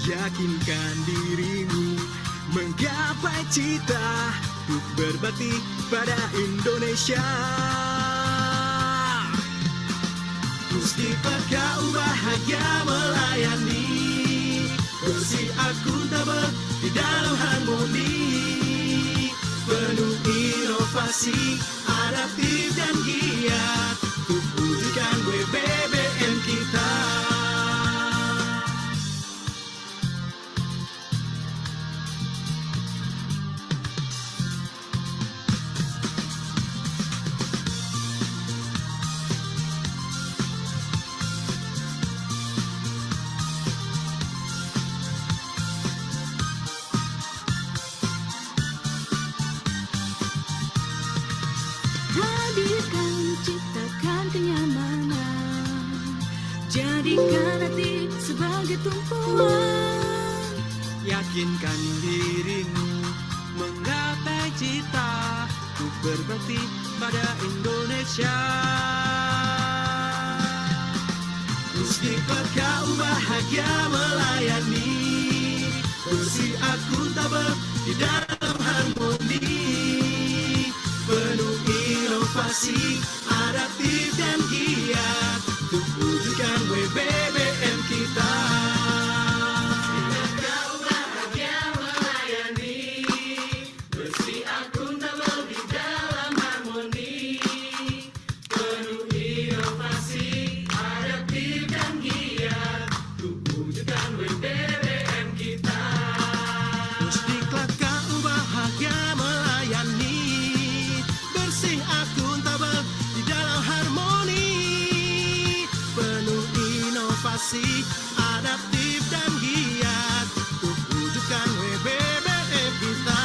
Yakinkan dirimu menggapai cita untuk berbakti pada Indonesia. Mustika kau bahagia melayani, bersih akuntabel di dalam harmoni, penuh inovasi, adaptif dan giat untuk wujudkan WBBM kita. Hadirkan, ciptakan kenyamanan, jadikan hati sebagai tumpuan. Yakinkan dirimu menggapai cita untuk berbakti pada Indonesia. Mustika kau bahagia melayani, bersih akuntabel di dalam harmoni, penuh inovasi, adaptif dan giat untuk wujudkan WBBM kita. Kau bahagia melayani, bersih akuntabel di dalam harmoni, penuh inovasi, adaptif dan giat untuk wujudkan WBBM kita. Mustika kau bahagia melayani, bersih akuntabel di dalam harmoni, penuh inovasi, adaptif dan giat untuk wujudkan WBBM kita.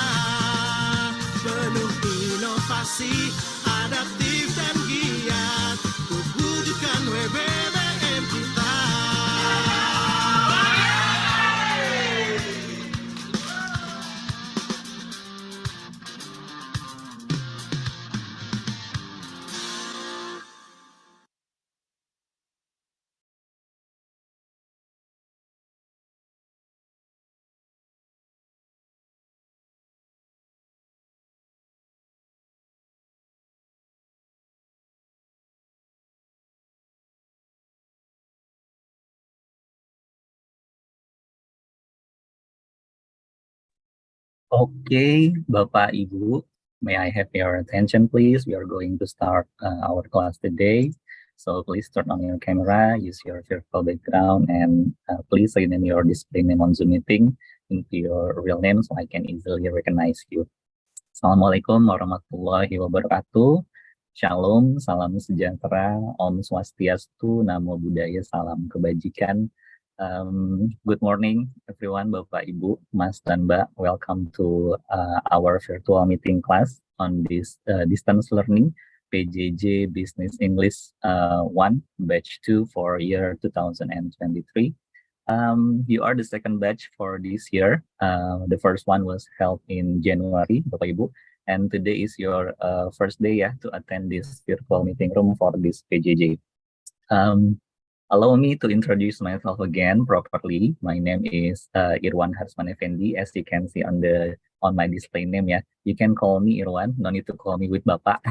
Penuh inovasi, adaptif dan giat untuk wujudkan WBBM kita. Okay, Bapak Ibu, may I have your attention, please? We are going to start our class today. So please turn on your camera, use your virtual background, and please sign in your display name on Zoom meeting into your real name so I can easily recognize you. Assalamualaikum warahmatullahi wabarakatuh. Shalom, salam sejahtera, Om Swastiastu, Namo Buddhaya, salam kebajikan. Good morning, everyone, Bapak, Ibu, Mas, dan Mbak. Welcome to our virtual meeting class on this distance learning PJJ Business English I, Batch 2 for year 2023. You are the second batch for this year. The first one was held in January, Bapak, Ibu, and today is your first day to attend this virtual meeting room for this PJJ. Allow me to introduce myself again properly. My name is Irwan Harsman Effendi, as you can see on my display name. You can call me Irwan. No need to call me with Bapak.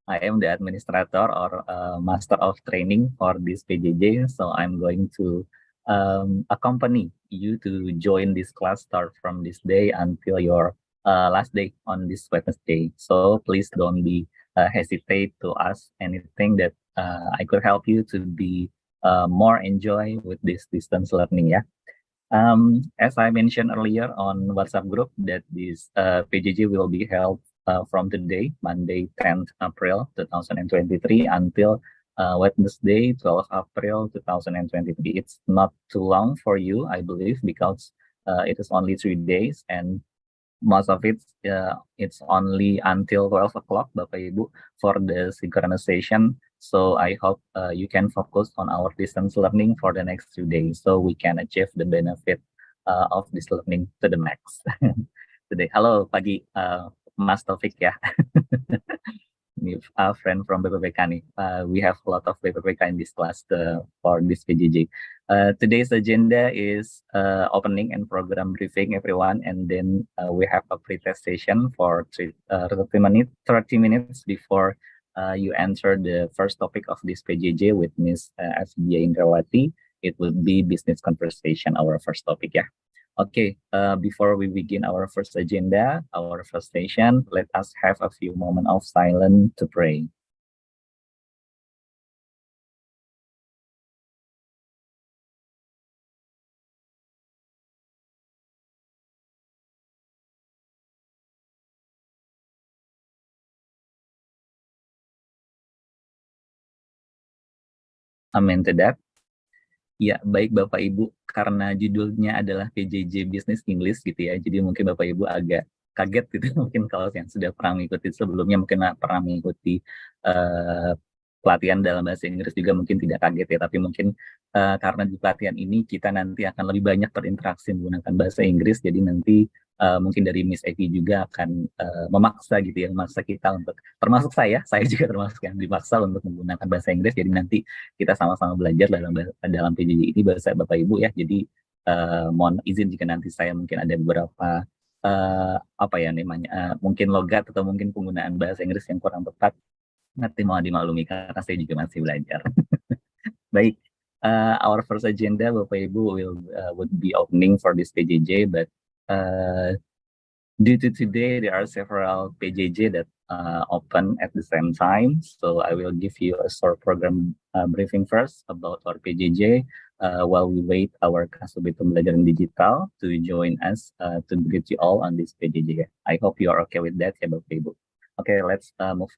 I am the administrator or master of training for this PJJ. So I'm going to accompany you to join this class start from this day until your last day on this Wednesday. So please don't be hesitate to ask anything that I could help you to be more enjoy with this distance learning. As I mentioned earlier on WhatsApp group that this PJJ will be held from today, Monday 10th April 2023 until Wednesday 12th April 2023. It's not too long for you, I believe, because it is only 3 days and most of it, it's only until 12 o'clock, Bapak Ibu, for the synchronization. So I hope you can focus on our distance learning for the next 2 days so we can achieve the benefit of this learning to the max. Today, halo pagi Mas Taufik ya. nih, friend from BPPK nih. We have a lot of BPPK in this class for this PJJ. Today's agenda is opening and program briefing, everyone, and then we have a pre-test session for 30 minutes before you enter the first topic of this PJJ with Miss FJ Indrawati. It would be business conversation, our first topic, yeah. Okay, before we begin our first agenda, our first session, let us have a few moments of silence to pray. Amin to that. Ya, baik Bapak Ibu, karena judulnya adalah PJJ Business English gitu ya, jadi mungkin Bapak Ibu agak kaget gitu, mungkin kalau yang sudah pernah mengikuti sebelumnya, mungkin pernah mengikuti pelatihan dalam bahasa Inggris juga mungkin tidak kaget ya, tapi mungkin karena di pelatihan ini kita nanti akan lebih banyak berinteraksi menggunakan bahasa Inggris, jadi nanti mungkin dari Miss Evi juga akan memaksa gitu ya, memaksa kita untuk, termasuk saya juga termasuk yang dimaksa untuk menggunakan bahasa Inggris, jadi nanti kita sama-sama belajar dalam PJJ ini bahasa Bapak Ibu ya. Jadi mohon izin jika nanti saya mungkin ada beberapa apa ya namanya mungkin logat atau mungkin penggunaan bahasa Inggris yang kurang tepat, nanti mohon dimaklumi karena saya juga masih belajar. Baik, our first agenda Bapak Ibu would be opening for this PJJ, but due to today there are several PJJ that open at the same time, so I will give you a short program briefing first about our PJJ while we wait our Kasubit Pembelajaran Digital to join us to greet you all on this PJJ. I hope you are okay with that ya Bapak Ibu. Okay, let's move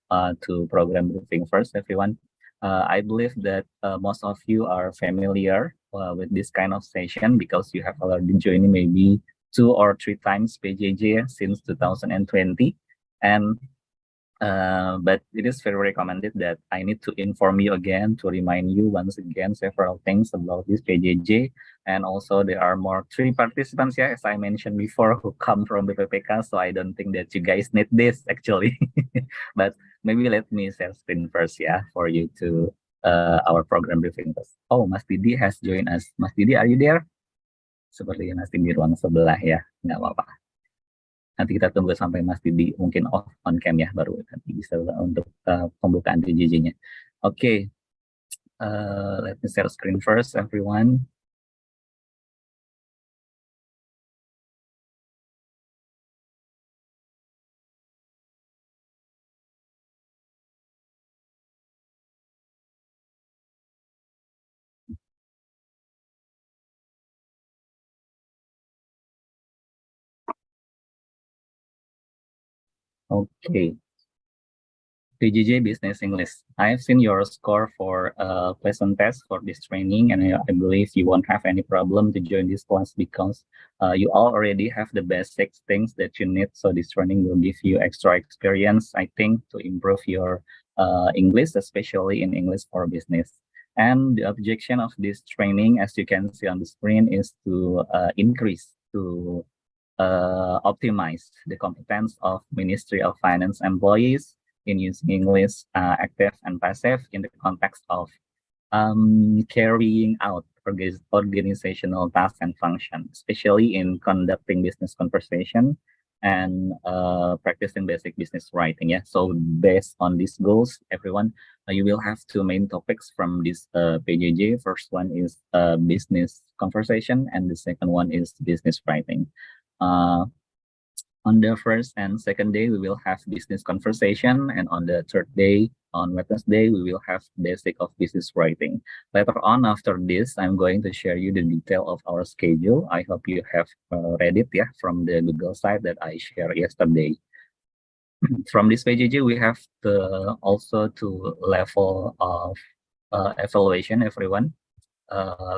to program briefing first, everyone. I believe that most of you are familiar with this kind of session because you have already joined maybe 2 or 3 times PJJ since 2020, and but it is very recommended that I need to inform you again to remind you once again several things about this PJJ, and also there are more 3 participants, yeah, as I mentioned before, who come from BPPK, so I don't think that you guys need this actually. But maybe let me share screen first, yeah, for you to our program briefing first. Oh, Mas Didi has joined us. Mas Didi, are you there? Sepertinya Mas Didi di ruang sebelah ya, nggak apa-apa. Nanti kita tunggu sampai Mas Didi mungkin off on cam ya, baru nanti bisa untuk pembukaan PJJ-nya. Oke, let me share screen first, everyone. Okay. PJJ Business English. I have seen your score for pleasant test for this training, and I believe you won't have any problem to join this class because you already have the basic things that you need. So this training will give you extra experience, I think, to improve your English, especially in English for business. And the objection of this training, as you can see on the screen, is to optimize the competence of Ministry of Finance employees in using English active and passive in the context of carrying out organizational tasks and functions, especially in conducting business conversation and practicing basic business writing. Yeah, so based on these goals, everyone, you will have 2 main topics from this PJJ. First one is business conversation, and the second one is business writing. On the first and second day, we will have business conversation, and on the third day, on Wednesday, we will have basic of business writing. Later on, after this, I'm going to share you the detail of our schedule. I hope you have read it, yeah, from the Google site that I shared yesterday. From this PJJ, we have also 2 level of evaluation, everyone.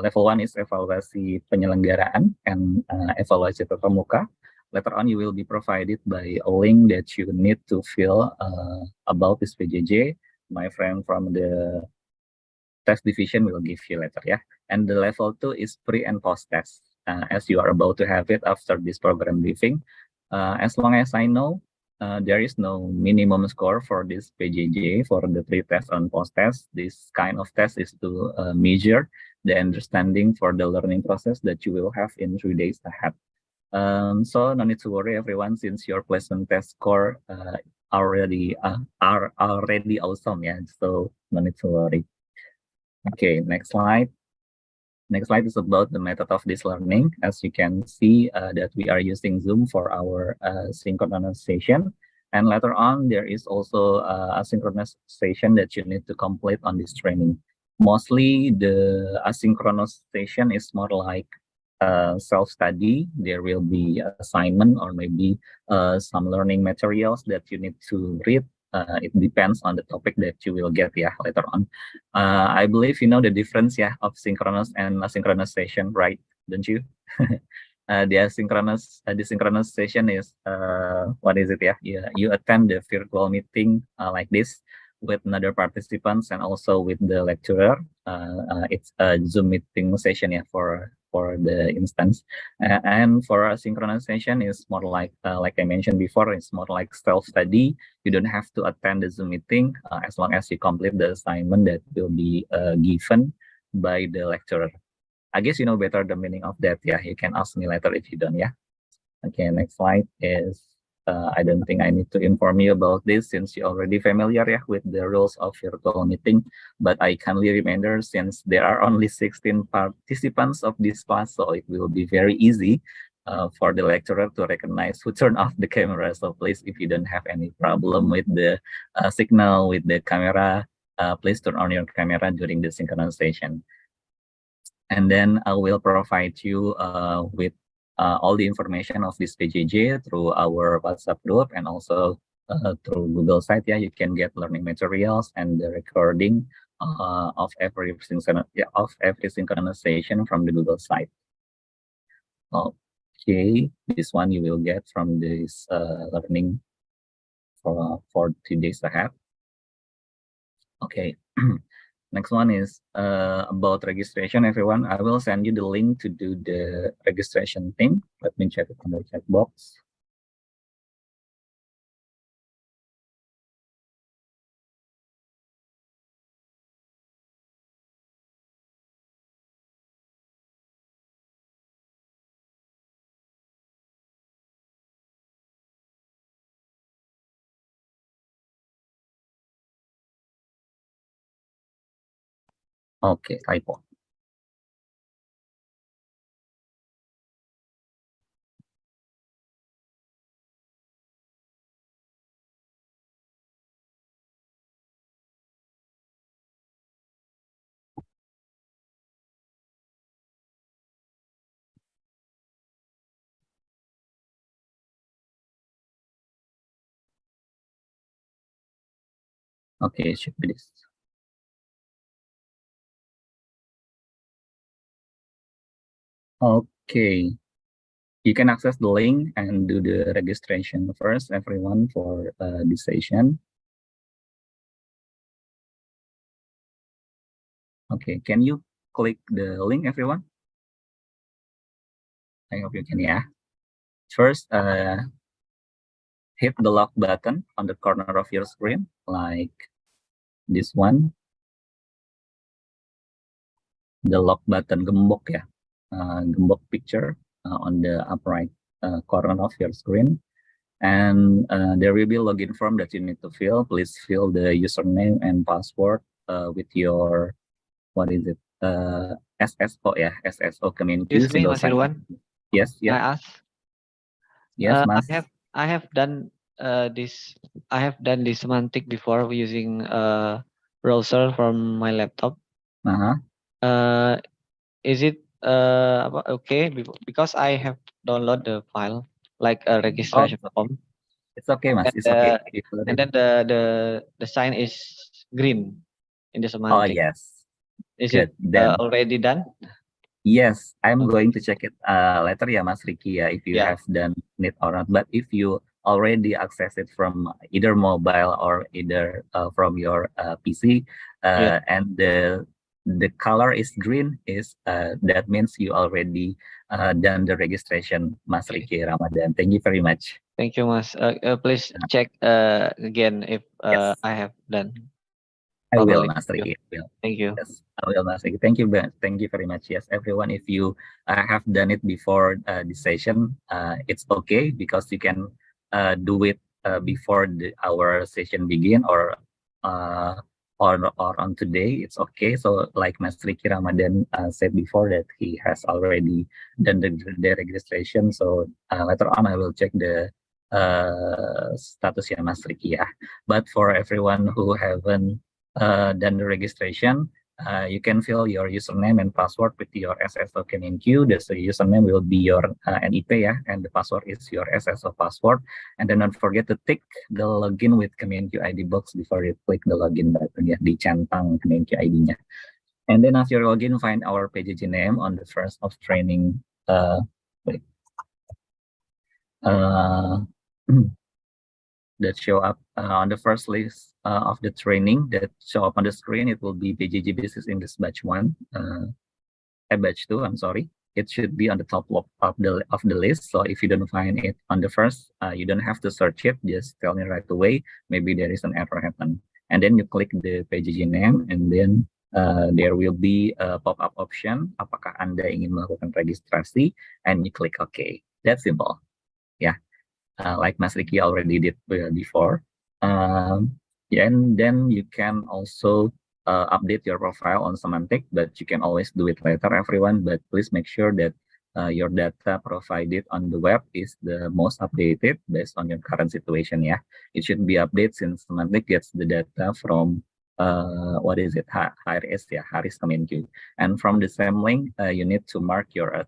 Level 1 is evaluasi penyelenggaraan and evaluasi tatap muka. Later on, you will be provided by a link that you need to fill about this PJJ. My friend from the test division will give you later, yeah. And the level 2 is pre and post test, as you are about to have it after this program briefing. As long as I know, there is no minimum score for this PJJ for the pre-test and post-test. This kind of test is to measure the understanding for the learning process that you will have in 3 days ahead. So no need to worry, everyone, since your placement test score already are already awesome. Yeah, so no need to worry. Okay, next slide. Next slide is about the method of this learning. As you can see that we are using Zoom for our synchronous session. And later on, there is also a asynchronous session that you need to complete on this training. Mostly the asynchronous session is more like self-study. There will be assignment or maybe some learning materials that you need to read. It depends on the topic that you will get later on. I believe you know the difference of synchronous and asynchronous session, right? Don't you? The synchronous session is what is it? You attend the virtual meeting like this with another participants and also with the lecturer. It's a Zoom meeting session for the instance, and for a synchronous session is more like I mentioned before, it's more like self-study. You don't have to attend the Zoom meeting as long as you complete the assignment that will be given by the lecturer. I guess you know better the meaning of that. You can ask me later if you don't. Okay, next slide is I don't think I need to inform you about this since you're already familiar with the rules of virtual meeting, but I kindly reminder since there are only 16 participants of this class, so it will be very easy for the lecturer to recognize who turned off the camera. So please, if you don't have any problem with the signal with the camera, please turn on your camera during the synchronization. And then I will provide you with all the information of this PJJ through our WhatsApp group and also through Google Site. You can get learning materials and the recording of every synchronization from the Google Site. Okay, this one you will get from this learning for 2 days ahead. Okay. Next one is about registration, everyone. I will send you the link to do the registration thing. Let me check it on the chat box. Okay, typo. Okay, it should be this. Okay, you can access the link and do the registration first, everyone, for this session. Okay, can you click the link, everyone? I hope you can, First, hit the lock button on the corner of your screen, like this one. The lock button gembok gembok picture on the upper right corner of your screen. And there will be a login form that you need to fill. Please fill the username and password with your, what is it? SSO, SSO community. Excuse me, Mas Irwan. Yes, I ask. Yes, Mas. I have done this. I have done this semantic before using browser from my laptop. Is it okay? Because I have download the file like a registration form. It's okay, Mas. It's okay. And then the sign is green in the semantic. Oh yes. Is Good. it already done? Yes, I'm going to check it later, Mas Ricky, if you have done it or not. But if you already access it from either mobile or either from your PC, and the color is green, that means you already done the registration, Mas Ricky Ramadan. Thank you very much. Thank you, Mas. Please check again if Yes. I have done I will, properly. Mas Ricky. I will. Thank you. Yes, I will, Mas Ricky. Thank you, Ben. Thank you very much. Yes, everyone, if you have done it before this session, it's okay because you can do it before our session begin uh, or on today. It's okay. So, like Mas Ricky Ramadan said before that he has already done the registration. So later on, I will check the status ya Mas Ricky ya. But for everyone who haven't done the registration, you can fill your username and password with your SSO CommunQ. The username will be your NIP ya, and the password is your SSO password. And then don't forget to tick the login with CommunQ ID box before you click the login button ya, dicentang CommunQ ID-nya. And then after you login, find our PJJ name on the first of training. That show up on the first list of the training that show up on the screen. It will be PJJ Business English batch 1, batch 2, I'm sorry. It should be on the top of the list. So if you don't find it on the first, you don't have to search it. Just tell me right away. Maybe there is an error happen. And then you click the PJJ name, and then there will be a pop-up option. Apakah Anda ingin melakukan registrasi? And you click OK. That's simple. Yeah. Like Mas Ricky already did before. Yeah, and then you can also update your profile on Semantic, but you can always do it later, everyone. But please make sure that your data provided on the web is the most updated based on your current situation. Yeah, it should be updated since Semantic gets the data from what is it? Haris, yeah, Haris CommunQ. And from the same link, you need to mark your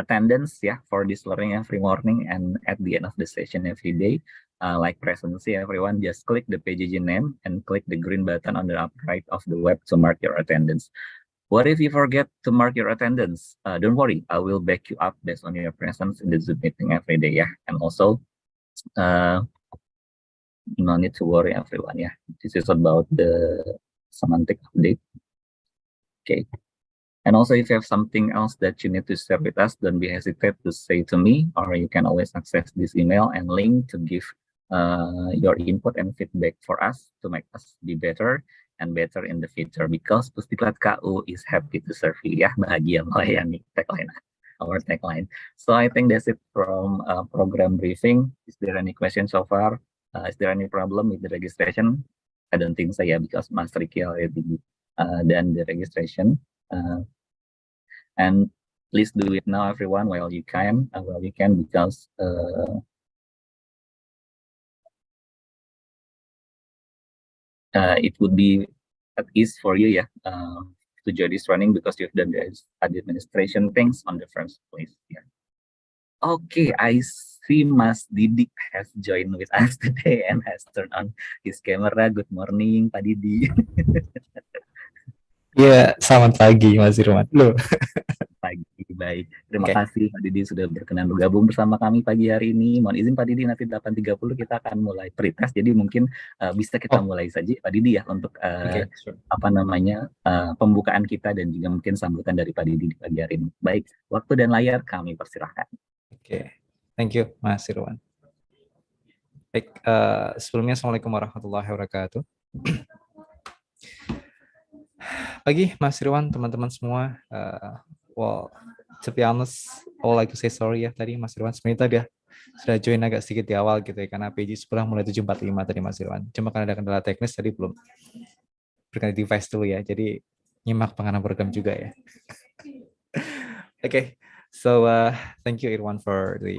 attendance for this learning every morning and at the end of the session every day. Like presence, everyone just click the PJJ name and click the green button on the upper right of the web to mark your attendance. What if you forget to mark your attendance? Don't worry, I will back you up based on your presence in the Zoom meeting every day. And also no need to worry, everyone. This is about the semantic update. Okay. And also, if you have something else that you need to share with us, don't be hesitate to say to me, or you can always access this email and link to give your input and feedback for us to make us be better and better in the future. Because Pusdiklat KU is happy to serve you. Bahagia melayani, tagline, our tagline. So I think that's it from program briefing. Is there any question so far? Is there any problem with the registration? I don't think so, because Mas Ricky already done the registration. And please do it now, everyone, while you can, because it would be at ease for you, to join this training because you've done the administration things on the first place. Okay, I see Mas Didi has joined with us today and has turned on his camera. Good morning, Pak Didi. Ya, selamat pagi Mas Irwan. Loh. Pagi, baik. Terima kasih Pak Didi sudah berkenan bergabung bersama kami pagi hari ini. Mohon izin Pak Didi, nanti 8.30 kita akan mulai pretest. Jadi mungkin bisa kita mulai saja Pak Didi untuk pembukaan kita dan juga mungkin sambutan dari Pak Didi di pagi hari ini. Baik, waktu dan layar kami persilahkan. Thank you Mas Irwan. Baik, sebelumnya Assalamualaikum warahmatullahi wabarakatuh. Pagi Mas Irwan, teman-teman semua. Well, to be honest, I would like to say sorry tadi Mas Irwan. Sebenarnya tadi sudah join agak sedikit di awal gitu karena PJ sekolah mulai 7.45 tadi Mas Irwan. Cuma karena ada kendala teknis tadi belum berganti device dulu jadi nyimak pengarang program juga Okay, so thank you Irwan for the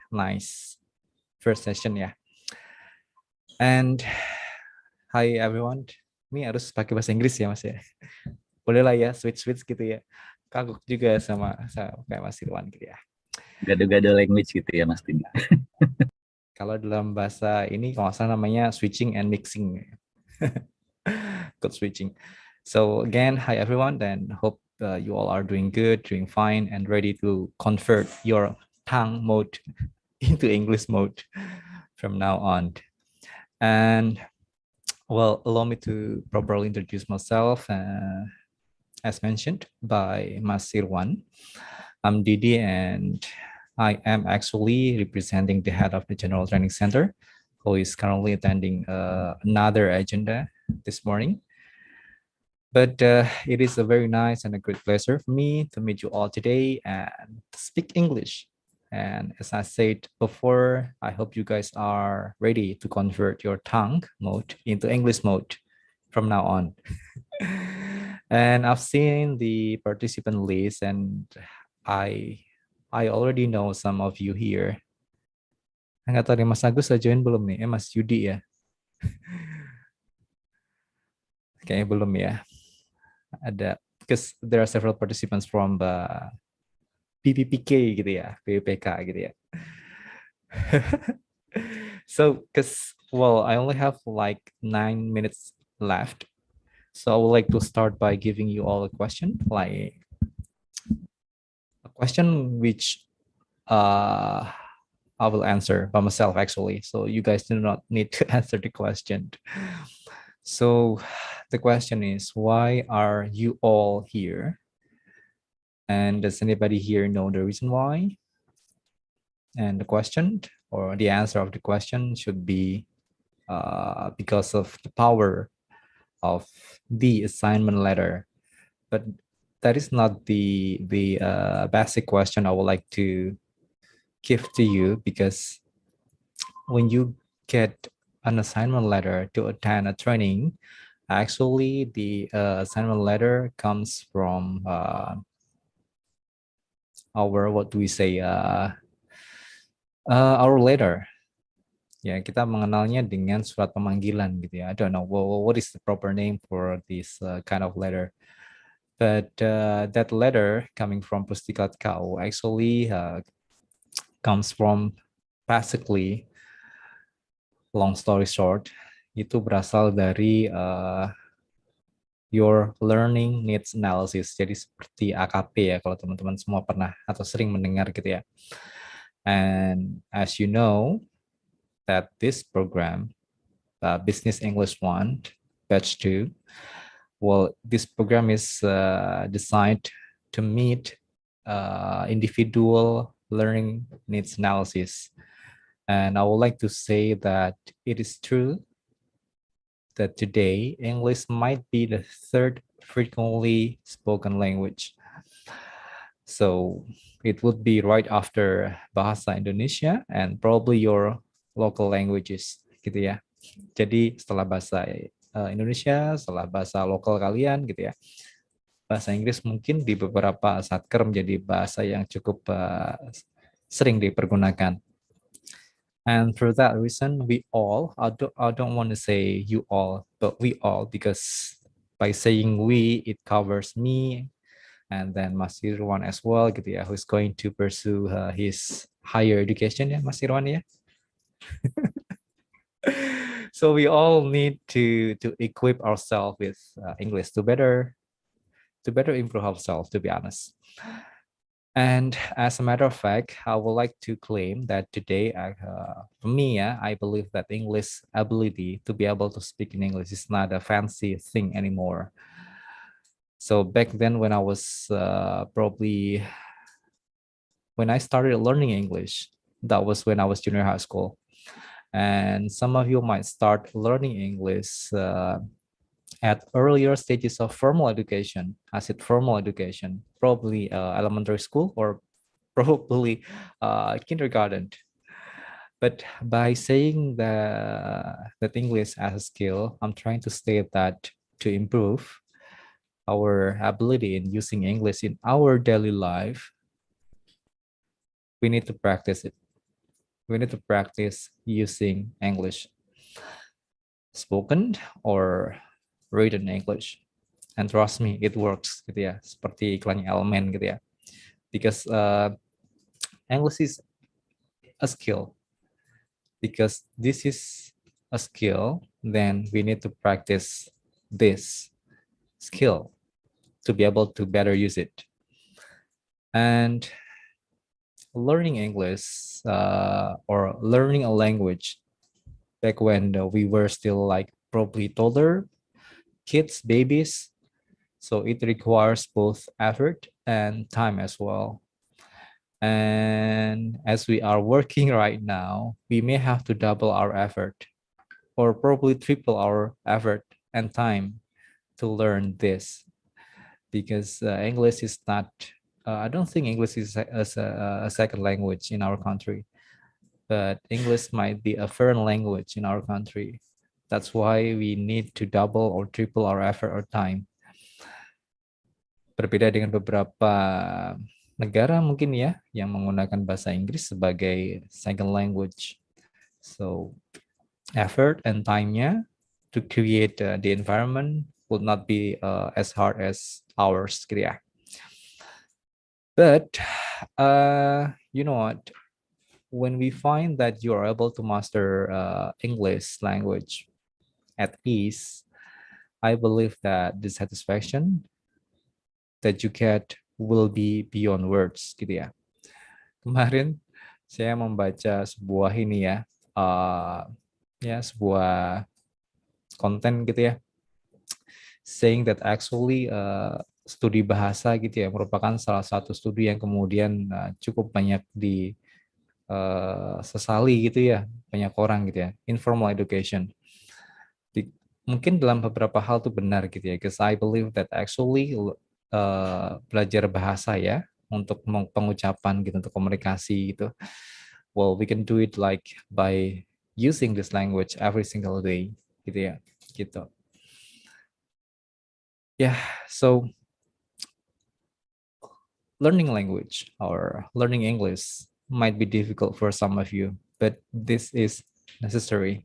nice first session And hi everyone. Ini harus pakai bahasa Inggris Mas Boleh lah switch gitu Kagok juga sama kayak Mas Irwan gitu Gado-gado language gitu Mas Didi. Kalau dalam bahasa ini kalau nggak salah namanya switching and mixing. Code switching. So again, hi everyone, and hope you all are doing good, doing fine, and ready to convert your tongue mode into English mode from now on. And well, allow me to properly introduce myself. As mentioned by Mas Irwan, I'm Didi, and I am actually representing the head of the General Training Center, who is currently attending another agenda this morning. But it is a very nice and a great pleasure for me to meet you all today and speak English. And as I said before, I hope you guys are ready to convert your tongue mode into English mode from now on. And I've seen the participant list, and I already know some of you here. Nggak tahu nih, Mas Agus udah join belum nih? Mas Yudi ya? Kayaknya belum ya. Ada, because there are several participants from PPPK gitu ya, PPK gitu ya. So, because, well, I only have like 9 minutes left. So I would like to start by giving you all a question, like a question which I will answer by myself actually. So you guys do not need to answer the question. So the question is, why are you all here? And does anybody here know the reason why? And the question or the answer of the question should be because of the power of the assignment letter. But that is not the basic question I would like to give to you, because when you get an assignment letter to attend a training, actually the assignment letter comes from our, what do we say, our letter. Ya, kita mengenalnya dengan surat pemanggilan gitu ya. I don't know what is the proper name for this kind of letter. But that letter coming from Pustikat KU actually comes from, basically, long story short, itu berasal dari your learning needs analysis. Jadi seperti AKP ya, kalau teman-teman semua pernah atau sering mendengar gitu ya. And as you know, that this program, Business English I, Batch 2, well, this program is designed to meet individual learning needs analysis. And I would like to say that it is true that today English might be the third frequently spoken language. So it would be right after Bahasa Indonesia and probably your local languages gitu ya. Jadi setelah bahasa Indonesia, setelah bahasa lokal kalian gitu ya, bahasa Inggris mungkin di beberapa satker menjadi bahasa yang cukup sering dipergunakan. And for that reason, we all, I don't want to say you all, but we all, because by saying we, it covers me and then Mas Irwan as well gitu ya, who's going to pursue his higher education ya, Mas Irwan ya. So we all need to equip ourselves with English to better improve ourselves, to be honest. And as a matter of fact, I would like to claim that today, for me, I believe that English ability to be able to speak in English is not a fancy thing anymore. So back then, when I was probably, when I started learning English, that was when I was junior high school. And some of you might start learning English at earlier stages of formal education. I said formal education, probably elementary school or probably kindergarten. But by saying that English as a skill, I'm trying to state that to improve our ability in using English in our daily life, we need to practice it. We need to practice using English, spoken or written English. And trust me, it works gitu ya, seperti iklannya Elemen gitu ya. Because English is a skill. Because this is a skill, then we need to practice this skill to be able to better use it. And learning English or learning a language back when we were still like probably toddler, kids, babies. So it requires both effort and time as well. And as we are working right now, we may have to double our effort or probably triple our effort and time to learn this, because English is not, I don't think English is a second language in our country, but English might be a foreign language in our country. That's why we need to double or triple our effort or time. Berbeda dengan beberapa negara mungkin ya yang menggunakan bahasa Inggris sebagai second language. So effort and time-nya to create the environment would not be as hard as ours gitu ya. But you know what? When we find that you are able to master English language at ease, I believe that the satisfaction that you get will be beyond words gitu ya. Kemarin saya membaca sebuah ini ya, sebuah konten gitu ya, saying that actually studi bahasa gitu ya merupakan salah satu studi yang kemudian cukup banyak di sesali gitu ya banyak orang gitu ya, informal education. Mungkin dalam beberapa hal itu benar gitu ya, because I believe that actually belajar bahasa ya untuk pengucapan gitu, untuk komunikasi gitu, well we can do it like by using this language every single day gitu ya, gitu. Yeah, so learning language or learning English might be difficult for some of you, but this is necessary,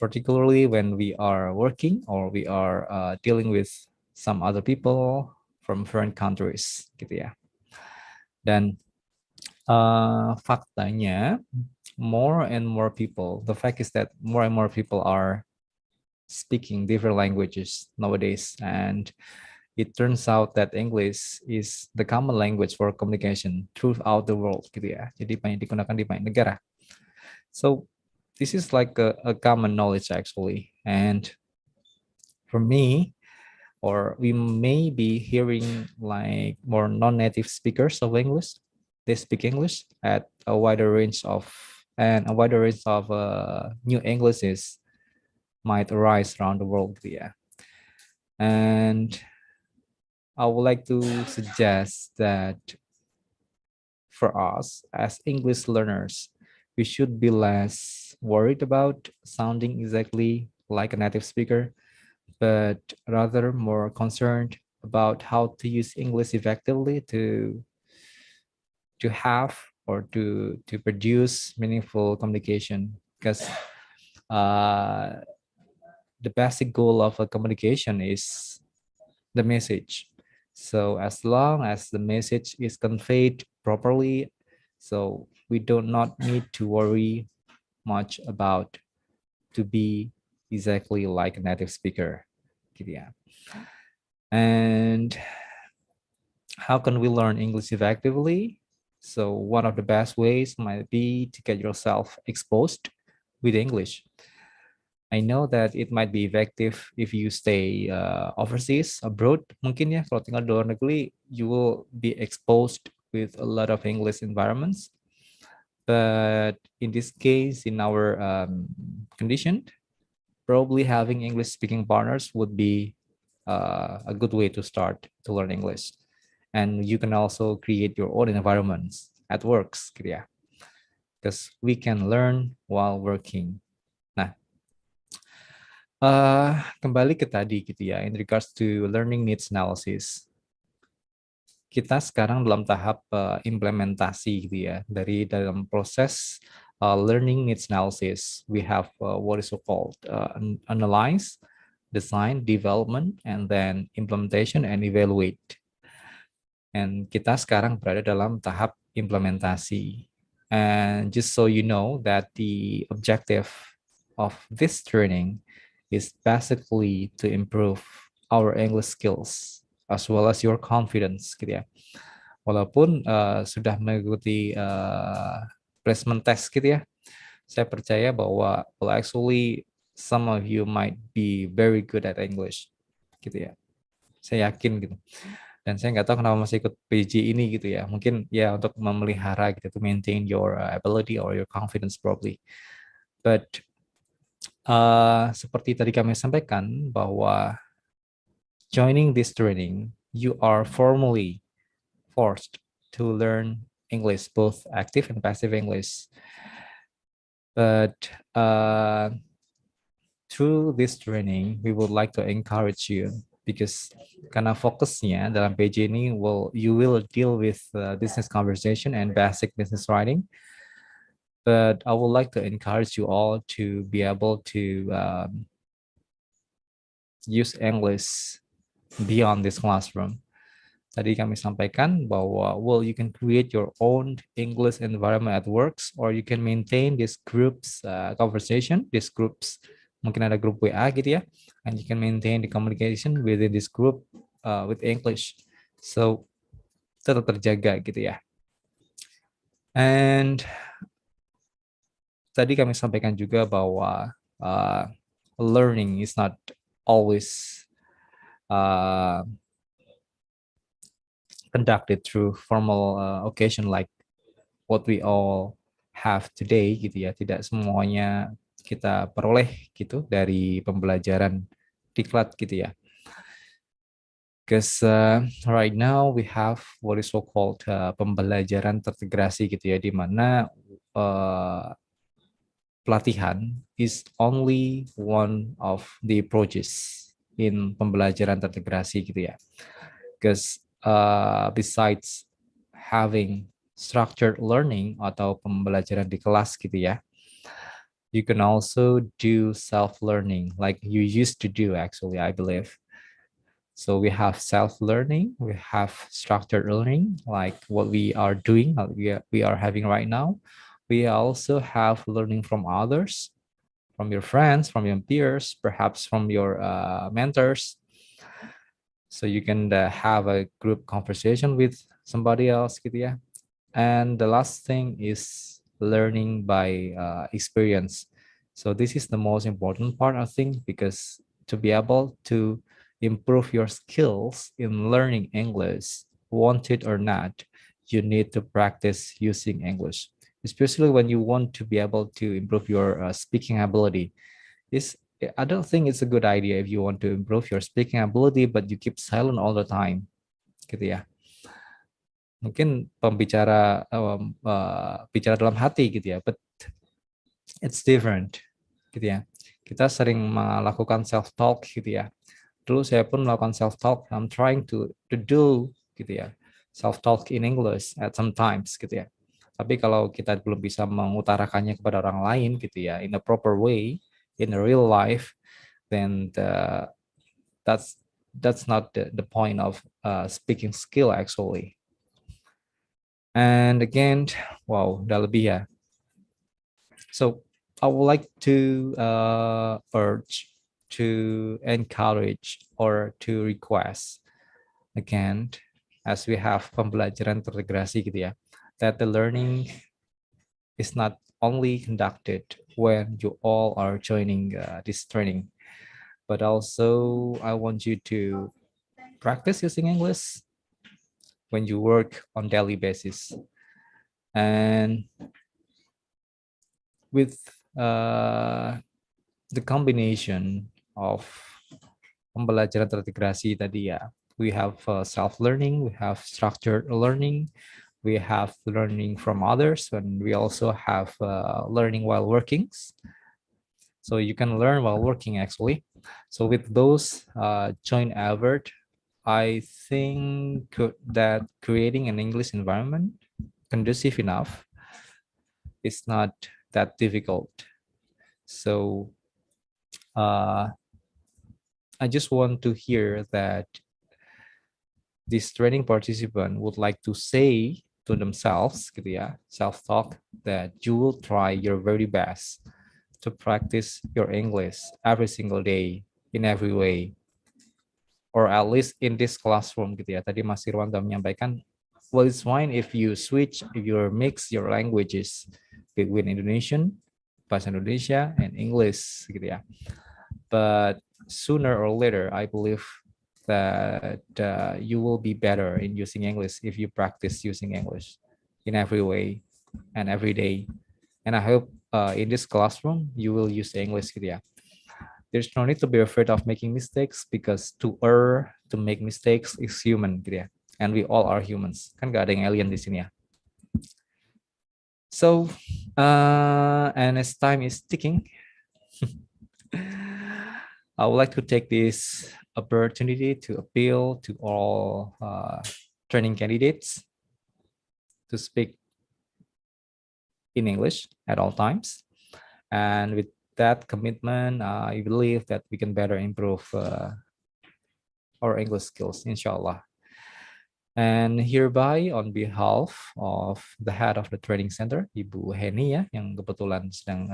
particularly when we are working or we are dealing with some other people from foreign countries gitu ya. Dan faktanya more and more people, the fact is that more and more people are speaking different languages nowadays, and it turns out that English is the common language for communication throughout the world gitu ya. Jadi banyak digunakan di banyak negara. So this is like a common knowledge actually. And for me, or we may be hearing like more non-native speakers of English. They speak English at a wider range of new Englishes might arise around the world. Yeah. And I would like to suggest that for us as English learners, we should be less worried about sounding exactly like a native speaker, but rather more concerned about how to use English effectively to have or to produce meaningful communication. Because the basic goal of a communication is the message. So as long as the message is conveyed properly, so we do not need to worry much about to be exactly like a native speaker. Yeah. And how can we learn English effectively? So one of the best ways might be to get yourself exposed with English. I know that it might be effective if you stay overseas, abroad. Mungkin ya, kalau tinggal di luar negeri, you will be exposed with a lot of English environments. But in this case, in our condition, probably having English speaking partners would be a good way to start to learn English. And you can also create your own environments at works, gitu ya. Because we can learn while working. Nah, kembali ke tadi gitu ya, in regards to learning needs analysis. Kita sekarang dalam tahap implementasi gitu ya, dari dalam proses learning needs analysis. We have what is so called analyze, design, development, and then implementation and evaluate. And kita sekarang berada dalam tahap implementasi. And just so you know that the objective of this training is basically to improve our English skills as well as your confidence gitu ya. Walaupun sudah mengikuti placement test gitu ya, saya percaya bahwa well, actually some of you might be very good at English gitu ya. Saya yakin gitu. Dan saya nggak tahu kenapa masih ikut PJ ini gitu ya. Mungkin ya untuk memelihara gitu, to maintain your ability or your confidence probably. But seperti tadi kami sampaikan bahwa joining this training, you are formally forced to learn English, both active and passive English. But through this training, we would like to encourage you because karena fokusnya dalam PJ ini you will deal with business conversation and basic business writing. But I would like to encourage you all to be able to use English beyond this classroom. Tadi kami sampaikan bahwa you can create your own English environment at works, or you can maintain this groups conversation, this groups, mungkin ada grup WA gitu ya, and you can maintain the communication within this group with English. So tetap terjaga gitu ya. And tadi kami sampaikan juga bahwa learning is not always conducted through formal occasion like what we all have today gitu ya. Tidak semuanya kita peroleh gitu dari pembelajaran diklat gitu ya. Because right now we have what is so called pembelajaran terintegrasi gitu ya, di mana pelatihan is only one of the approaches in pembelajaran terintegrasi gitu ya. Because besides having structured learning atau pembelajaran di kelas gitu ya, you can also do self-learning like you used to do actually, I believe. So we have self-learning, we have structured learning like what we are doing, we are having right now. We also have learning from others, from your friends, from your peers, perhaps from your mentors. So you can have a group conversation with somebody else gitu ya. And the last thing is learning by experience. So this is the most important part, I think, because to be able to improve your skills in learning English, want it or not, you need to practice using English, especially when you want to be able to improve your speaking ability. I don't think it's a good idea if you want to improve your speaking ability, but you keep silent all the time, gitu ya. Mungkin pembicara bicara dalam hati gitu ya, but it's different, gitu ya. Kita sering melakukan self talk gitu ya. Dulu saya pun melakukan self talk. I'm trying to do gitu ya, self talk in English at sometimes gitu ya. Tapi kalau kita belum bisa mengutarakannya kepada orang lain gitu ya, in a proper way, in a real life, then that's not the point of speaking skill actually. And again, wow, udah lebih ya. So I would like to urge, to encourage, or to request again, as we have pembelajaran terintegrasi gitu ya, that the learning is not only conducted when you all are joining this training, but also I want you to practice using English when you work on daily basis. And with the combination of pembelajaran terintegrasi tadi ya, we have self-learning, we have structured learning, we have learning from others, and we also have learning while working. So you can learn while working actually. So with those joint effort, I think that creating an English environment conducive enough is not that difficult. So I just want to hear that this training participant would like to say to themselves gitu ya, self-talk, that you will try your very best to practice your English every single day in every way, or at least in this classroom gitu ya. Tadi Mas Irwanto menyampaikan, well, it's fine if you switch, if you mix your languages between Indonesian, bahasa Indonesia, and English gitu ya. But sooner or later, I believe that you will be better in using English if you practice using English in every way and every day. And I hope in this classroom you will use English gitu ya. There's no need to be afraid of making mistakes because to err, to make mistakes is human gitu ya. And we all are humans. Kan gak ada yang alien di sini ya. So, and as time is ticking, I would like to take this opportunity to appeal to all training candidates to speak in English at all times. And with that commitment, I believe that we can better improve our English skills, inshallah. And hereby, on behalf of the head of the training center, Ibu Heni ya, yang kebetulan sedang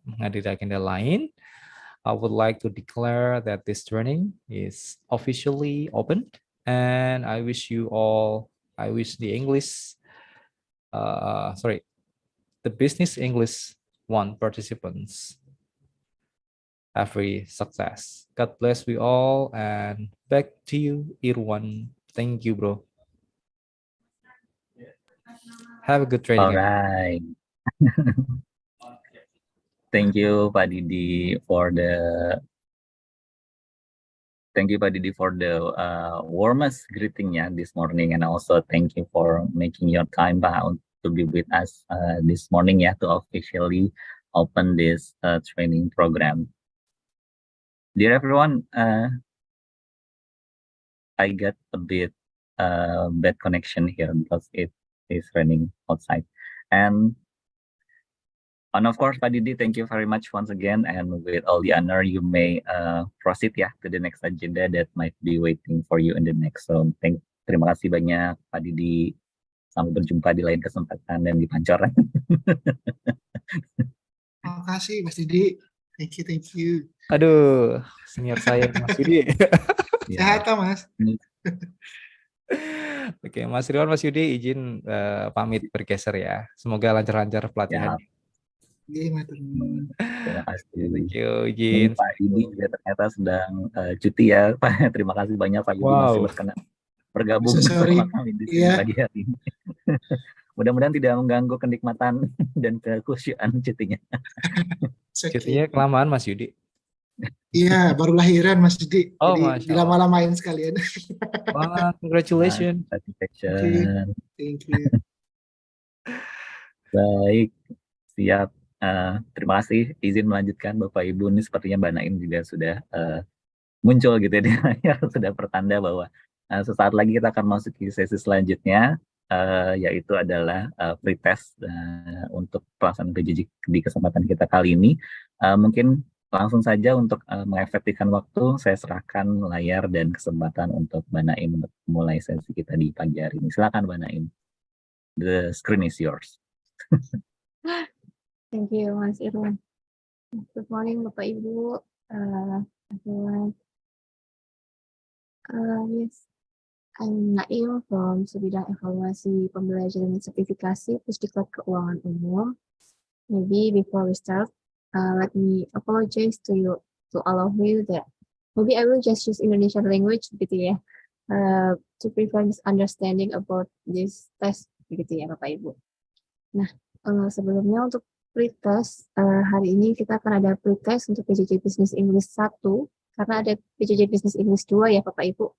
menghadiri agenda lain, I would like to declare that this training is officially opened, and I wish the Business English I participants every success. God bless we all, and back to you, Irwan. Thank you, bro. Have a good All training. right. Thank you, Pak Didi, for the warmest greeting ya this morning, and also thank you for making your time Pak to be with us this morning ya to officially open this training program. Dear everyone, I got a bit bad connection here because it is raining outside, and of course, Pak Didi, thank you very much once again. And with all the honor, you may proceed ya to the next agenda that might be waiting for you in the next. So, terima kasih banyak, Pak Didi. Sampai berjumpa di lain kesempatan dan di Pancoran. Terima kasih, Mas Didi. Thank you. Aduh, senior saya Mas Yudi. Sehat, Mas. Oke, Mas Irwan, Mas Yudi, izin pamit bergeser ya. Semoga lancar-lancar pelatihan. Terima kasih. Thank you, izin. Pak Didi juga ternyata sedang cuti ya, Pak. Terima kasih banyak Pak Didi masih bergabung bersama kami di sini pagi hari ini. Mudah-mudahan tidak mengganggu kenikmatan dan kekhusyuan cutinya. Cutinya kelamaan, Mas Yudi. Iya, baru lahiran Mas Didi. Oh, jadi dilama-lamain sekalian. Wah, congratulations. Thank you. Baik, siap. Terima kasih. Izin melanjutkan Bapak Ibu. Ini sepertinya Mbak Naim juga sudah muncul gitu ya, sudah pertanda bahwa sesaat lagi kita akan masuk ke sesi selanjutnya, yaitu adalah pretest untuk pelaksanaan PJJ di kesempatan kita kali ini. Mungkin langsung saja untuk mengefektifkan waktu, saya serahkan layar dan kesempatan untuk Mbak Naim untuk mulai sesi kita di pagi hari ini. Silakan Mbak Naim. The screen is yours. Thank you, Mas Irwan. Good morning, Bapak Ibu. Everyone. Yes, I'm Naim from Sebidang Evaluasi Pembelajaran dan Sertifikasi Pusdiklat Keuangan Umum. Maybe before we start, let me apologize to you, to all of you that maybe I will just use Indonesian language, gitu ya, to prevent misunderstanding about this test, gitu ya, Bapak Ibu. Nah, sebelumnya untuk pretest, hari ini kita akan ada pretest untuk PJJ Business English I, karena ada PJJ Business English II ya Bapak Ibu.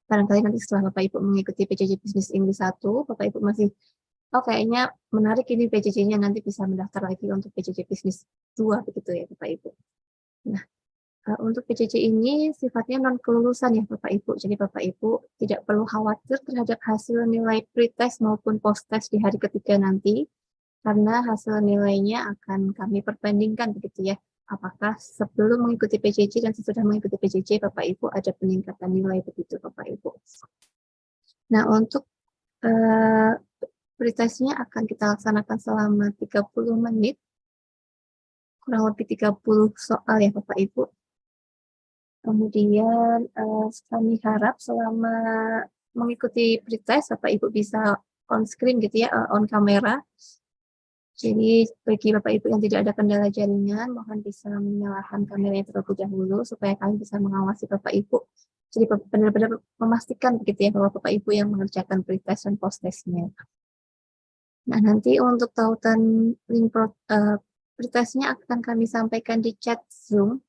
Barangkali nanti setelah Bapak Ibu mengikuti PJJ Business English I, Bapak Ibu masih, kayaknya menarik ini PJJ-nya, nanti bisa mendaftar lagi untuk PJJ Business II, begitu ya Bapak Ibu. Nah, untuk PJJ ini sifatnya non-kelulusan ya Bapak Ibu, jadi Bapak Ibu tidak perlu khawatir terhadap hasil nilai pretest maupun post-test di hari ketiga nanti, karena hasil nilainya akan kami perbandingkan begitu ya, apakah sebelum mengikuti PJJ dan sesudah mengikuti PJJ Bapak Ibu ada peningkatan nilai begitu Bapak Ibu. Nah, untuk pretestnya akan kita laksanakan selama 30 menit, kurang lebih 30 soal ya Bapak Ibu. Kemudian kami harap selama mengikuti pretest Bapak Ibu bisa on screen gitu ya, on kamera. Jadi bagi Bapak Ibu yang tidak ada kendala jaringan, mohon bisa menyalakan kameranya terlebih dahulu supaya kami bisa mengawasi Bapak Ibu Jadi benar-benar memastikan begitu ya bahwa Bapak Ibu yang mengerjakan pretest dan post-testnya. Nah, nanti untuk tautan link pretestnya akan kami sampaikan di chat Zoom.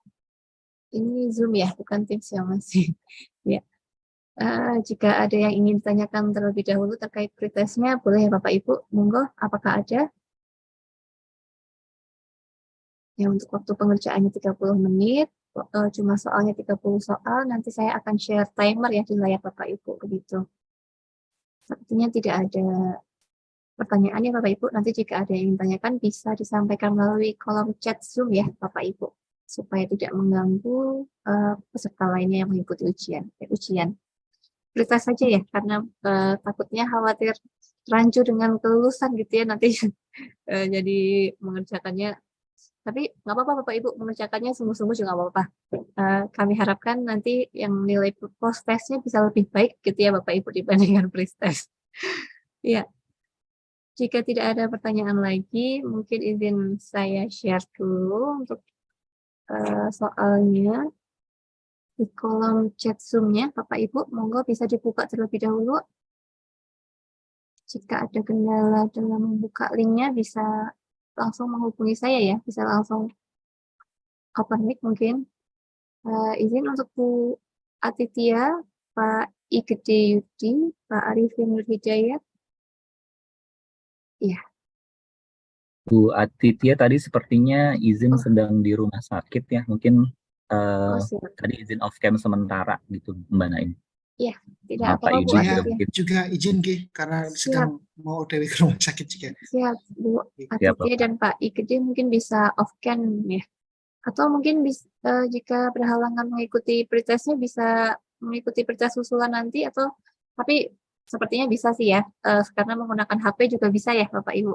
Ini Zoom ya, bukan Teams ya masih. Ya. Jika ada yang ingin ditanyakan terlebih dahulu terkait pretestnya, boleh ya Bapak Ibu, monggo, apakah ada? Ya, untuk waktu pengerjaannya 30 menit, cuma soalnya 30 soal, nanti saya akan share timer ya di layar Bapak Ibu, begitu. Sepertinya tidak ada pertanyaan ya Bapak Ibu, nanti jika ada yang ingin ditanyakan bisa disampaikan melalui kolom chat Zoom ya Bapak Ibu, supaya tidak mengganggu peserta lainnya yang mengikuti ujian. Pretest saja ya, karena takutnya khawatir rancu dengan kelulusan gitu ya, nanti jadi mengerjakannya. Tapi nggak apa-apa Bapak Ibu, mengerjakannya sungguh-sungguh juga nggak apa-apa. Kami harapkan nanti yang nilai post-testnya bisa lebih baik gitu ya Bapak Ibu dibandingkan pre-test. Iya. Jika tidak ada pertanyaan lagi, mungkin izin saya share dulu untuk soalnya. Di kolom chat Zoom-nya, Bapak Ibu, monggo bisa dibuka terlebih dahulu. Jika ada kendala dalam membuka linknya, bisa langsung menghubungi saya ya, bisa langsung open mic mungkin. Izin untuk Bu Atitya, Pak Igede Yudi, Pak Arifin Nur Hidayat. Iya. Bu Atitya tadi sepertinya izin sedang di rumah sakit ya, mungkin Siap. tadi izin off cam sementara gitu Mbak Naim. Iya, tidak Pak apa-apa Bu Ibu Saya Atitya. juga izin Ki, karena sedang mau OTW ke rumah sakit juga. Siap, Bu Siap, Atitya Bapak. dan Pak Igede mungkin bisa off cam ya. Atau mungkin jika berhalangan mengikuti pretestnya bisa mengikuti pretest susulan nanti, atau tapi sepertinya bisa sih ya, karena menggunakan HP juga bisa ya Bapak Ibu.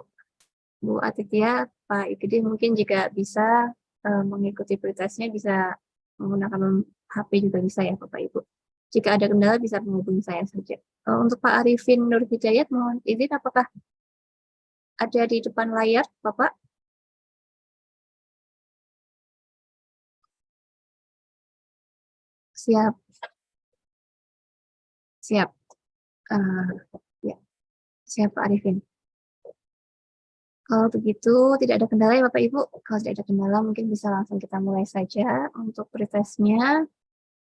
Bu Atitya, Pak Igede mungkin jika bisa mengikuti pretestnya bisa menggunakan HP juga bisa ya Bapak Ibu. Jika ada kendala bisa menghubungi saya saja. Untuk Pak Arifin Nur Hidayat, mohon izin apakah ada di depan layar Bapak? Siap. Siap. Ya, siap Pak Arifin. Kalau begitu tidak ada kendala ya Bapak Ibu. Kalau tidak ada kendala mungkin bisa langsung kita mulai saja untuk pretestnya.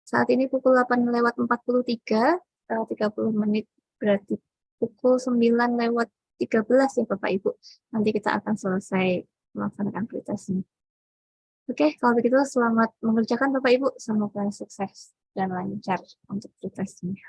Saat ini pukul 8:43, 30 menit berarti pukul 9:13 ya Bapak Ibu. Nanti kita akan selesai melaksanakan pretestnya. Oke, kalau begitu selamat mengerjakan Bapak Ibu. Semoga sukses dan lancar untuk pretestnya.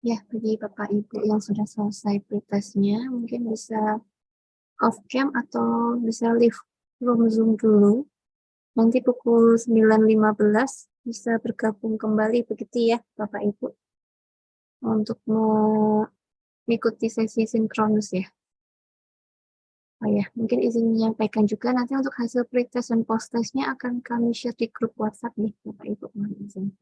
Ya, bagi Bapak Ibu yang sudah selesai pretestnya, mungkin bisa off cam atau bisa leave room Zoom dulu. Nanti pukul 9.15 bisa bergabung kembali begitu ya, Bapak Ibu. Untuk mengikuti sesi sinkronus ya. Oh ya, mungkin izin menyampaikan juga nanti untuk hasil pretest dan post testnya akan kami share di grup WhatsApp nih, Bapak Ibu. Mohon izin.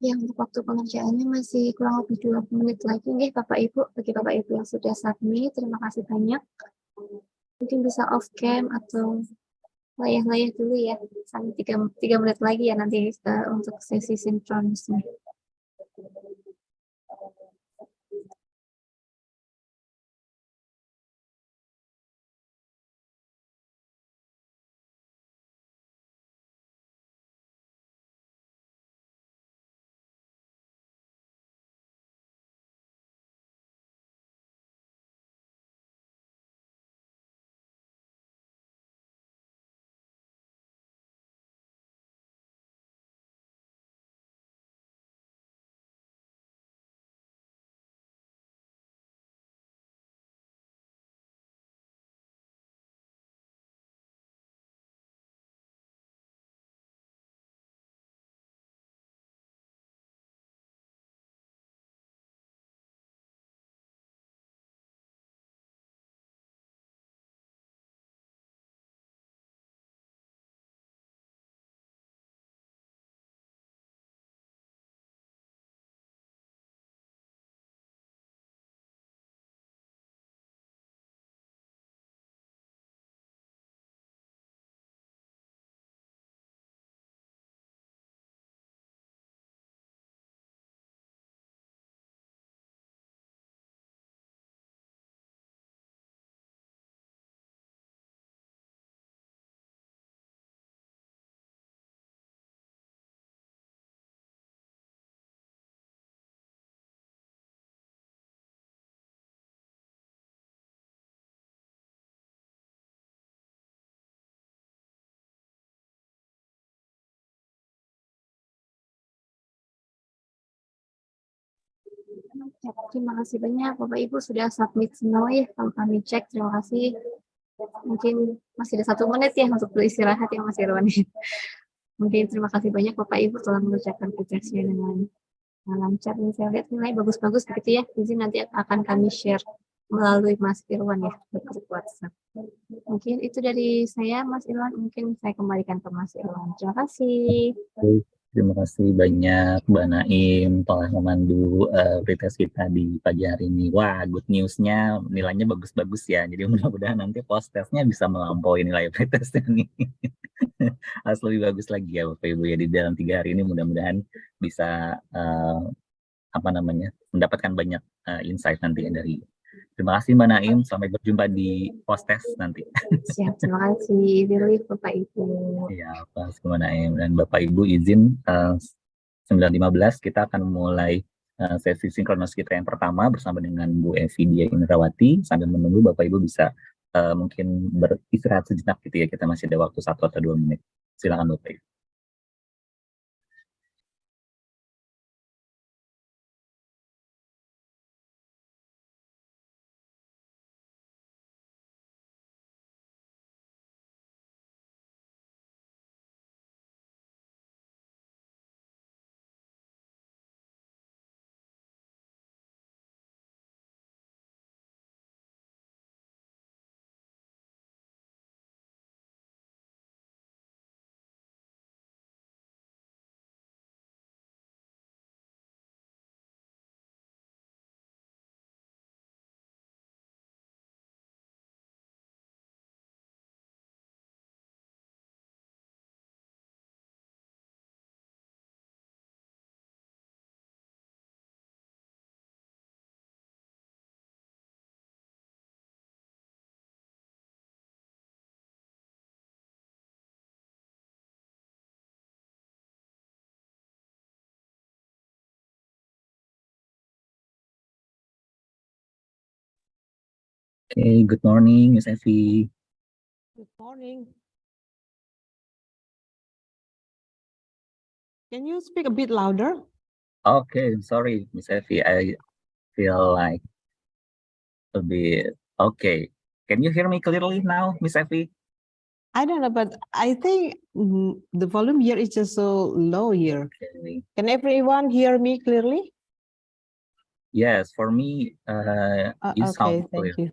Ya, untuk waktu pengerjaannya masih kurang lebih 20 menit lagi nih Bapak Ibu. Bagi Bapak Ibu yang sudah submit, terima kasih banyak. Mungkin bisa off cam atau layah-layah dulu ya. Sampai 3 menit lagi ya nanti untuk sesi sinkronisnya. Ya, terima kasih banyak Bapak Ibu sudah submit semua ya. Kalau kami cek, terima kasih. Mungkin masih ada 1 menit ya untuk beristirahat ya Mas Irwan. Mungkin terima kasih banyak Bapak Ibu telah mengerjakan tugasnya dengan lancar. Nih saya lihat nilai bagus-bagus begitu ya. Izin nanti akan kami share melalui Mas Irwan ya di grup WhatsApp. Mungkin itu dari saya Mas Irwan. Mungkin saya kembalikan ke Mas Irwan. Terima kasih. Terima kasih banyak Mbak Naim telah memandu pretest kita di pagi hari ini. Wah, good news-nya nilainya bagus-bagus ya. Jadi mudah-mudahan nanti post testnya bisa melampaui nilai pretestnya nih. Harus lebih bagus lagi ya Bapak Ibu ya. Di dalam 3 hari ini mudah-mudahan bisa mendapatkan banyak insight nanti dari. Terima kasih Mbak Naim. Sampai berjumpa di post test nanti. Siap, terima kasih. Relief Bapak Ibu. Iya, Pak Mbak Naim dan Bapak Ibu izin 9.15 kita akan mulai sesi sinkronis kita yang pertama bersama dengan Bu Evi Dia Indrawati. Sambil menunggu Bapak Ibu bisa mungkin beristirahat sejenak gitu ya. Kita masih ada waktu 1 atau 2 menit. Silakan Bapak Ibu. Okay, good morning, Miss Evi. Good morning. Can you speak a bit louder? Okay, sorry, Miss Evi. I feel like a bit. Okay. Can you hear me clearly now, Miss Evi? I don't know, but I think the volume here is just so low here. Okay. Can everyone hear me clearly? Yes, for me, you Okay, sound clear. thank you.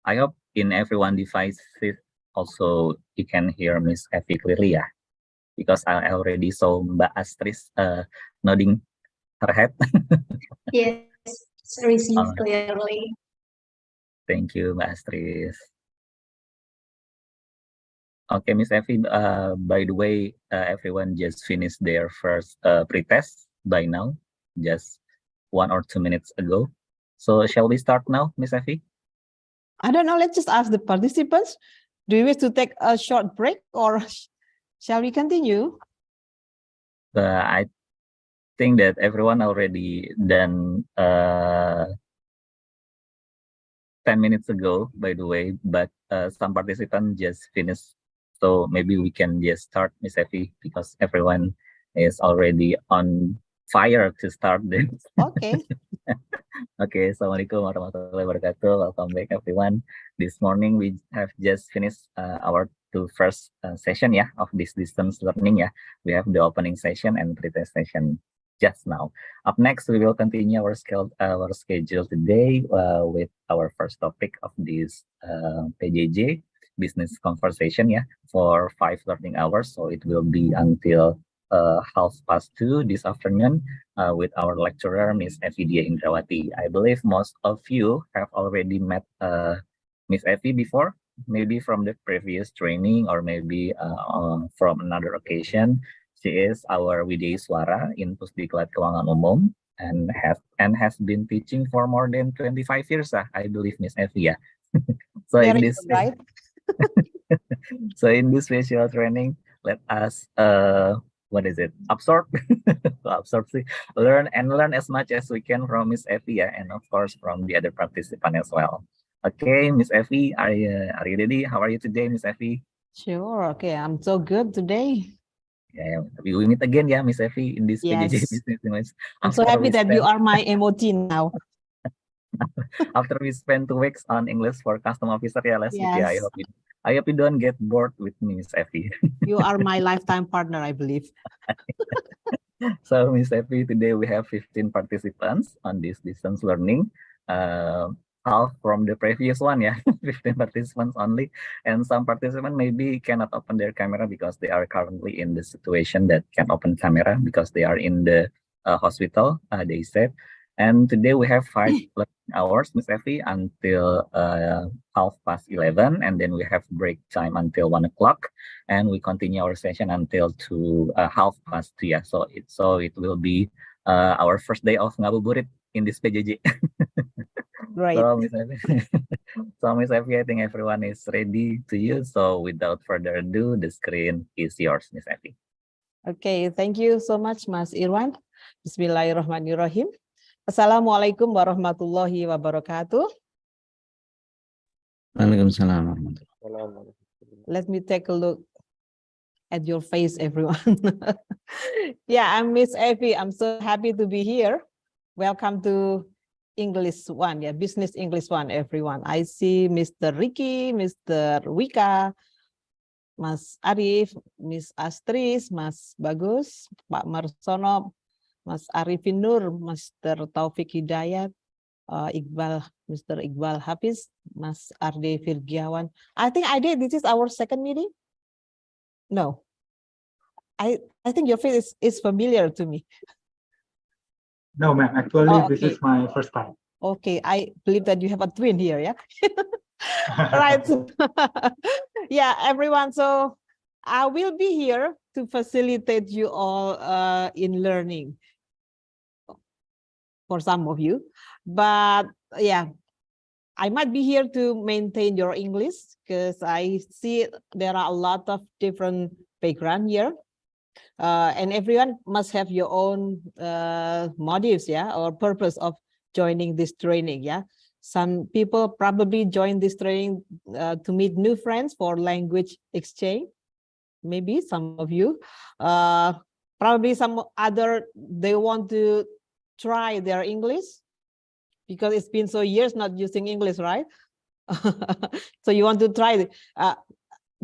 I hope in everyone devices also you can hear Miss Effie clearly, yeah? Because I already saw Mbak Astris nodding her head. Yes, received Uh, clearly. Thank you, Mbak Astris. Okay, Miss Effie, by the way, everyone just finished their first pretest by now, just 1 or 2 minutes ago. So shall we start now, Miss Effie? I don't know. Let's just ask the participants. Do you wish to take a short break or shall we continue? I think that everyone already done 10 minutes ago, by the way, but some participants just finished. So maybe we can just start, Miss Effie, because everyone is already on fire to start this. Okay. Okay, Assalamualaikum warahmatullahi wabarakatuh. Welcome back, everyone. This morning we have just finished our first session, yeah, of this distance learning, yeah. We have the opening session and pretest session just now. Up next, we will continue our schedule today with our first topic of this PJJ business conversation, yeah, for 5 learning hours. So it will be until 2:30 this afternoon with our lecturer, Miss Effie Indrawati. I believe most of you have already met Miss Effie before, maybe from the previous training or maybe from another occasion. She is our Widya Suara in Pusdiklat Keuangan Umum and has been teaching for more than 25 years, I believe, Miss Effie. Yeah. So in Very this good, right? so in this visual training, let us absorb learn as much as we can from Miss Effie, yeah, and of course from the other participant as well. Okay, Miss Effie, are you ready? How are you today, Miss Effie? Sure. Okay. I'm so good today. Yeah, we meet again, yeah, Miss Effie, in this PJJ Yes. Business English. I'm so happy that you are my MOT now. After we spend 2 weeks on English for Custom Officer, yeah, last week, yeah, Yes. I hope you don't get bored with me, Miss Effie. You are my lifetime partner, I believe. So, Miss Effie, today we have 15 participants on this distance learning. Half from the previous one, yeah, 15 participants only. And some participants maybe cannot open their camera because they are currently in the situation that can open camera because they are in the hospital, they said. And today we have 5 learning hours, Miss Effie, until 11:30, and then we have break time until 1 o'clock, and we continue our session until 2:30. Yeah. So it will be our first day of ngabuburit in this PJJ. Right. So Miss Effie, Miss Effie, I think everyone is ready to use. So without further ado, the screen is yours, Miss Effie. Okay. Thank you so much, Mas Irwan. Bismillahirrahmanirrahim. Assalamualaikum warahmatullahi wabarakatuh. Waalaikumsalam warahmatullahi. Let me take a look at your face, everyone. Yeah, I'm Miss Effie. I'm so happy to be here. Welcome to English 1, yeah, Business English 1, everyone. I see Mr. Ricky, Mr. Wika, Mas Arif, Miss Astris, Mas Bagus, Pak Marsono, Mas Arifin Nur, Mr. Taufik Hidayat, Iqbal, Mr. Iqbal Hafiz, Mas Arde Virgiawan. I think this is our second meeting. No, I think your face is familiar to me. No, ma'am. Actually, Oh, this okay. is my first time. Okay, I believe that you have a twin here, yeah? Right. Yeah, everyone. So I will be here to facilitate you all in learning for some of you. But yeah, I might be here to maintain your English because I see there are a lot of different background here. And everyone must have your own motives, yeah, or purpose of joining this training, yeah. Some people probably join this training to meet new friends for language exchange. Maybe some of you, probably some other, they want to try their English because it's been so years not using English, right? So you want to try,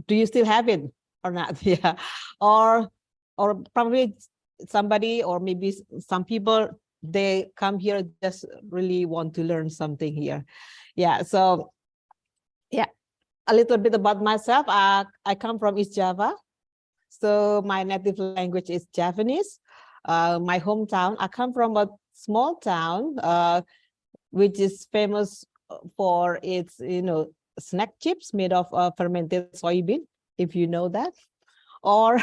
do you still have it or not? Yeah, or probably somebody, or maybe some people, they come here just really want to learn something here. Yeah, so yeah, a little bit about myself. I come from East Java. So my native language is Javanese. My hometown, I come from a small town, which is famous for its, snack chips made of fermented soybean, if you know that. Or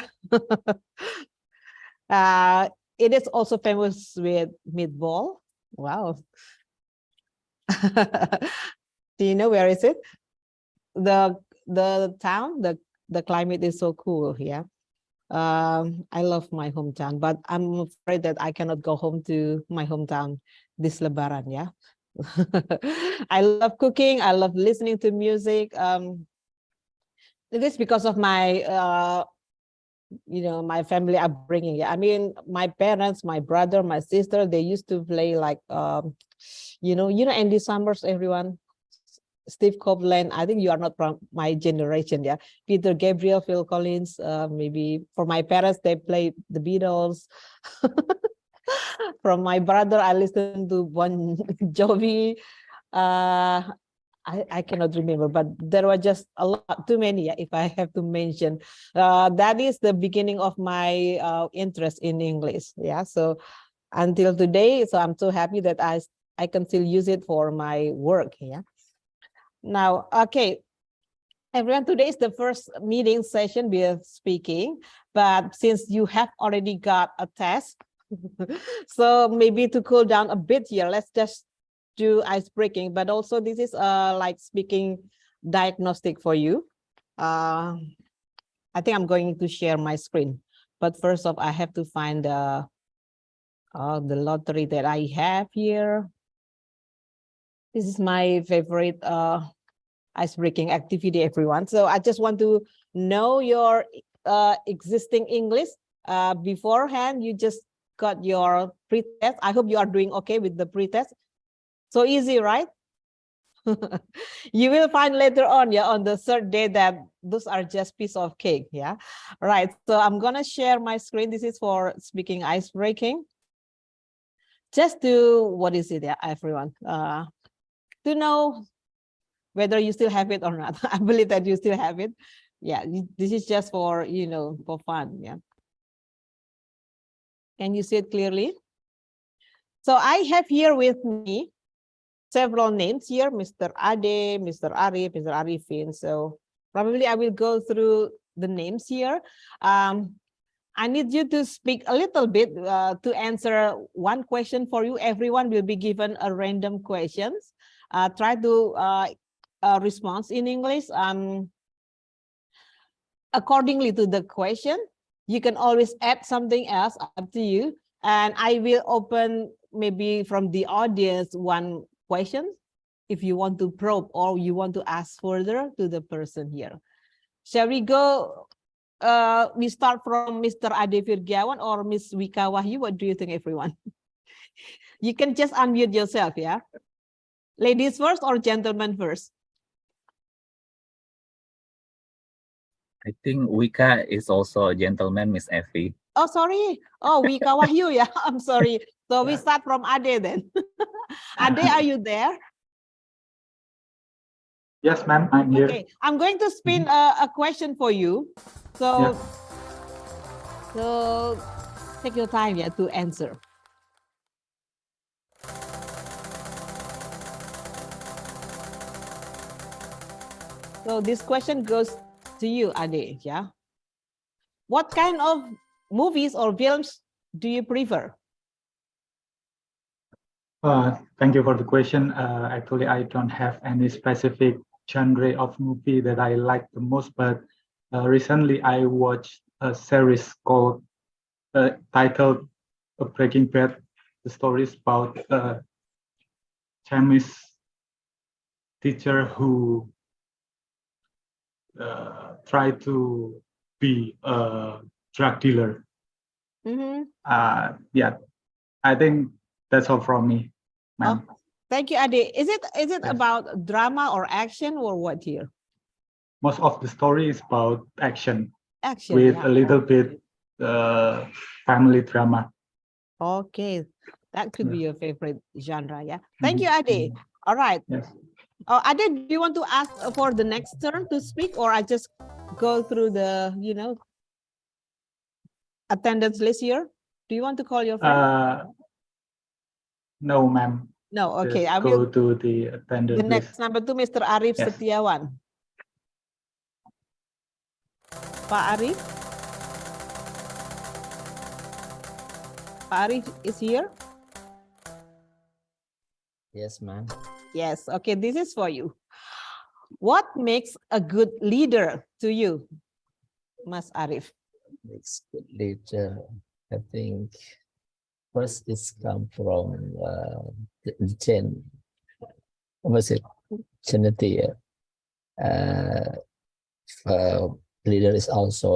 it is also famous with meatball. Wow. Do you know where is it? The town, the climate is so cool. Yeah. I love my hometown, but I'm afraid that I cannot go home to my hometown this Lebaran. Yeah. I love cooking. I love listening to music. It is because of my my family upbringing. Yeah, I mean, my parents, my brother, my sister, they used to play like Andy Summers, everyone, Steve Copeland. I think you are not from my generation. Yeah, Peter Gabriel, Phil Collins. Maybe for my parents, they played the Beatles. From my brother, I listened to Bon Jovi. I cannot remember, but there were just a lot, too many. Yeah, if I have to mention, that is the beginning of my interest in English. Yeah, so until today, so I'm so happy that I can still use it for my work. Yeah. Now, okay, everyone, today is the first meeting session we are speaking, but since you have already got a test, so maybe to cool down a bit here, let's just do ice breaking, but also this is like speaking diagnostic for you. I think I'm going to share my screen, but first off, I have to find the lottery that I have here. This is my favorite ice breaking activity, everyone. So I just want to know your existing English. Beforehand, you just got your pre-test. I hope you are doing okay with the pre-test. So easy, right? You will find later on, yeah, on the third day that those are just piece of cake, yeah. All right, so I'm gonna share my screen. This is for speaking ice breaking. Just to, what is it, yeah, everyone? To know whether you still have it or not. I believe that you still have it. Yeah, this is just for, for fun, yeah. Can you see it clearly? So I have here with me several names here, Mr. Ade, Mr. Arif, Mr. Arifin. So probably I will go through the names here. I need you to speak a little bit to answer one question for you. Everyone will be given a random questions. Try to respond in English accordingly to the question. You can always add something else, up to you. And I will open maybe from the audience one question if you want to probe or you want to ask further to the person here. Shall we go? We start from Mr. Ade Virgiawan or Ms. Wika Wahyu. What do you think, everyone? You can just unmute yourself, yeah? Ladies first or gentlemen first? I think Wika is also a gentleman, Miss Effie. Oh, sorry. Oh, Wika Wahyu, yeah. I'm sorry. So we start from Ade then. Ade, are you there? Yes, ma'am, I'm here. Okay, I'm going to spin a question for you. So, so take your time, yeah, to answer. So this question goes to you, Ade, yeah. What kind of movies or films do you prefer? Thank you for the question. Actually, I don't have any specific genre of movie that I like the most, but recently I watched a series called titled Breaking Bad. The story is about a chemist teacher who tried to be a drug dealer. Yeah, I think that's all from me, ma'am. Oh, thank you, Ade. Is it about drama or action or what here? Most of the story is about action. Action, with yeah. a little bit family drama. Okay, that could be your favorite genre, yeah. Thank you, Ade. All right. Yes. Oh, Ade, do you want to ask for the next turn to speak, or I just go through the, attendance list here? Do you want to call your friend? No, ma'am. No, okay. Just I go will. to the attendance The next list. number 2, Mr. Arif Yes. Setiawan. Pak Arif? Pak Arif is here? Yes, ma'am. Yes. Okay, this is for you. What makes a good leader to you, Mas Arif? Makes good leader. I think first it's come from the genetic. Leader is also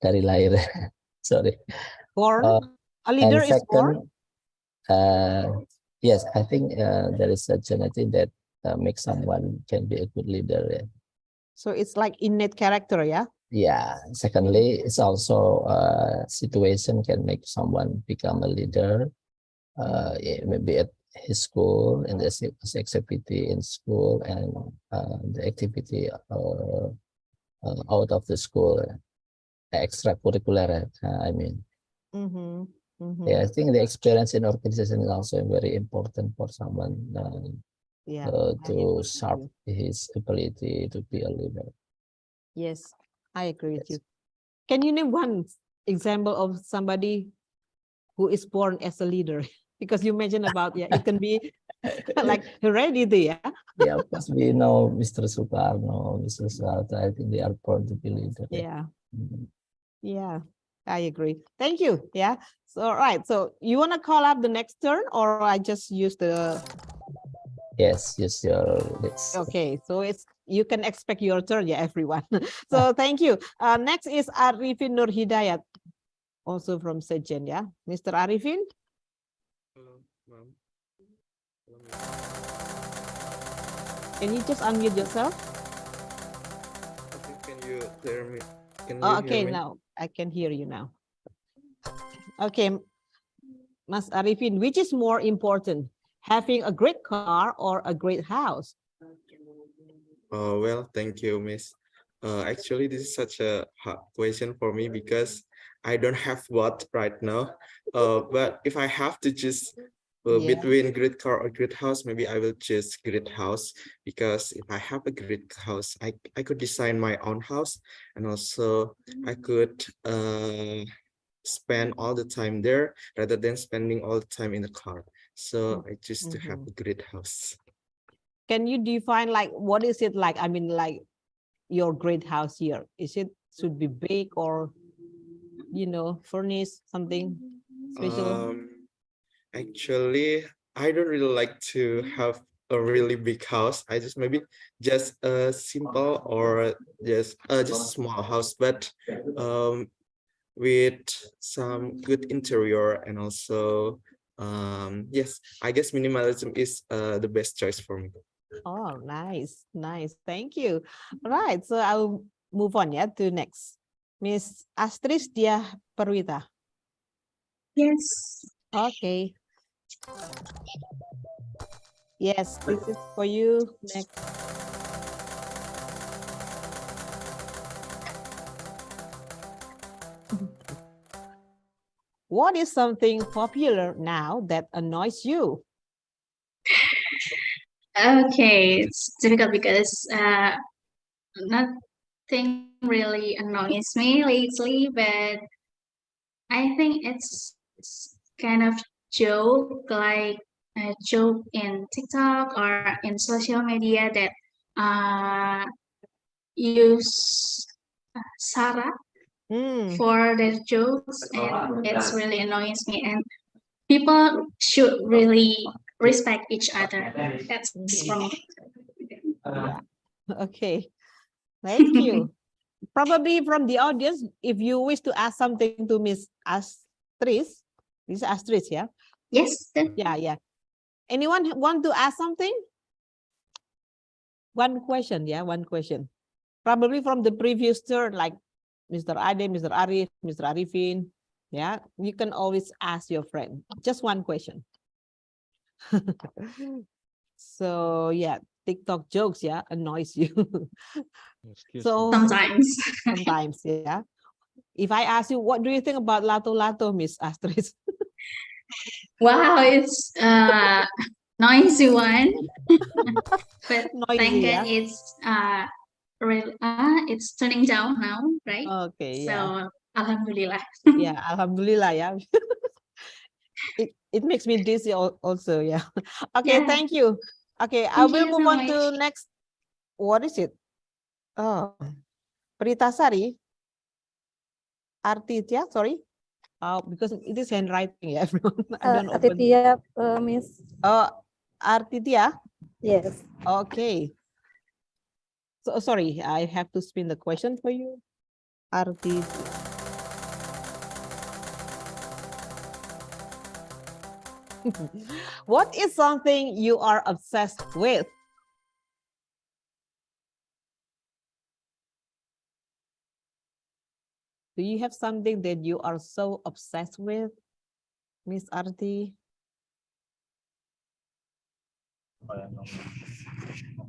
dari lahir. Sorry. Born? A And leader is born? second, yes, I think there is a genetic that makes someone can be a good leader. Yeah. So it's like innate character, yeah? Yeah. Secondly, it's also situation can make someone become a leader. Maybe at his school and the activity in school and the activity out of the school, extracurricular. I mean, Mm-hmm. Mm-hmm. yeah, I think the experience in organization is also very important for someone Yeah. to sharp his ability to be a leader. Yes, I agree with you. Can you name one example of somebody who is born as a leader? Because you mentioned about, it can be like heredity, yeah? Yeah, of course, we know Mr. Sukarno, Mr. Suharto, I think they are born to be leader. Yeah. Mhm. Yeah, I agree. Thank you. Yeah. So, all right. So you want to call up the next turn, or I just use the... Yes, use your list. Okay, so you can expect your turn, yeah, everyone. So thank you. Next is Arifin Nur Hidayat, also from Sejen, yeah. Mr. Arifin? Hello, ma'am. Can you just unmute yourself? Okay, can you hear me? Can Oh, you okay, hear me? now I can hear you now. Okay, Mas Arifin, which is more important, having a great car or a great house? Well, thank you, Miss. Actually, this is such a hard question for me because I don't have what right now. But if I have to choose between great car or great house, maybe I will choose great house, because if I have a great house, I could design my own house, and also I could spend all the time there rather than spending all the time in the car. So I choose to have a great house. Can you define like what is it like? I mean, like your great house here. Is it should be big or furnished, something special? Actually, I don't really like to have a really big house. I just maybe just a simple or just a small house, but with some good interior, and also yes, I guess minimalism is the best choice for me. Oh, nice, nice. Thank you. All right, so I'll move on to next. Miss Astris Dia Perwita. Yes. Okay. Yes, this is for you. Next. What is something popular now that annoys you? Okay, it's difficult because nothing really annoys me lately, but I think it's kind of joke, like a joke in TikTok or in social media that use Sarah for their jokes, and it's really annoys me. And people should really respect each other. That's for me. Yeah. Okay. Thank you. Probably from the audience, if you wish to ask something to Miss Astris, this is Astris, yeah? Yes. Yeah. Anyone want to ask something? One question, one question. Probably from the previous turn, like Mr. Ade, Mr. Arif, Mr. Arifin. Yeah, you can always ask your friend. Just one question. So yeah, TikTok jokes, yeah, annoys you. Excuse So Sometimes. sometimes, yeah. If I ask you, what do you think about Lato Lato, Miss Astrid? Wow, it's noisy one. But thank Noisy, God yeah. it's turning down now, right? Okay, yeah, So alhamdulillah. yeah. Alhamdulillah, yeah. It makes me dizzy also, yeah. Okay, Yeah. thank you. Okay, I Thank will you so move on much. to next. What is it? Oh, Pritasari. Artitya, sorry. Because it is handwriting, yeah, everyone. I don't open. Aditya, Miss. Oh, Artitya. Yes. Okay. So sorry, I have to spin the question for you. Artitya. What is something you are obsessed with? Do you have something that you are so obsessed with, Miss Arti?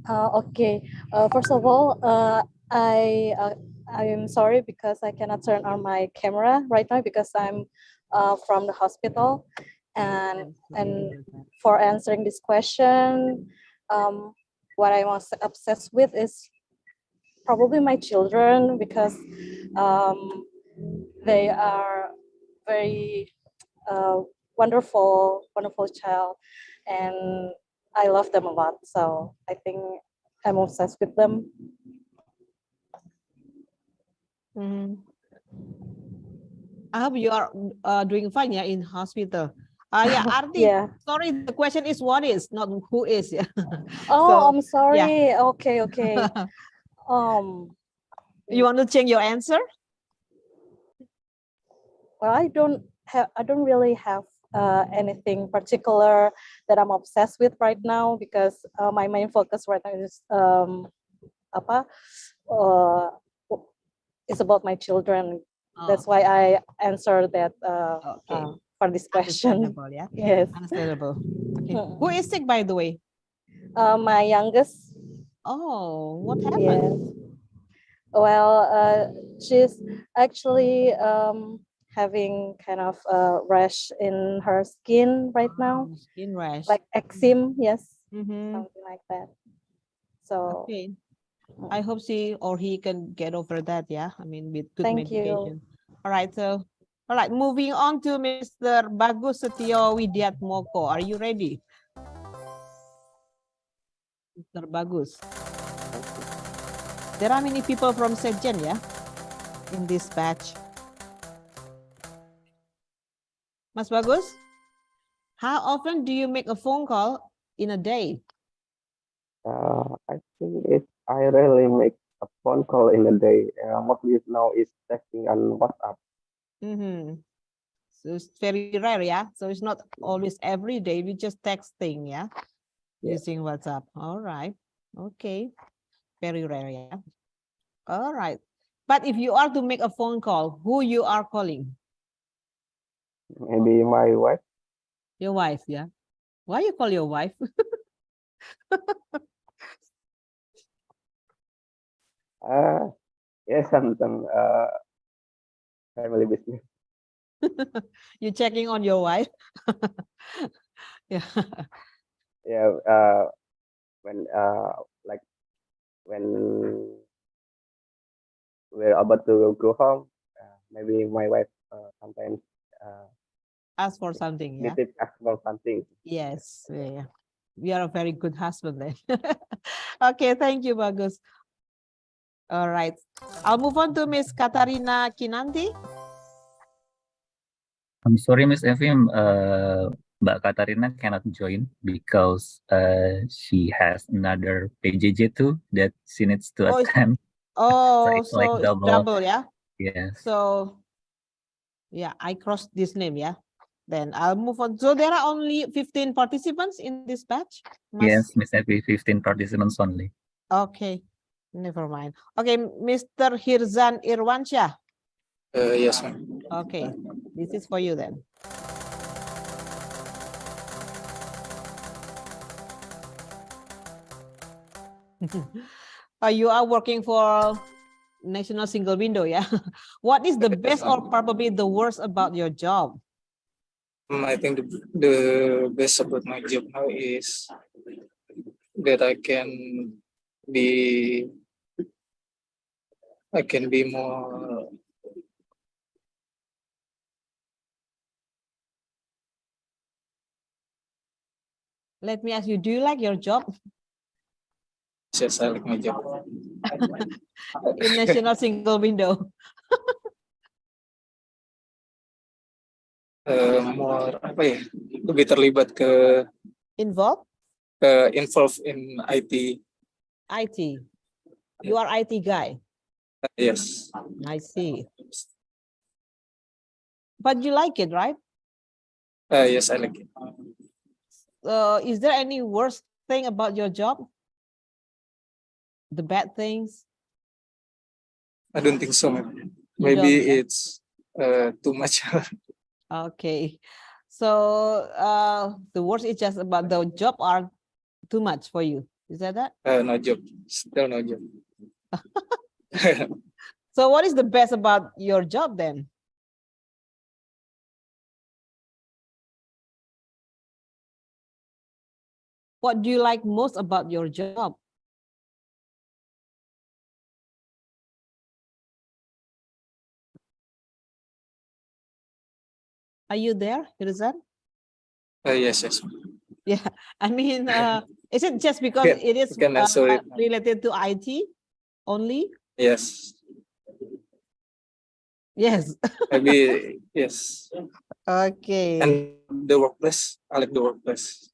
Okay. First of all, I am sorry because I cannot turn on my camera right now because I'm from the hospital, and for answering this question, what I was obsessed with is probably my children because they are very wonderful child, and I love them a lot. So I think I'm obsessed with them. I hope you are doing fine, yeah, in hospital. Yeah, Arti. Yeah. Sorry, the question is what is, not who is. Yeah. Oh, So, I'm sorry. yeah. Okay, okay. You want to change your answer? Well, I don't really have anything particular that I'm obsessed with right now because my main focus right now is is about my children. That's why I answered that for this question. Understandable, yeah. Yes. Understandable. Okay. Who is sick, by the way? My youngest. Oh, what happened? Yes. Well, she's actually having kind of a rash in her skin right now. Skin rash. Like eczema, yes. Mm-hmm. Something like that. So okay. I hope she or he can get over that, yeah. I mean, with good Thank medication. you. All right, so all right, moving on to Mr. Bagus Setio Widiatmoko. Are you ready? Mr. Bagus. There are many people from Sejen, yeah, in this batch. Mas Bagus, how often do you make a phone call in a day? I think I rarely make a phone call in a day. Mostly now is texting on WhatsApp. Mm-hmm. So it's very rare, yeah. So it's not always every day. We just texting, yeah, using WhatsApp. All right. Okay. Very rare, yeah. All right. But if you are to make a phone call, who you are calling? Maybe my wife. Your wife, yeah. Why you call your wife? Yes, some family business. You checking on your wife? Yeah. Yeah. When like when we're about to go home, maybe my wife sometimes Ask for something, yeah. ask for something. Yes, yeah. We are a very good husband then. Okay, thank you, Bagus. All right. I'll move on to Miss Katarina Kinanti. I'm sorry, Miss Evim. Mbak Katarina cannot join because she has another PJJ too that she needs to attend. Oh, it's like double. yeah? Yes. So, yeah, I crossed this name, yeah? Then I'll move on. So there are only 15 participants in this batch? Yes, Miss Evie, 15 participants only. Okay, never mind. Okay, Mr. Hirzan Irwansyah. Yes, ma'am. Okay, this is for you then. You are working for National Single Window, yeah? What is the best or probably the worst about your job? I think the best about my job now is that be I can be more Let me ask you, do you like your job yes, I like my job. in National Single Window? More apa ya? Lebih terlibat Involved? Involved in IT. IT. You are IT guy. Yes. I see. But you like it, right? Yes, I like it. Is there any worst thing about your job? The bad things? I don't think so. You Maybe don't, yeah? it's too much. Okay. So the worst is just about the job are too much for you. Is that? No job. Still no job. So what is the best about your job then? What do you like most about your job? Are you there, Hirzan? Yes. Yeah, I mean, is it just because it is related to IT only? Yes. Yes. Maybe yes. Okay. And the workplace, I like the workplace.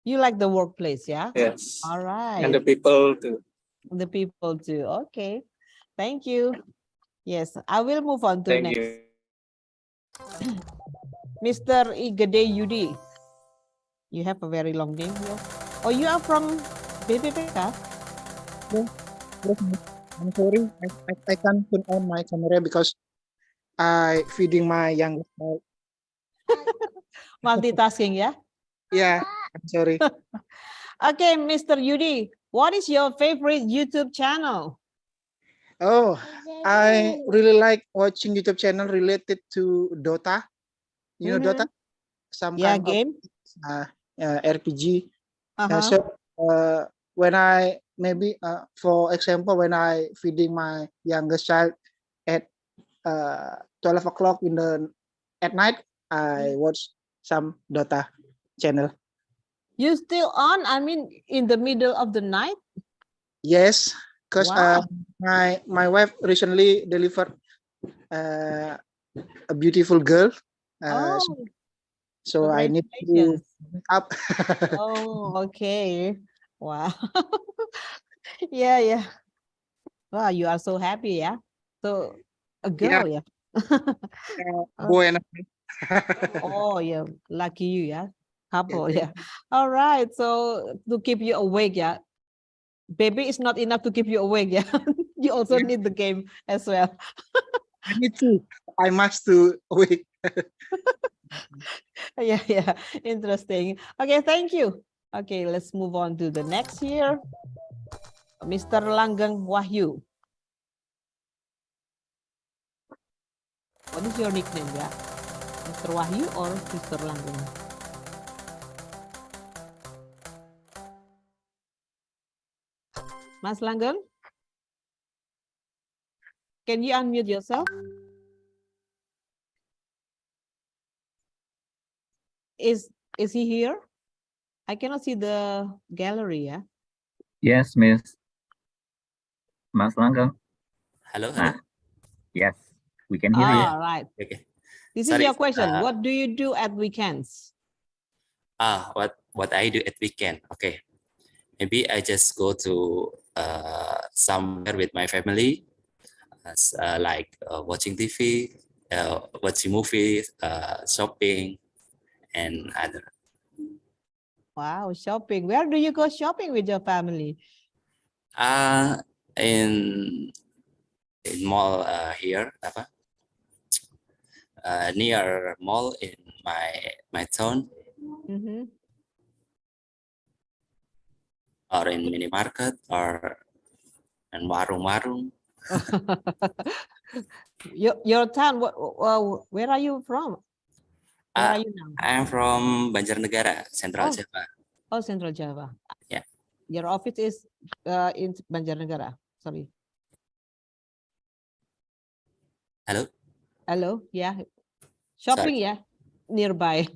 You like the workplace, yeah? Yes. All right. And the people too. The people too. Okay. Thank you. Yes, I will move on to Thank next. you. Mr. Igede Yudi. You have a very long name here. Oh, you are from BPPK? I'm sorry, I can't turn on my camera because I feeding my youngest child. Multitasking, yeah? Yeah, I'm sorry. Okay, Mr. Yudi, what is your favorite YouTube channel? Oh, I really like watching YouTube channel related to Dota. You know Dota? Some Yeah, kind game? of RPG. Uh-huh. So when I for example, when I feeding my youngest child at 12 o'clock at night, I watch some Dota channel. You still on? I mean, in the middle of the night? Yes, because Wow. my wife recently delivered a beautiful girl. Oh, so I need to congratulations. wake up. Oh, okay. Wow. Yeah. Wow, you are so happy, yeah? So, a girl, yeah? Boy and Oh, yeah. Lucky you, yeah? Couple, yeah. All right. So, to keep you awake, yeah? Baby is not enough to keep you awake, yeah? You also need the game as well. I need to. I must to wake. Yeah. Interesting. Okay, thank you. Okay, let's move on to the next here. Mr. Langgeng Wahyu. What is your nickname, yeah? Mr. Wahyu or Mr. Langgeng? Mas Langgeng? Can you unmute yourself? Is he here? I cannot see the gallery, yeah? Yes, Miss. Mas Langgeng. Hello. Yes, we can hear you. All right. Okay. This Sorry, is your question. What do you do at weekends? What I do at weekend? Okay, maybe I just go to somewhere with my family, like watching TV, watching movies, shopping, and other. Wow, shopping. Where do you go shopping with your family? In mall here, apa? Near mall in my town. or in mini market or in warung-warung. Your town, where are you from? Where are you now? I'm from Banjarnegara, Central Oh. Java. Oh, Central Java. Yeah. Your office is in Banjarnegara. Sorry. Hello? Hello. Yeah. Shopping, yeah. Nearby.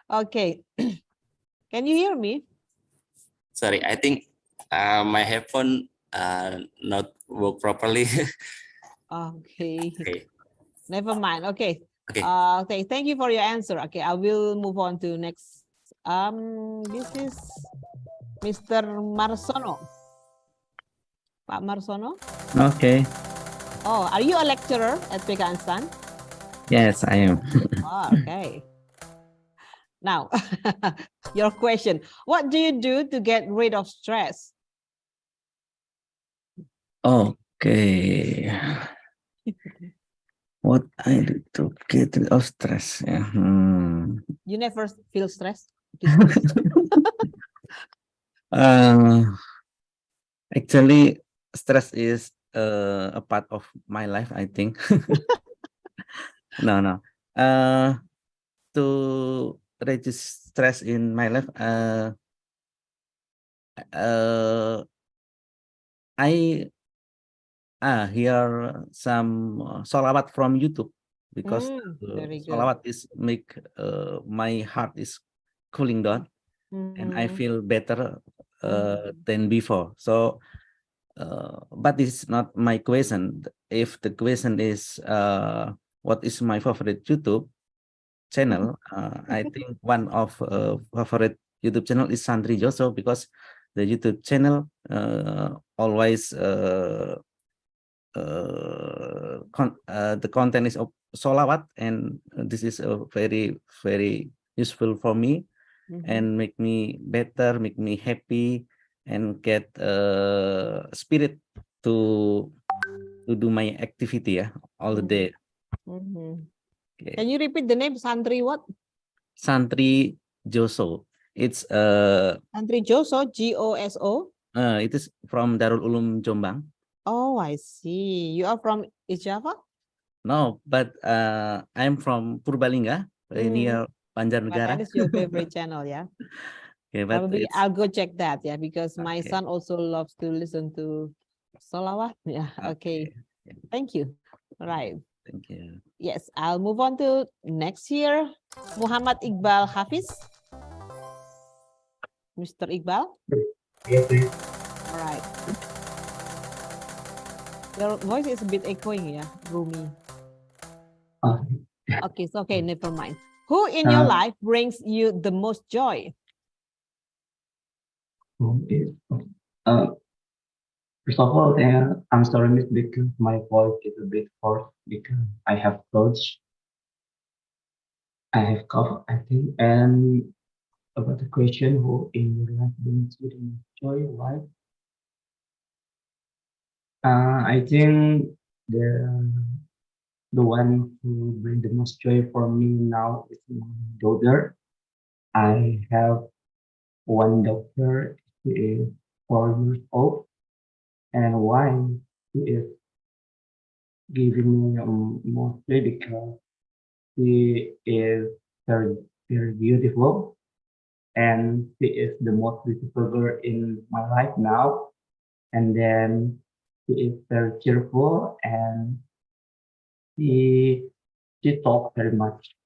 Okay. Can you hear me? Sorry, I think my headphone not work properly. Okay. Okay. Never mind. Okay. Okay. Okay. Thank you for your answer. Okay, I will move on to next. This is Mr. Marsono. Pak Marsono. Okay. Oh, are you a lecturer at PK Instan? Yes, I am. Oh, okay. Now, your question. What do you do to get rid of stress? Okay. What I do to get rid of stress? Yeah. You never feel stressed? Actually, stress is a part of my life, I think. No. To reduce stress in my life, I hear some solawat from YouTube because Very good. solawat is make my heart is cooling down and I feel better than before. So, but this is not my question. If the question is what is my favorite YouTube channel, I think one of favorite YouTube channel is Santri Joso, because the YouTube channel always the content is of solawat, and this is a very useful for me and make me better, make me happy, and get spirit to do my activity all the day. Okay. Can you repeat the name? Santri what? Santri Joso. It's Santri Joso, G-O-S-O. It is from Darul Ulum Jombang. Oh, I see. You are from East Java? No, but I'm from Purbalingga, near But Banjarnegara. that is your favorite channel, yeah? Okay, but Probably it's I'll go check that, yeah, because my okay. son also loves to listen to solawat. Yeah, okay. Thank you. Right. Thank you. Yes, I'll move on to next year. Muhammad Iqbal Hafiz. Mr. Iqbal? Yes, please. All right. Your voice is a bit echoing, yeah, Rumi. Okay, so okay, never mind. Who in your life brings you the most joy? First of all, I'm sorry, Miss, because my voice is a bit hoarse because I have colds. I have cough, I think. And about the question, who in your life brings you the most joy? Why? I think the one who brings the most joy for me now is my daughter. I have one daughter. She is 4 years old, and why she is giving me more joy because she is very beautiful, and she is the most beautiful girl in my life now. And then she is very cheerful, and she talks very much.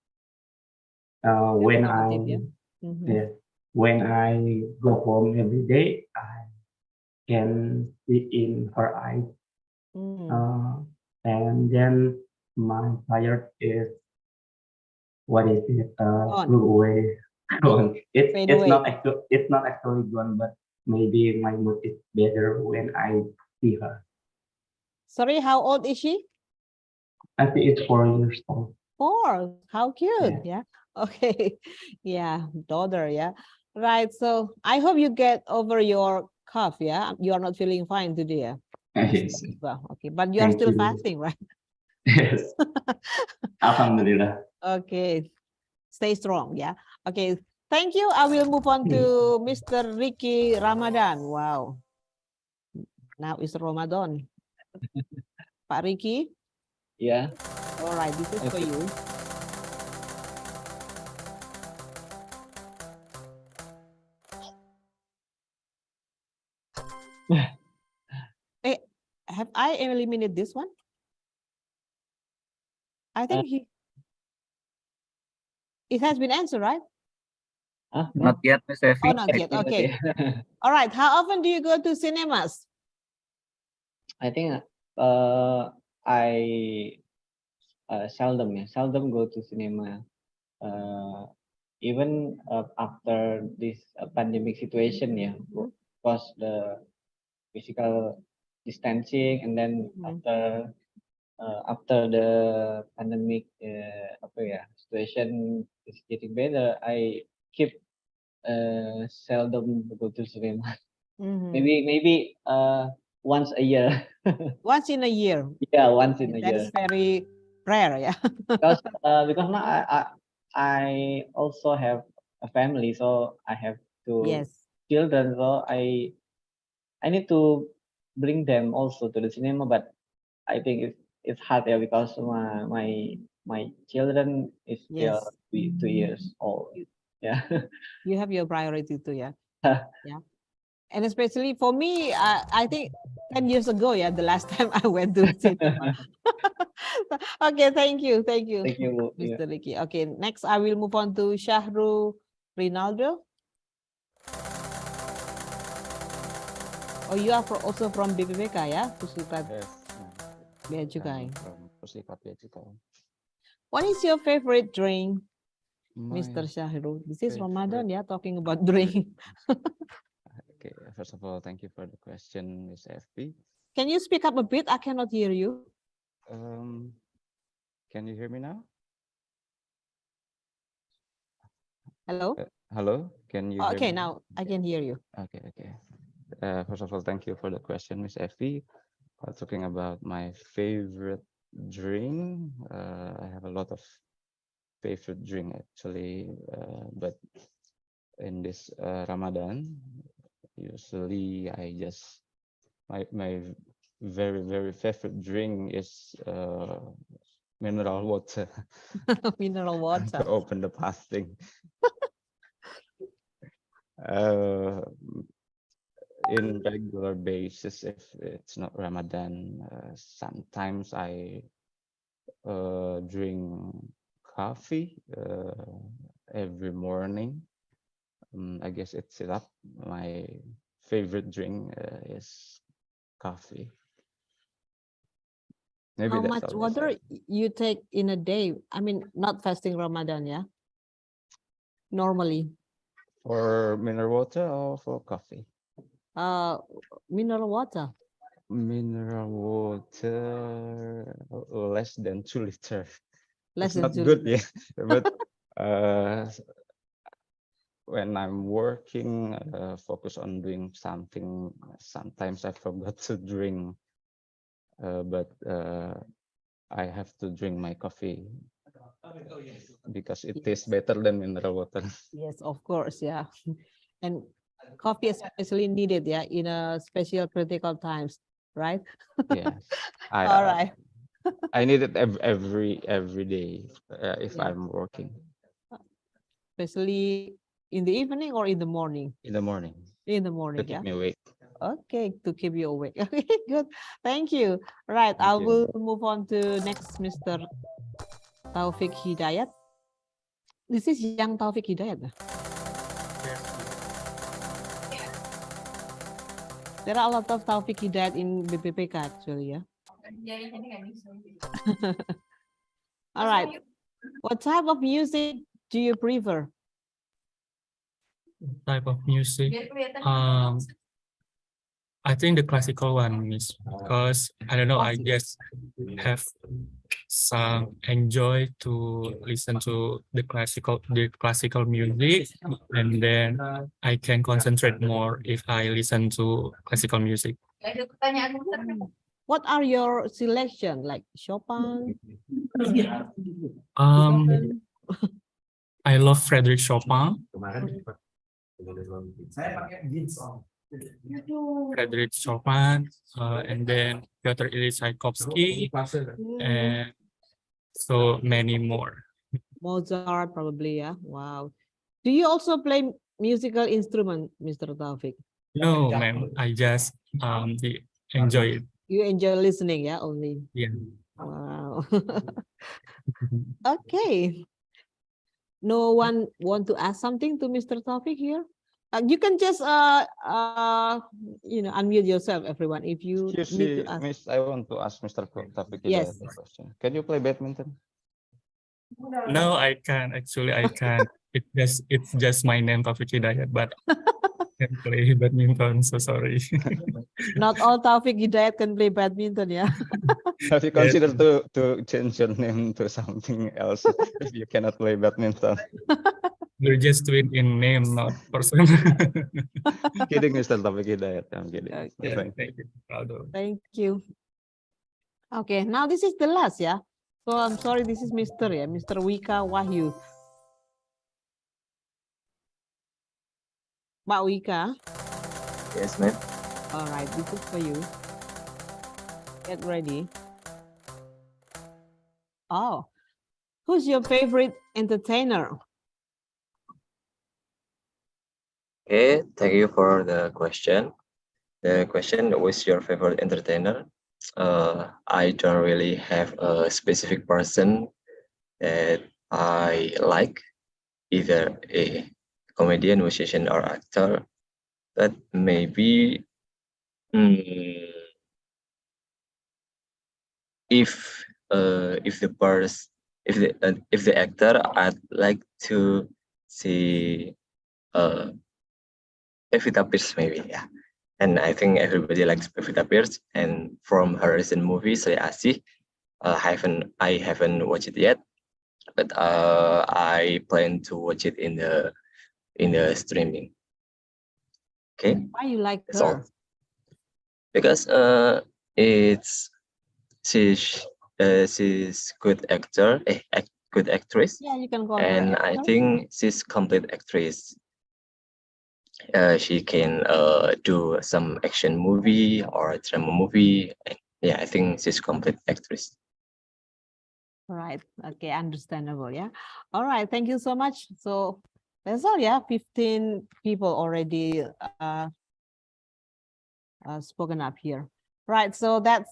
Very When talkative, yeah. yes, when I go home every day, I can see in her eyes. And then my tired is, what is it? Flew away. Gone. It's not actually gone, but maybe my mood is better when I see her. Sorry, how old is she? I think it's 4 years old. 4. How cute. Yeah. Okay. Yeah. Daughter. Yeah. Right. So I hope you get over your cough. Yeah. You are not feeling fine today. Yes. Well, okay. But you are still fasting, right? Yes. Alhamdulillah. Okay. Stay strong. Yeah. Okay. Thank you. I will move on to Mr. Ricky Ramadan. Wow. Now it's Ramadan. Pak Ricky. Yeah. All right, this is for you. Hey, have I eliminated this one? I think it has been answered, right? Not yet, Miss Effie. Oh, not yet. Okay. All right. How often do you go to cinemas? I think I seldom go to cinema. Even after this pandemic situation, yeah, because the physical distancing, and then after the pandemic situation is getting better, I keep seldom go to cinema. Maybe once a year. Once in a year. Yeah, once in a That year. is very rare, yeah. because now I also have a family, so I have two children, so I need to bring them also to the cinema, but I think it's hard, yeah, because my children is still 2 years old. Yeah. You have your priority too, yeah. Yeah. And especially for me, I think 10 years ago, yeah, the last time I went to cinema. Okay, thank you. Thank you, Mr. Ricky. Okay, next I will move on to Shahru Rinaldo. Oh, you are also from BPPK, ya? Puslikat Bea Cukai. From Puslikat Bea Cukai. What is your favorite drink, My Mr. Shahru? This is favorite- Ramadan, yeah, talking about drink. Okay, first of all, thank you for the question, Miss FP. Can you speak up a bit? I cannot hear you. Can you hear me now? Hello? Hello, can you hear Okay, me? now I can hear you. Okay. First of all, thank you for the question, Miss Effie. Talking about my favorite drink, I have a lot of favorite drink actually, but in this Ramadan, usually I just my very favorite drink is mineral water. Mineral water. To open the fasting. In regular basis, if it's not Ramadan, sometimes I drink coffee every morning. I guess it's it up. My favorite drink is coffee. Maybe How that's much all. water you take in a day? I mean, not fasting Ramadan, yeah? Normally. For mineral water or for coffee? Mineral water. Mineral water, less than 2 liters. Less It's than not 2 good, liters. yeah. But when I'm working, focus on doing something, sometimes I forgot to drink. But I have to drink my coffee because it tastes better than mineral water. Yes, of course, yeah. And coffee is especially needed, yeah, in a special critical times, right? Yes. All right. I need it every day if I'm working. Especially in the evening or in the morning? In the morning. In the morning, To keep yeah. me awake. Okay, to keep you awake. Okay, good. Thank you. Right, I will move on to next Mr. Taufik Hidayat. This is young Taufik Hidayat. There are a lot of Taufik Hidayat in BPPK actually, yeah. All right. What type of music do you prefer? Type of music. I think the classical one is because I don't know. I just have some enjoy to listen to the classical music, and then I can concentrate more if I listen to classical music. What are your selection, like Chopin? I love Frédéric Chopin, Frederick Chopin, and then Piotr Ilyich Tchaikovsky, and so many more. Mozart, probably, yeah. Wow. Do you also play musical instrument, Mr. Taufik? No, ma'am. I just enjoy it. You enjoy listening, yeah, only. Yeah. Wow. Okay. No one want to ask something to Mr. Taufik here? You can just unmute yourself, everyone, if you Excuse need me, to ask. Miss, I want to ask Mr. Taufik Yes. a question. Can you play badminton? No, I can't. Actually, I can't. It's just my name, Taufik Hidayat, but I can play badminton. So sorry. Not all Taufik Hidayat can play badminton, yeah. Have you considered to change your name to something else if you cannot play badminton? We're just twin in name, not person. Kidding, Mr. Taufik Hidayat. I'm kidding. Okay. Thank you. Thank you. Okay, now this is the last, yeah. So I'm sorry, this is Mr. Yeah, Mr. Wika Wahyu. Mbak Wika. Yes, ma'am. All right, this is for you. Get ready. Oh, who's your favorite entertainer? Okay, thank you for the question. The question, who's your favorite entertainer? I don't really have a specific person that I like, either a comedian, musician, or actor. But maybe if the actor, I'd like to see Pevita Pierce, maybe, yeah. And I think everybody likes Pevita Pierce. And from her recent movie, Sri Asih, I haven't watched it yet, but I plan to watch it in the streaming. Okay. Why you like That's all. her? Because she's good actor, good actress. Yeah, you can call her And I actor. think she's complete actress. She can do some action movie or drama movie. And yeah, I think she's complete actress. Right. Okay, understandable. Yeah. All right. Thank you so much. So that's all. Yeah, 15 people already spoken up here. Right. So that's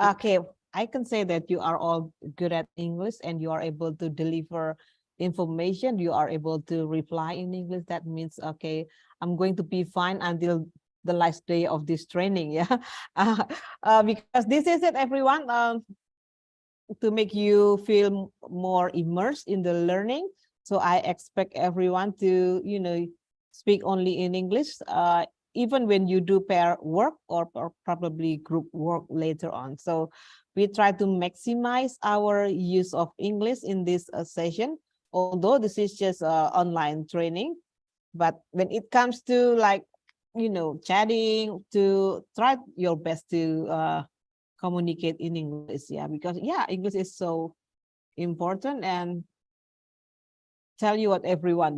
okay. I can say that you are all good at English and you are able to deliver information. You are able to reply in English. That means, okay, I'm going to be fine until the last day of this training. Yeah. Because this is it, everyone. To make you feel more immersed in the learning. So I expect everyone to, speak only in English, even when you do pair work or probably group work later on. So we try to maximize our use of English in this session, although this is just online training. But when it comes to chatting, to try your best to communicate in English, yeah, because English is so important. And tell you what, everyone,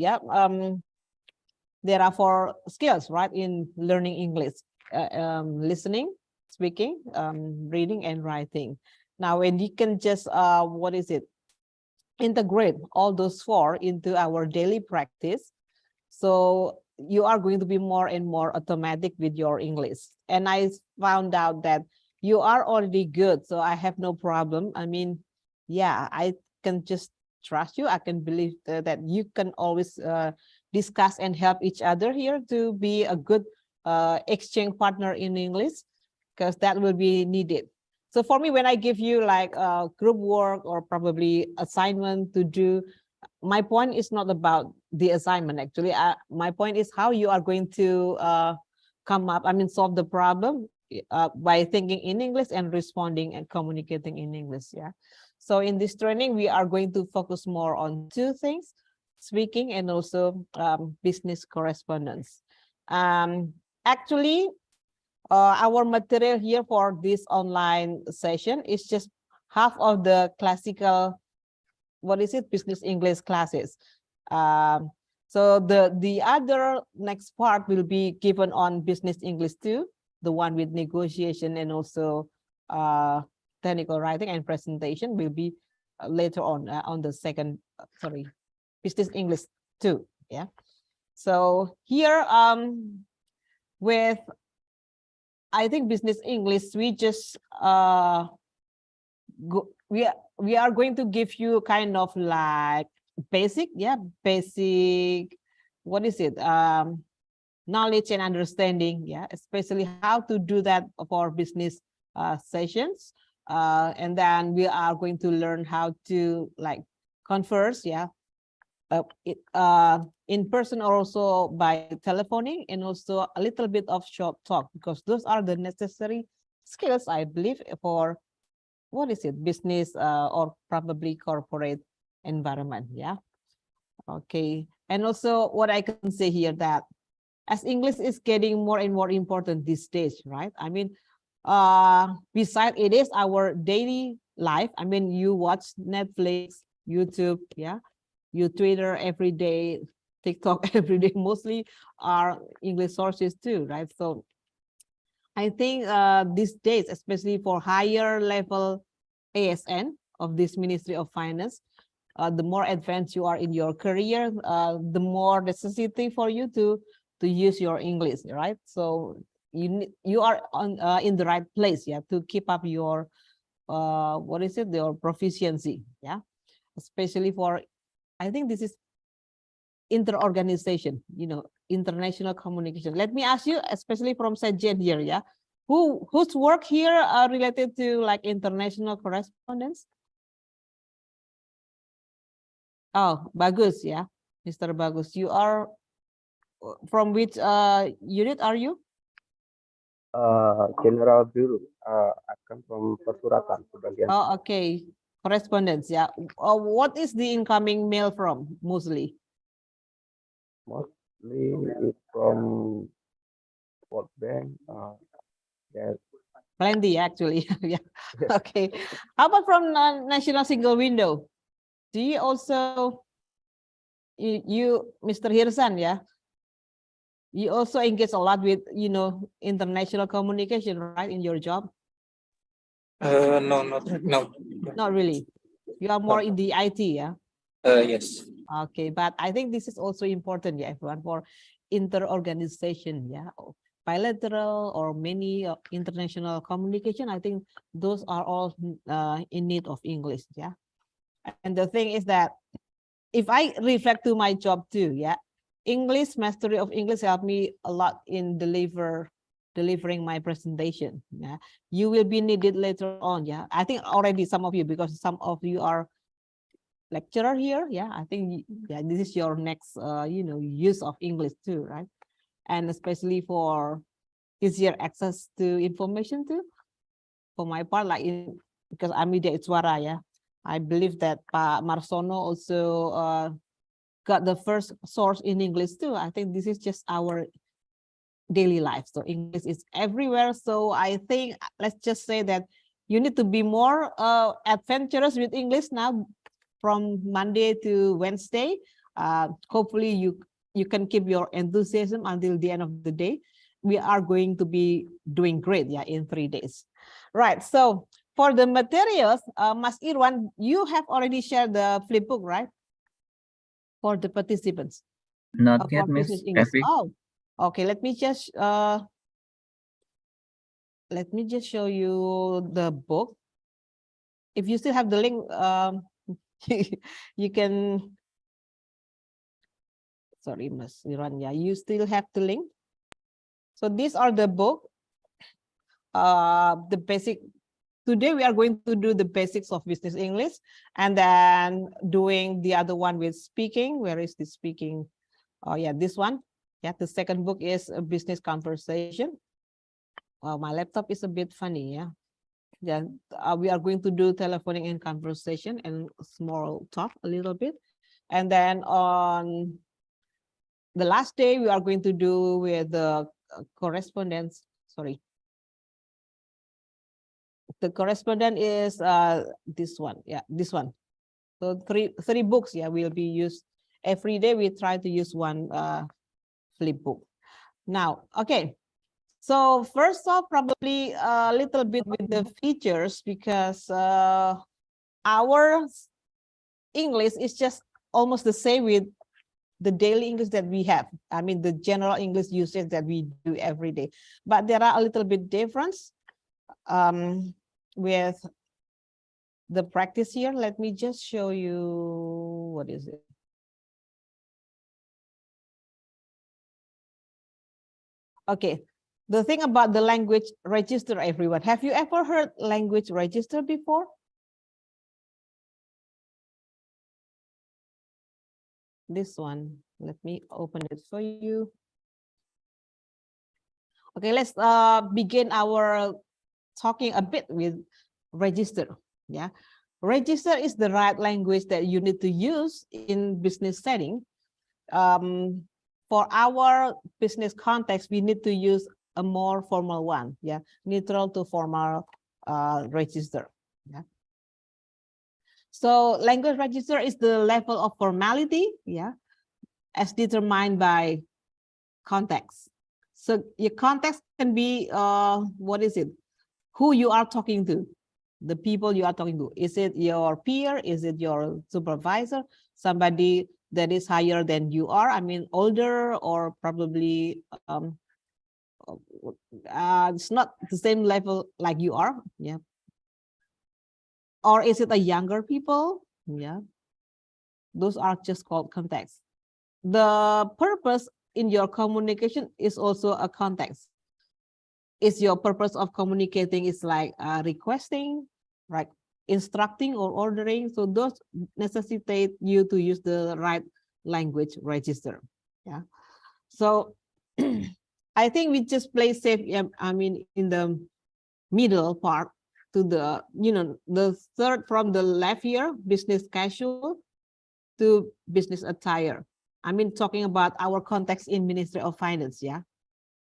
there are 4 skills, right, in learning English: listening, speaking, reading, and writing. Now, when you can just integrate all those 4 into our daily practice, so you are going to be more and more automatic with your English. And I found out that you are already good, so I have no problem. I mean, I can just trust you. I can believe that you can always discuss and help each other here to be a good exchange partner in English, because that will be needed. So for me, when I give you like group work or probably assignment to do, my point is not about the assignment, actually. My point is how you are going to solve the problem by thinking in English and responding and communicating in English. Yeah. So in this training, we are going to focus more on 2 things: speaking and also business correspondence. Actually, our material here for this online session is just half of the classical, business English classes. So the other next part will be given on Business English 2, the one with negotiation and also technical writing and presentation will be later on the second, Business English 2. Yeah. So here with I think Business English, we just we are going to give you kind of like basic, what is it, knowledge and understanding, especially how to do that for business sessions, and then we are going to learn how to like converse, in person or also by telephoning, and also a little bit of short talk, because those are the necessary skills, I believe, for what is it, business or probably corporate environment. Okay. And also what I can say here, that as English is getting more and more important these days, right? I mean, besides it is our daily life. I mean, you watch Netflix, YouTube, you Twitter every day, TikTok every day, mostly are English sources too, right? So I think these days, especially for higher level ASN of this Ministry of Finance, the more advanced you are in your career, the more necessity for you to use your English, right? So you are on in the right place, to keep up your your proficiency, especially for, I think this is inter-organization, international communication. Let me ask you, especially from Sajen here, whose work here are related to like international correspondence? Oh, Bagus, Mr. Bagus. You are from which unit are you? General Bureau. I come from Persuratan. Oh, okay. Correspondence, what is the incoming mail from mostly? Mostly it's from World Bank. Yes. Plenty, actually. Okay. How about from National Single Window? Do you also, you Mr. Hirsan, you also engage a lot with, international communication, right, in your job? No. Not really. You are more in the IT, Yes. Okay, but I think this is also important, everyone, for inter-organization, bilateral or many international communication. I think those are all in need of English, And the thing is that if I reflect to my job too, English, mastery of English helped me a lot in delivering my presentation. You will be needed later on. I think already some of you, because some of you are lecturer here. I think this is your next use of English too, right? And especially for easier access to information too. For my part, like because I'm media Iswara, I believe that Pak Marsono also got the first source in English too. I think this is just our daily life. So English is everywhere. So I think let's just say that you need to be more adventurous with English now from Monday to Wednesday. Hopefully you can keep your enthusiasm until the end of the day. We are going to be doing great, in 3 days. Right. So for the materials, Mas Irwan, you have already shared the flip book, right? For the participants. Not yet, Miss Effie. Oh, okay. Let me just show you the book. If you still have the link, you can. Sorry, Mas Irwan. You still have the link. So these are the book. The basic. Today we are going to do the basics of business English, and then doing the other one with speaking. Where is the speaking? Oh yeah, this one. The second book is a business conversation. My laptop is a bit funny. We are going to do telephoning and conversation and small talk a little bit, and then on the last day we are going to do with the correspondence. Sorry. The correspondent is this one, this one. So three books, will be used, every day we try to use one flip book. Now, okay. So first off, probably a little bit with the features, because our English is just almost the same with the daily English that we have. I mean, the general English usage that we do every day. But there are a little bit difference with the practice here. Let me just show you, what is it? Okay, the thing about the language register, everyone. Have you ever heard language register before? This one, let me open it for you. Okay, let's begin our talking a bit with register. Yeah, register is the right language that you need to use in business setting. For our business context, we need to use a more formal one. Yeah, neutral to formal register. Yeah. So language register is the level of formality, yeah, as determined by context. So your context can be, what is it? Who you are talking to, the people you are talking to. Is it your peer? Is it your supervisor? Somebody that is higher than you are? I mean, older, or probably it's not the same level like you are. Yeah. Or is it a younger people? Yeah. Those are just called context. The purpose in your communication is also a context. Is your purpose of communicating is like requesting, right? Instructing or ordering. So those necessitate you to use the right language register. Yeah. So I think we just play safe. I mean, in the middle part to the, the third from the left here, business casual to business attire. I mean, talking about our context in Ministry of Finance, yeah.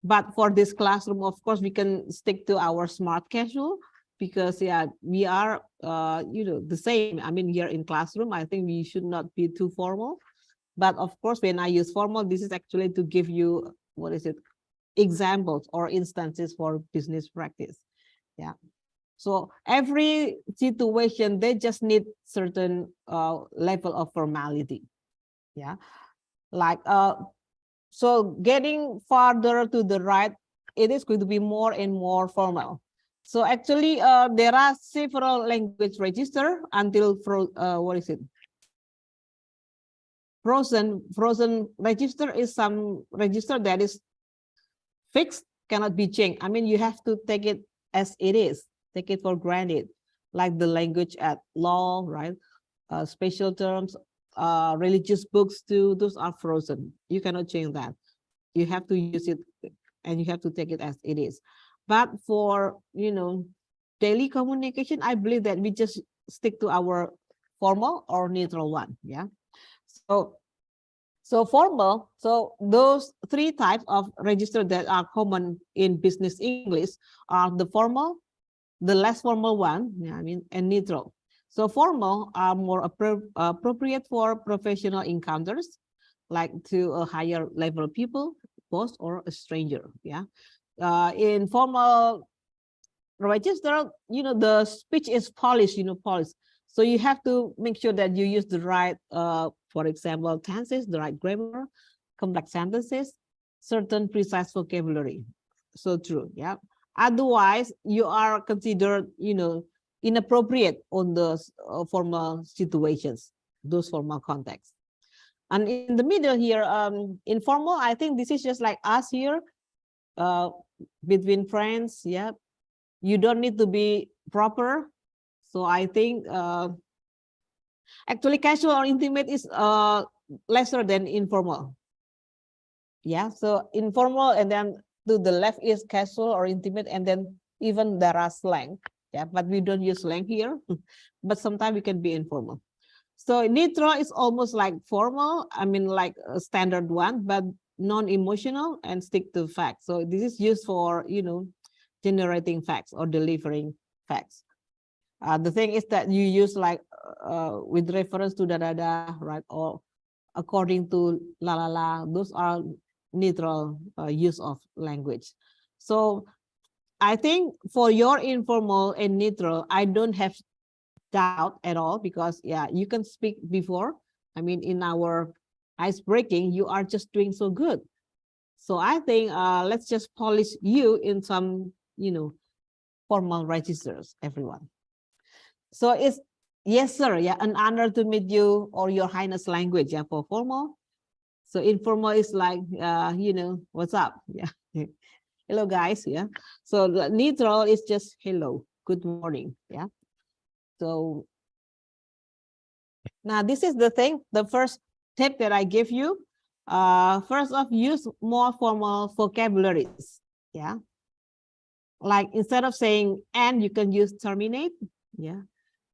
But for this classroom, of course, we can stick to our smart casual, because yeah, we are, the same. I mean, here in classroom, I think we should not be too formal. But of course, when I use formal, this is actually to give you, what is it, examples or instances for business practice. Yeah. So every situation, they just need certain level of formality. Yeah. Like, so getting farther to the right, it is going to be more and more formal. So actually, there are several language register until, what is it? Frozen register is some register that is fixed, cannot be changed. I mean, you have to take it as it is, take it for granted, like the language at law, right? Special terms, religious books too, those are frozen. You cannot change that. You have to use it and you have to take it as it is. But for, daily communication, I believe that we just stick to our formal or neutral one. Yeah. So formal, so those three types of register that are common in business English are the formal, the less formal one, yeah, I mean, and neutral. So formal are more appropriate for professional encounters, like to a higher level people, boss or a stranger. Yeah. In formal register, the speech is polished, polished. So you have to make sure that you use the right, for example, tenses, the right grammar, complex sentences, certain precise vocabulary. So true, yeah. Otherwise, you are considered, inappropriate on those formal situations, those formal contexts. And in the middle here, informal, I think this is just like us here, between friends, yeah. You don't need to be proper. So I think actually casual or intimate is lesser than informal. Yeah, so informal, and then to the left is casual or intimate, and then even there are slang. Yeah, but we don't use slang here, but sometimes we can be informal. So neutral is almost like formal, I mean like a standard one, but non-emotional and stick to facts. So this is used for, generating facts or delivering facts. The thing is that you use like with reference to right, or according to la la la. Those are neutral use of language. So I think for your informal and neutral, I don't have doubt at all, because yeah, you can speak before. I mean, in our ice breaking, you are just doing so good. So I think let's just polish you in some, formal registers, everyone. So it's yes, sir. Yeah, an honor to meet you, or your highness language. Yeah, for formal. So informal is like, what's up? Yeah. Hello, guys. Yeah. So the neutral is just hello, good morning. Yeah. So now this is the thing, the first tip that I give you. First off, use more formal vocabularies. Yeah. Like instead of saying and, you can use terminate. Yeah.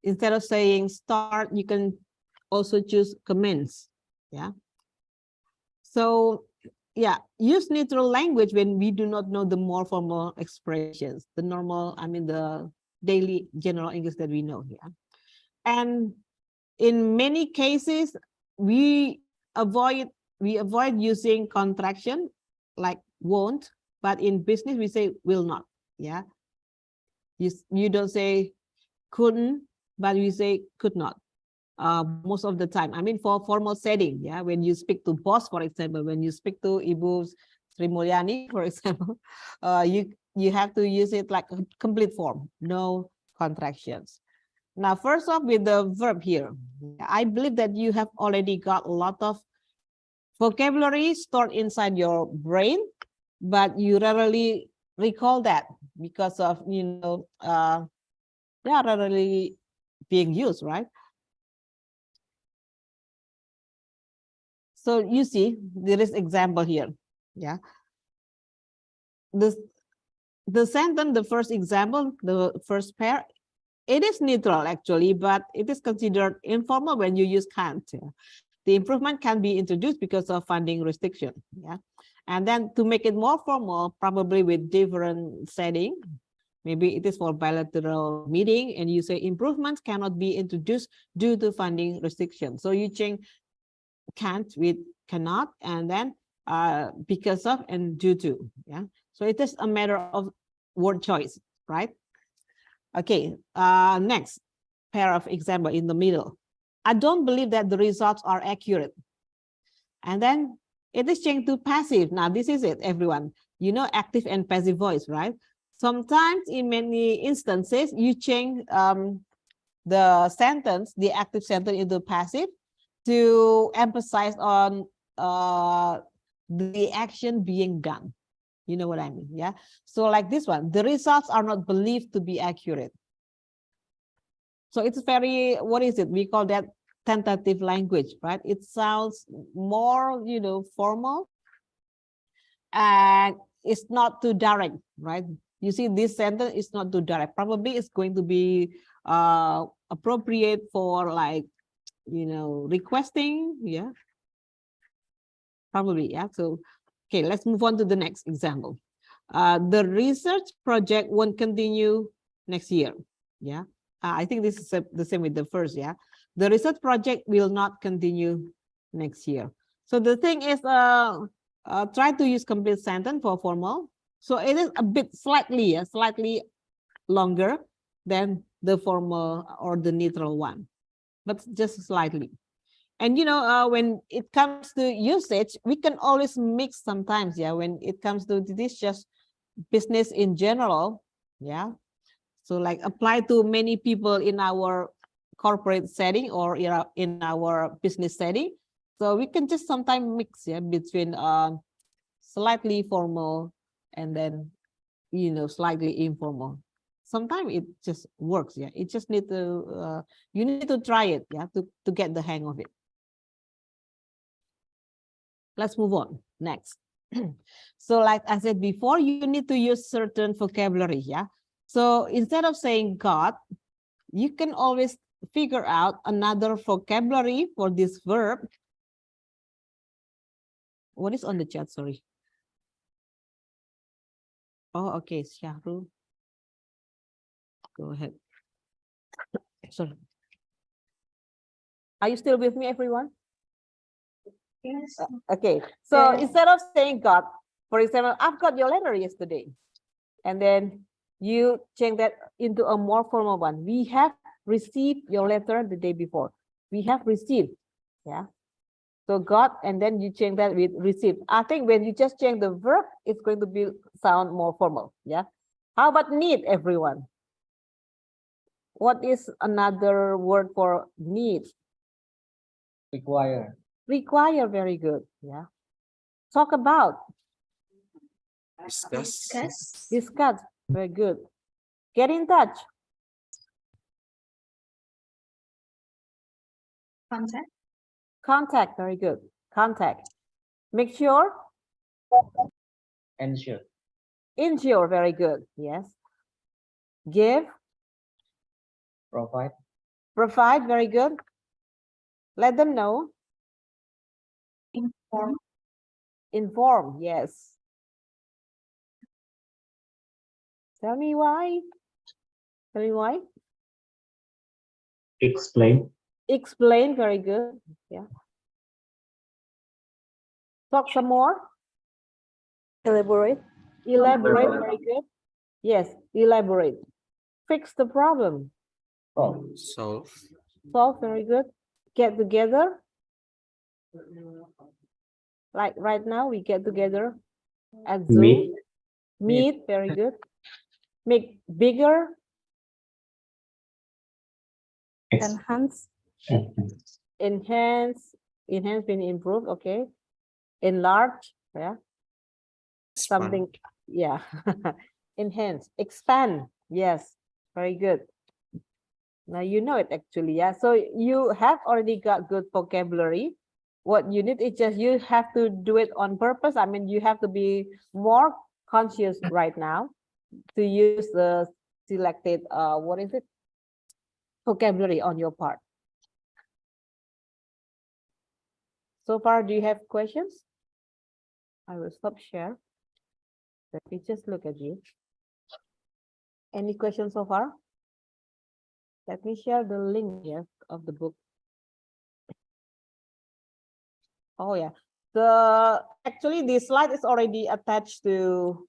Instead of saying start, you can also choose commence. Yeah. So yeah, use neutral language when we do not know the more formal expressions, the normal, I mean the daily general English that we know here. And in many cases, we avoid using contraction like won't, but in business we say will not. Yeah. You don't say couldn't, but we say could not. Most of the time, I mean, for formal setting, yeah, when you speak to boss, for example, when you speak to Ibu Sri Mulyani, for example, you have to use it like a complete form, no contractions. Now, first off, with the verb here, I believe that you have already got a lot of vocabulary stored inside your brain, but you rarely recall that because of, rarely being used, right? So you see, there is example here. Yeah. The sentence, the first example, the first pair, it is neutral actually, but it is considered informal when you use can't. Yeah. The improvement can be introduced because of funding restriction. Yeah. And then to make it more formal, probably with different setting, maybe it is for bilateral meeting, and you say improvements cannot be introduced due to funding restriction. So you change can't with cannot, and then because of and due to. Yeah. So it is a matter of word choice, right? Okay. Next pair of example in the middle. I don't believe that the results are accurate. And then it is changed to passive. Now this is it, everyone. You know, active and passive voice, right? Sometimes in many instances, you change the sentence, the active sentence into passive to emphasize on the action being done. You know what I mean? Yeah. So like this one, the results are not believed to be accurate. So it's very, what is it? We call that tentative language, right? It sounds more, formal, and it's not too direct, right? You see, this sentence is not too direct. Probably it's going to be appropriate for like, requesting. Yeah. Probably, yeah. So, okay, let's move on to the next example. The research project won't continue next year. Yeah. I think this is the same with the first. Yeah. The research project will not continue next year. So the thing is, try to use complete sentence for formal. So it is a bit slightly longer than the formal or the neutral one, but just slightly. And when it comes to usage, we can always mix sometimes. Yeah, when it comes to this, just business in general. Yeah, so like apply to many people in our corporate setting or in our business setting. So we can just sometimes mix, yeah, between slightly formal and then slightly informal. Sometimes it just works. Yeah, it just need to you need to try it. Yeah, to get the hang of it. Let's move on next. So like I said before, you need to use certain vocabulary. Yeah. So instead of saying God, you can always figure out another vocabulary for this verb. What is on the chat? Sorry. Oh, okay. Shahrul. Go ahead. Sorry. Are you still with me, everyone? Yes. Okay, so Yes. instead of saying got, for example, I've got your letter yesterday, and then you change that into a more formal one. We have received your letter the day before. We have received, yeah. So got, and then you change that with received. I think when you just change the verb, it's going to be sound more formal, yeah. How about need, everyone? What is another word for need? Require. Require, very good, yeah. Talk about. Discuss. Discuss, very good. Get in touch. Contact. Contact, very good. Contact. Make sure. Ensure. Ensure, very good. Yes. Give. Provide. Provide, very good. Let them know. Inform. Inform, yes. Tell me why. Tell me why. Explain. Explain, very good. Yeah. Talk some more. Elaborate. Elaborate, very good. Yes, elaborate. Fix the problem. Solve. Solve, very good. Get together. Like right now, we get together at Zoom. Meet. Meet, very good. Make bigger. Enhance. Enhance. Enhance means improve, okay. Enlarge, yeah. Something, yeah. Enhance. Expand, yes. Very good. Now you know it actually, yeah. So you have already got good vocabulary. What you need is just you have to do it on purpose. I mean, you have to be more conscious right now to use the selected what is it, vocabulary on your part. So far, do you have questions? I will stop share. Let me just look at you. Any questions so far? Let me share the link here of the book. Oh yeah, actually this slide is already attached to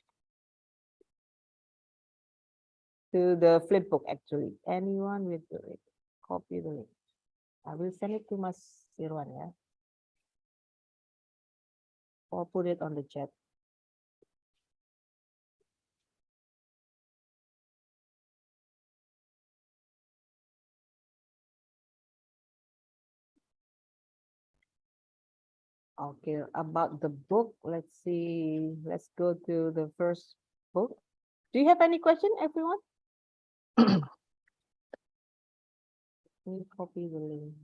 the flip book actually. Anyone with the link, copy the link. I will send it to Mas Irwan, yeah. Or put it on the chat. Okay, about the book, let's see. Let's go to the first book. Do you have any question, everyone? Let me copy the link.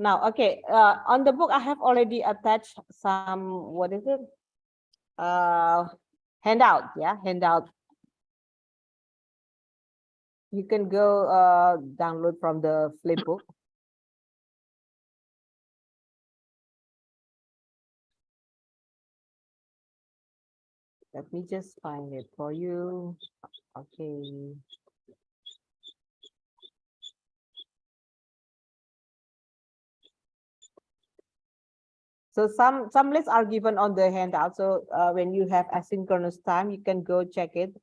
Now, okay, on the book, I have already attached some, what is it? Handout, yeah, handout. You can go download from the flip book. Let me just find it for you. Okay. So some lists are given on the handout. So when you have asynchronous time, you can go check it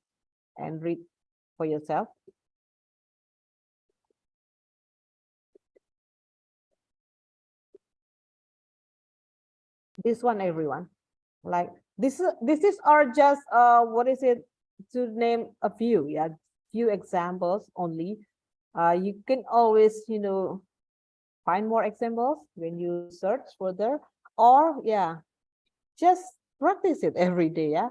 and read for yourself. This one, everyone. Like this is are just what is it, to name a few, yeah, few examples only. You can always, you know, find more examples when you search further, or yeah, just practice it every day. Yeah.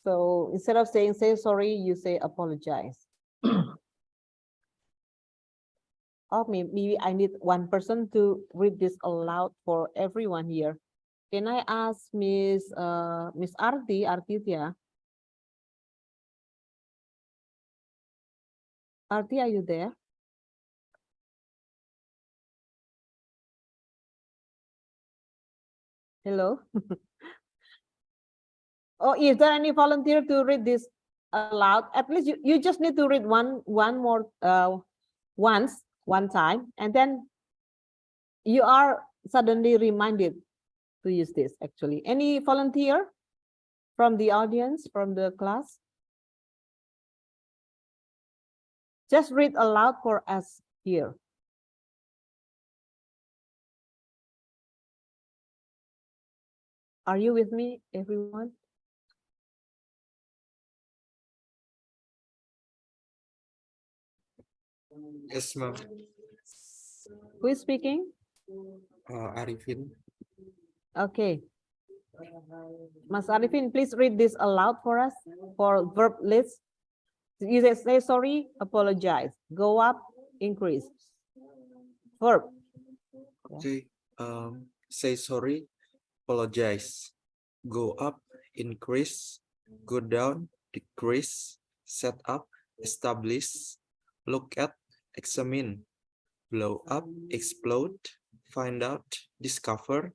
So instead of saying say sorry, you say apologize. Or maybe I need one person to read this aloud for everyone here. Can I ask Miss Artitya? Arti, are you there? Hello. Oh, is there any volunteer to read this aloud? At least you just need to read one more once, one time, and then you are suddenly reminded to use this actually. Any volunteer from the audience, from the class? Just read aloud for us here. Are you with me, everyone? Yes, ma'am. Who is speaking? Arifin. Okay. Mas Arifin, please read this aloud for us for verb list. You say sorry, apologize, go up, increase. Verb. Okay. Say sorry, apologize, go up, increase, go down, decrease, set up, establish, look at, examine, blow up, explode, find out, discover,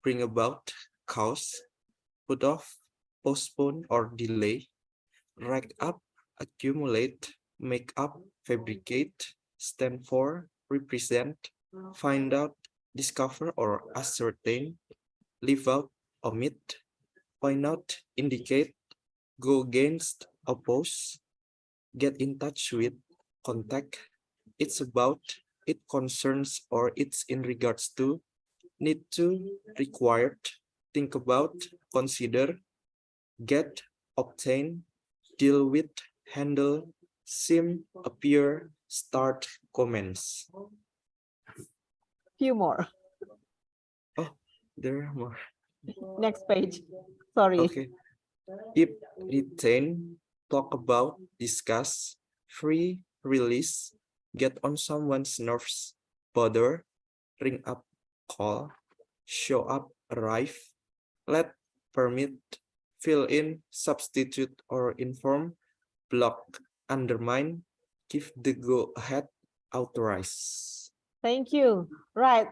bring about, cause, put off, postpone or delay, rack up, accumulate, make up, fabricate, stand for, represent, find out, discover or ascertain, leave out, omit, point out, indicate, go against, oppose, get in touch with, contact, it's about, it concerns or it's in regards to, need to, required, think about, consider, get, obtain, deal with, handle, seem, appear, start, commence. Few more. Oh, there are more. Next page. Sorry. Okay. If, retain, talk about, discuss, free, release, get on someone's nerves, bother, ring up, call, show up, arrive, let, permit, fill in, substitute or inform, block, undermine, give the go-ahead, authorize. Thank you. Right.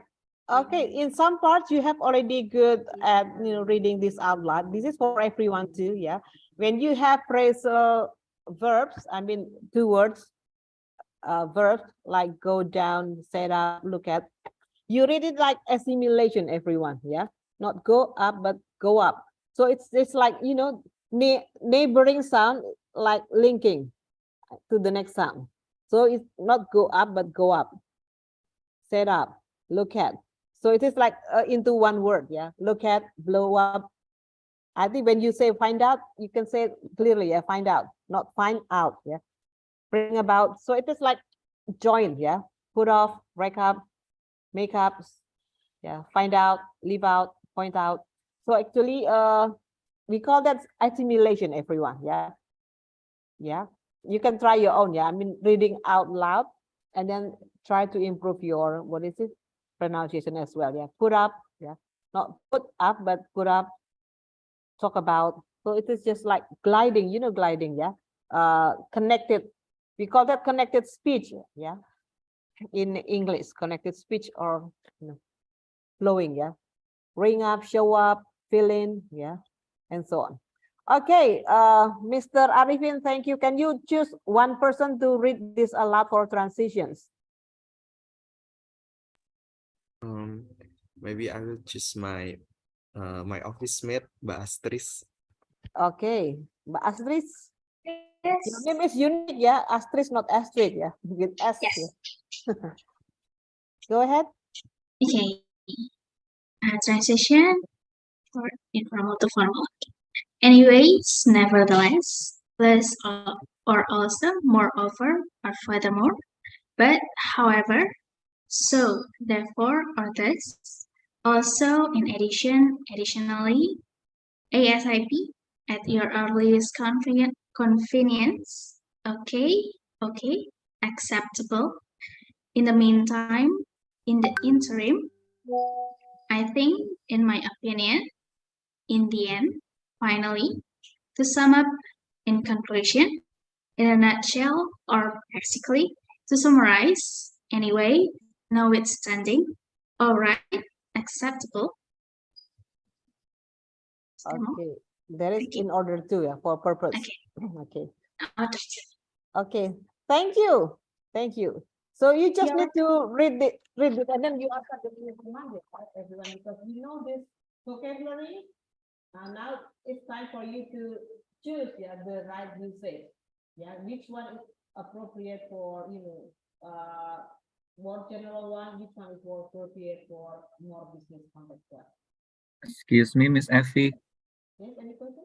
Okay. In some parts, you have already good at reading this out loud. This is for everyone too. Yeah. When you have phrasal verbs, I mean 2 words, verbs like go down, set up, look at. You read it like assimilation, everyone. Yeah. Not go up, but go up. So it's like neighboring sound, like linking to the next sound. So it's not go up, but go up. Set up, look at. So it is like into one word. Yeah. Look at, blow up. I think when you say find out, you can say clearly, yeah, find out, not find out. Yeah. Bring about. So it is like join. Yeah. Put off, break up, make up. Yeah. Find out, leave out, point out. So actually, we call that assimilation, everyone. Yeah. Yeah. You can try your own. Yeah. I mean, reading out loud and then try to improve your, what is it? Pronunciation as well. Yeah. Put up. Yeah. Not put up, but put up. Talk about. So it is just like gliding, gliding. Yeah. Connected. We call that connected speech. Yeah. In English, connected speech or flowing. Yeah. Ring up, show up, fill in. Yeah. And so on. Okay, Mr. Arifin, thank you. Can you choose one person to read this aloud for transitions? Maybe I will choose my my office mate, Mbak Astris. Okay, Mbak Astris. Yes. Your name is unique, yeah. Astris, not Astrid, yeah. With S. Yes. Yeah. Go ahead. Okay. Transition for informal to formal. Anyways, nevertheless, less or also, moreover, or furthermore, but however, so, therefore, or thus, also, in addition, additionally, ASAP at your earliest convenience. Okay, okay, acceptable. In the meantime, in the interim, I think, in my opinion, in the end, finally, to sum up, in conclusion, in a nutshell, or basically, to summarize, anyway, notwithstanding, all right, acceptable. Okay, there is in order to, yeah, for purpose. Okay. Okay, thank you. Thank you. So you just need to read it, and then you answer the command, right, everyone, because you know this vocabulary. Now it's time for you to choose, yeah, the right usage. Yeah, which one is appropriate for, more general one, which one is more appropriate for more business context one. Excuse me, Miss Effie. Yes, any question?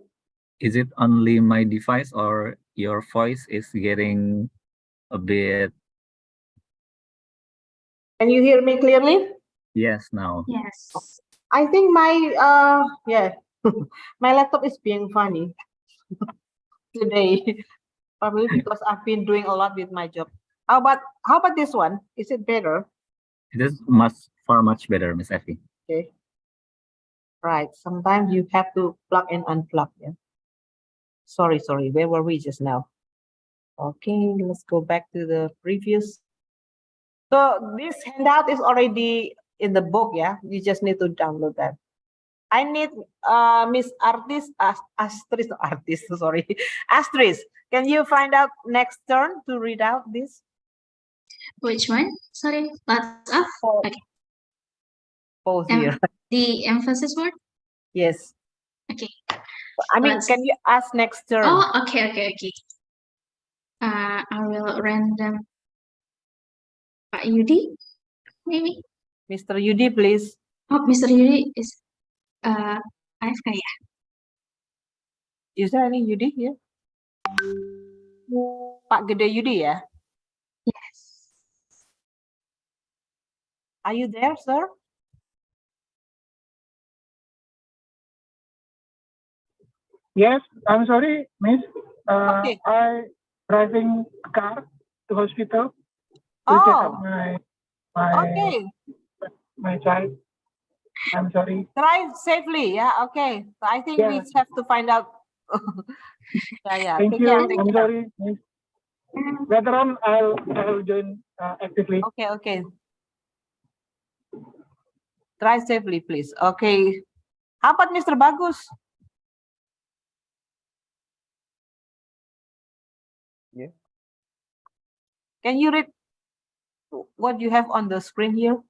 Is it only my device or your voice is getting a bit? Can you hear me clearly? Yes, now. Yes. I think my my laptop is being funny today, probably because I've been doing a lot with my job. How about this one? Is it better? It is far much better, Miss Effie. Okay. Right. Sometimes you have to plug and unplug. Yeah. Sorry. Where were we just now? Okay, let's go back to the previous. So this handout is already in the book. Yeah, you just need to download that. I need Miss Astris, sorry, Astris. Can you find out next turn to read out this? Which one? Sorry, lots of? Okay. Pause here. The emphasis word? Yes. Okay. I mean, can you ask next turn? Oh, okay. I will random Pak Yudi, maybe? Mr. Yudi, please. Oh, Mr. Yudi is AFK, ya? Is there any Yudi here? Pak Gede Yudi, ya? Yes. Are you there, sir? Yes, I'm sorry, Miss. Okay. I driving car to hospital to check up my child. I'm sorry. Drive safely, yeah. Okay. So I think we have to find out. Yeah. Thank Take you. care, I'm sorry, Miss. Later on, I'll join actively. Okay. Drive safely, please. Okay. How about Mr. Bagus? Yeah. Can you read what you have on the screen here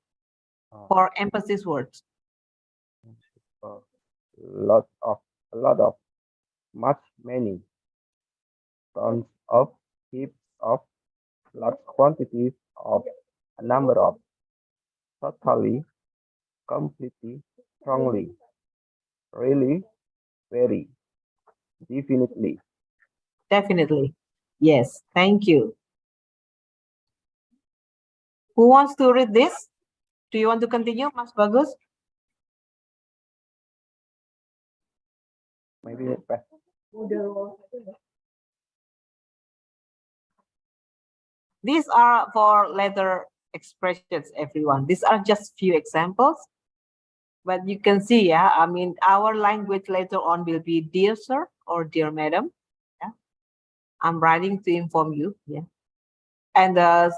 for emphasis words? A lot of, much, many, tons of, heaps of, large quantities of, a number of, totally, completely, strongly, really, very, definitely. Definitely. Yes, thank you. Who wants to read this? Do you want to continue, Mas Bagus? Maybe pass. These are for letter expressions, everyone. These are just few examples. But you can see, yeah, I mean, our language later on will be dear sir or dear madam. Yeah. I'm writing to inform you. Yeah. And the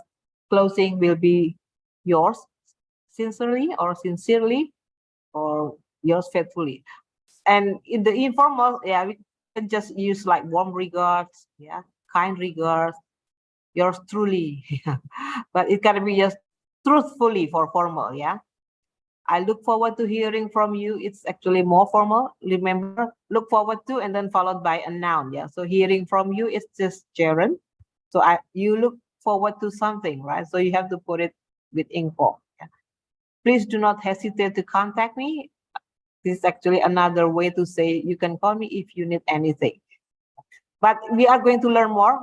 closing will be yours sincerely or yours faithfully. And in the informal, yeah, we can just use like warm regards, yeah, kind regards, yours truly. But it can be just truthfully for formal, yeah. I look forward to hearing from you. It's actually more formal. Remember, look forward to and then followed by a noun. Yeah. So hearing from you is just gerund. So you look forward to something, right? So you have to put it with info. Yeah. Please do not hesitate to contact me. This is actually another way to say you can call me if you need anything. But we are going to learn more,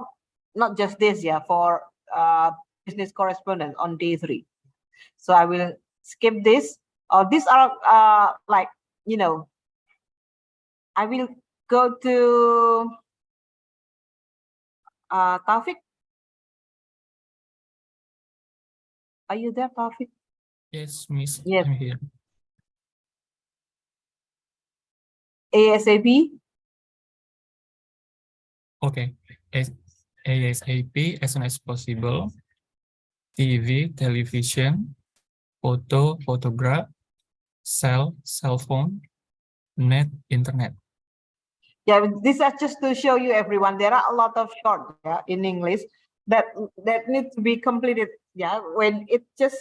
not just this, yeah, for business correspondence on day 3. So I will skip this. These are like, I will go to Taufik. Are you there, Taufik? Yes, Miss, Yes. I'm here. ASAP. Okay. ASAP as soon as possible. TV, television, photo, photograph, cell phone, net, internet. Yeah, this is just to show you everyone. There are a lot of short in English that need to be completed. Yeah, when it just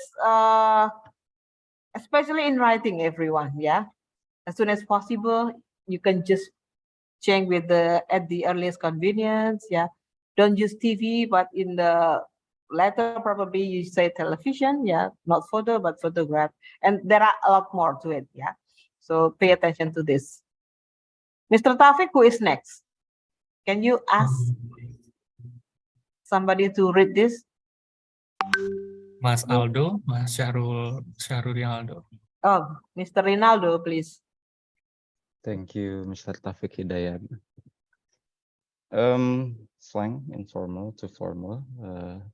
especially in writing, everyone. Yeah, as soon as possible, you can just change with at the earliest convenience. Yeah, don't use TV, but in the letter probably you say television. Yeah, not photo but photograph, and there are a lot more to it. Yeah, so pay attention to this. Mr. Taufik, who is next? Can you ask somebody to read this? Mas Aldo, Mas Syarul Rinaldo. Oh, Mr. Rinaldo, please. Thank you, Mr. Taufik Hidayat. Slang, informal to formal.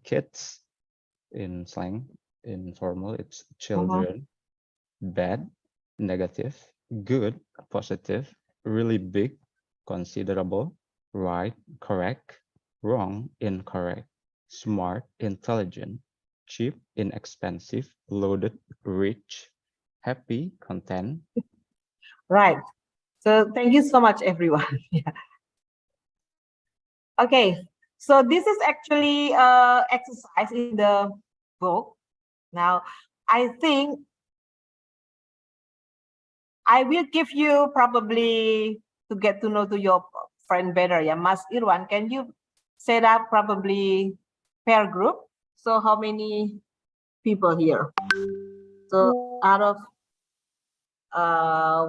Kids in slang, informal, it's children. Bad, negative. Good, positive. Really big, considerable. Right, correct. Wrong, incorrect. Smart, intelligent. Cheap, inexpensive. Loaded, rich. Happy, content. Right. So thank you so much, everyone. Yeah. Okay. So this is actually exercise in the book. Now, I think I will give you probably to get to know to your friend better. Yeah, Mas Irwan, can you set up probably pair group? So how many people here? So out of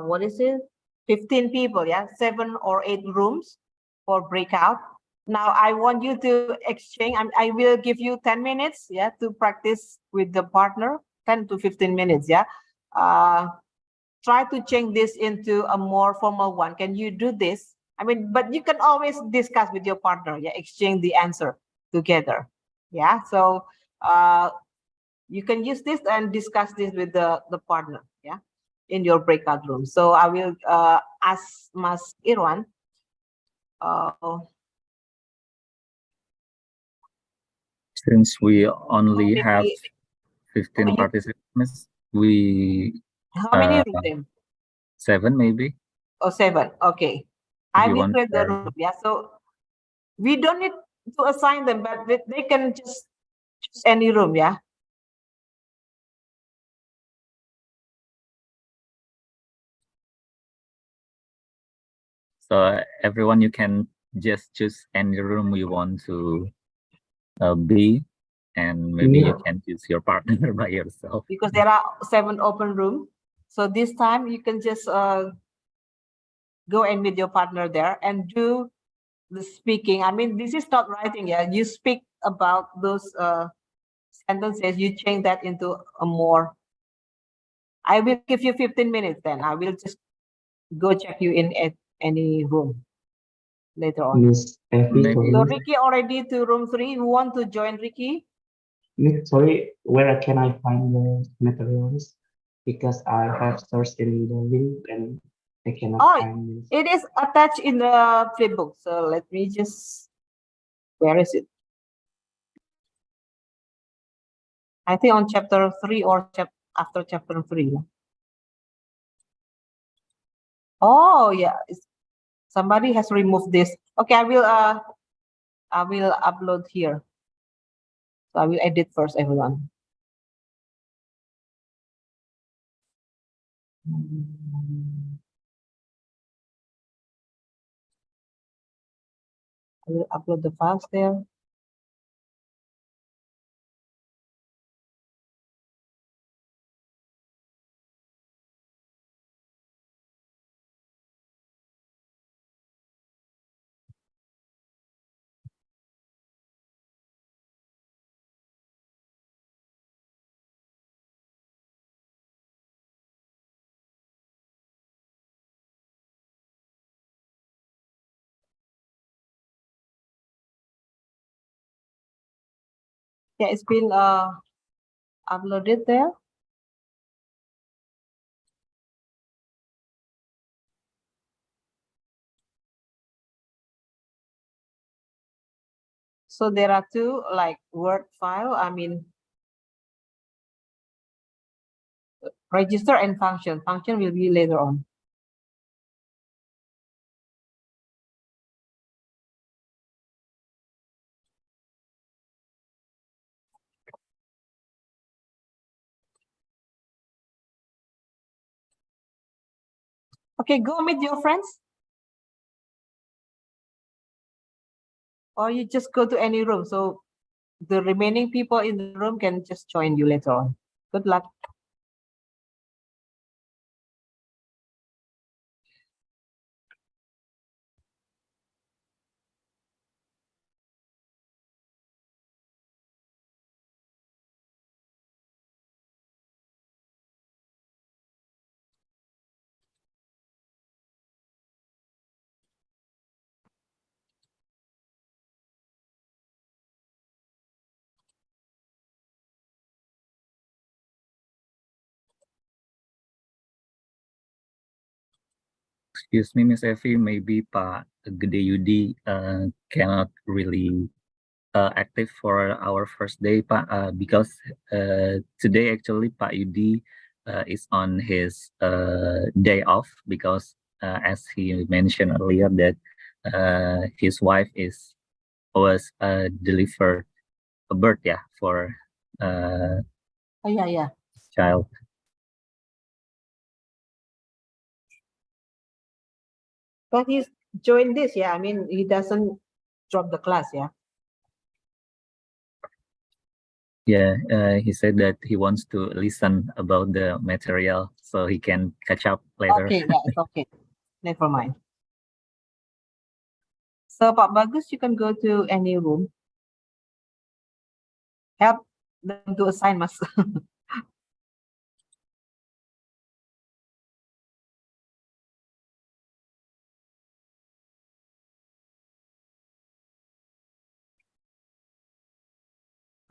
what is it? 15 people, yeah, 7 or 8 rooms for breakout. Now I want you to exchange. I will give you 10 minutes, yeah, to practice with the partner. 10 to 15 minutes, yeah. Try to change this into a more formal one. Can you do this? I mean, but you can always discuss with your partner, yeah, exchange the answer together, yeah. So you can use this and discuss this with the partner, yeah, in your breakout room. So I will ask Mas Irwan. Since we only have 15 participants, how many of them? 7 maybe. Oh, 7. Okay. I will create the room. Yeah. So we don't need to assign them, but they can just choose any room. Yeah. So everyone, you can just choose any room you want to be, and maybe you can choose your partner by yourself. Because there are 7 open rooms. So this time you can just go and meet your partner there and do the speaking. I mean, this is not writing. Yeah, you speak about those sentences. You change that into a more. I will give you 15 minutes. Then I will just go check you in at any room later on. Miss Effie, So Ricky already to room 3. Who want to join Ricky? Miss, sorry, where can I find the materials? Because I have searched in the link and I cannot find this. It is attached in the flipbook. So let me just. Where is it? I think on chapter 3 or after chapter 3. Oh yeah, somebody has removed this. Okay, I will upload here. So I will edit first, everyone. I will upload the files there. Yeah, it's been uploaded there. So there are two like Word file, I mean, register and function. Function will be later on. Okay, go meet your friends. Or you just go to any room. So the remaining people in the room can just join you later on. Good luck. Excuse me, Miss Effie, maybe Pak Gede Yudi cannot really active for our first day, Pak, because today actually Pak Yudi is on his day off because as he mentioned earlier that his wife was delivered a birth, yeah, for Oh yeah. child. But he's joined this, yeah. I mean, he doesn't drop the class, yeah. Yeah, he said that he wants to listen about the material so he can catch up later. Okay, yeah, it's okay. Never mind. So Pak Bagus, you can go to any room. Help them to assign mas.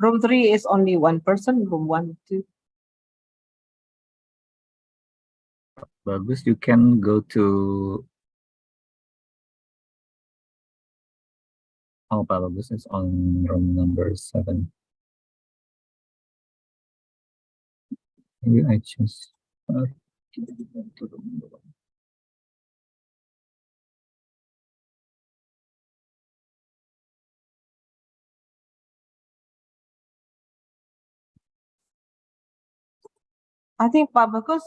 Room 3 is only one person, room 1, 2. Bagus, you can go to. Oh, Pak Bagus is on room number 7. Maybe I choose. I think Pak Bagus,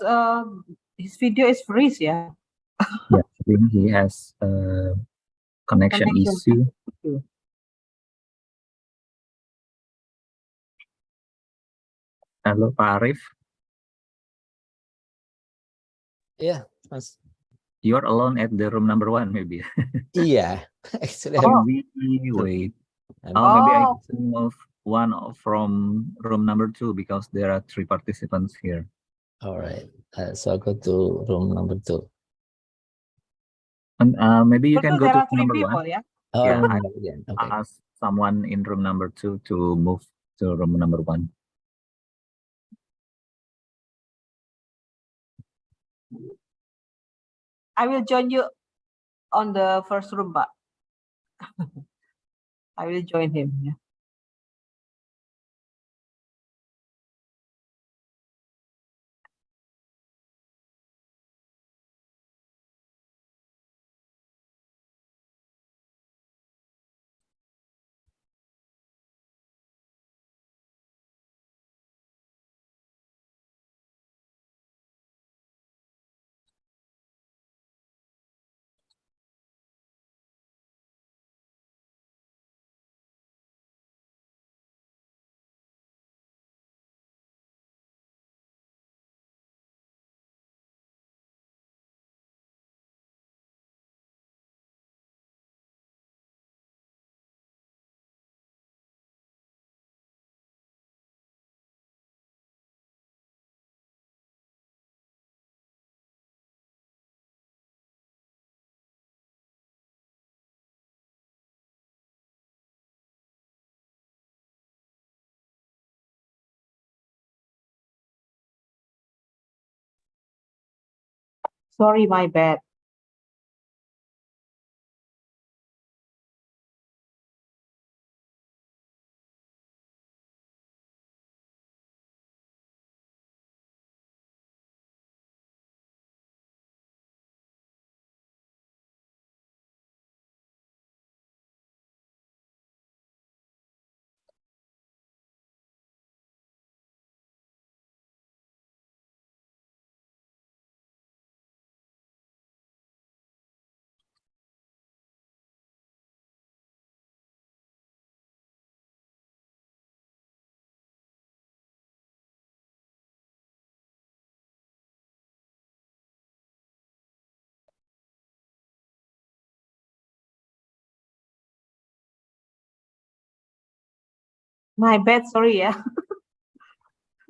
his video is freeze, yeah. Yeah, I think he has a connection issue. Hello, Pak Arif. Yeah, Mas. You're alone at the room number 1, maybe. Yeah, actually. Maybe wait. Maybe I need to move one from room number 2 because there are 3 participants here. All right. So I'll go to room number 2. And maybe you can go there to are 3 number people, 1. yeah. Oh, Yeah, room I number again. Okay. ask someone in room number 2 to move to room number 1. I will join you on the first room, Pak. I will join him. Yeah. Sorry, my bad. My bad, sorry ya.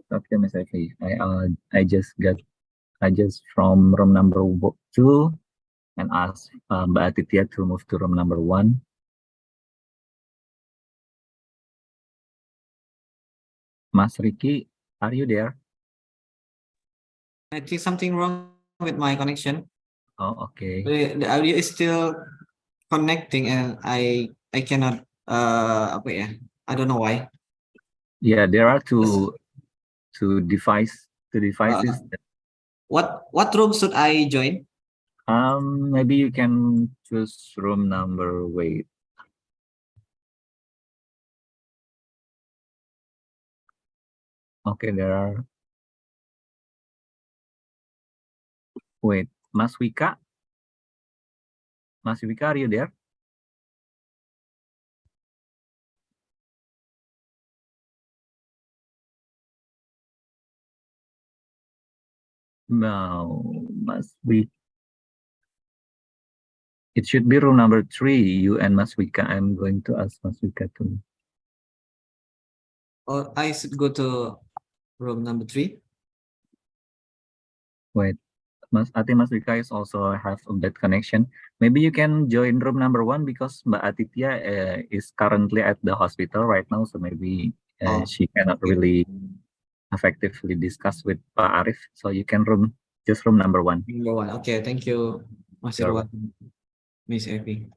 Okay, Miss Effie. I just from room number 2 and asked Mbak Aditya to move to room number 1. Mas Ricky, are you there? I think something wrong with my connection. Oh, okay. The audio is still connecting and I cannot apa ya? I don't know why. Yeah, there are two devices. What room should I join? Maybe you can choose room number. Wait. Okay, there are. Wait, Mas Wika? Mas Wika, are you there? No, must be. It should be room number 3. You and Mas Wika. I'm going to ask Mas Wika to. Or I should go to room number 3. Wait, I think Mas Wika is also have a bad connection. Maybe you can join room number 1 because Mbak Aditya is currently at the hospital right now, so maybe she cannot really effectively discuss with Pak Arif. So you can just room number 1. Number 1. Okay, thank you, Mas Irwan, Miss Effie.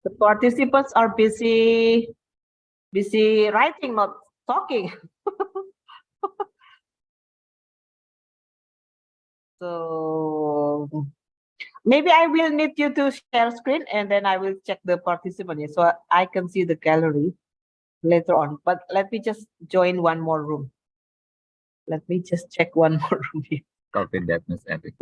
The participants are busy writing, not talking. So maybe I will need you to share screen and then I will check the participant so I can see the gallery later on. But let me just join one more room. Let me just check one more room here. Copy that, Miss Abby.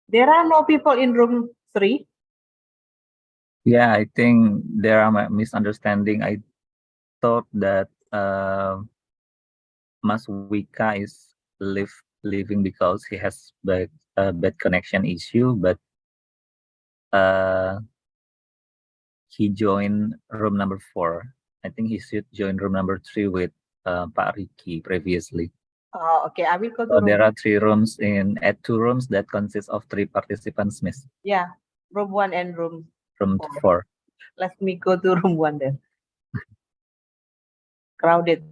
There are no people in room 3. Yeah, I think there are misunderstanding. I thought that Mas Wika is leaving because he has bad connection issue, but he joined room number 4. I think he should join room number 3 with Pak Ricky previously. Okay, I will go to So room. there are 3 rooms at 2 rooms that consist of 3 participants, Miss. Yeah, room 1 and room 4. Let me go to room 1 then. Crowded.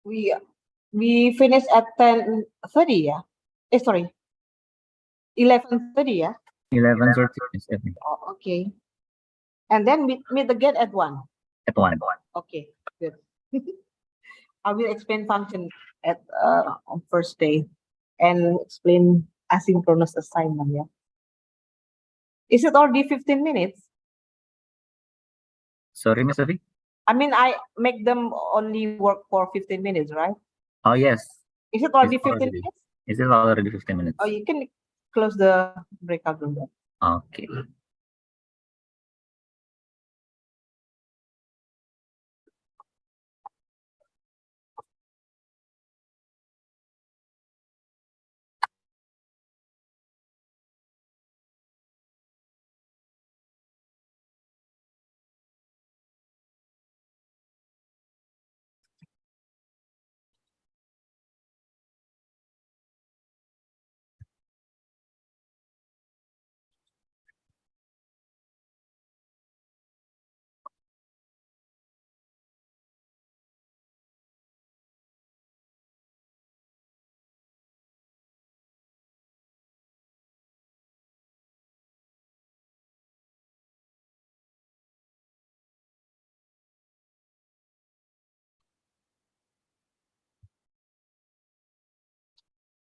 We finished at 10:30, yeah. Sorry, 11:30, yeah. 11:30. Oh, okay. And then meet again at 1. At 1. Okay, good. I will explain function at on first day and explain asynchronous assignment. Yeah. Is it already 15 minutes? Sorry, Miss Avi? I mean, I make them only work for 15 minutes, right? Oh, yes. Is it already It's 15 already, minutes? is it already 15 minutes? Oh, you can close the breakout room then. Okay.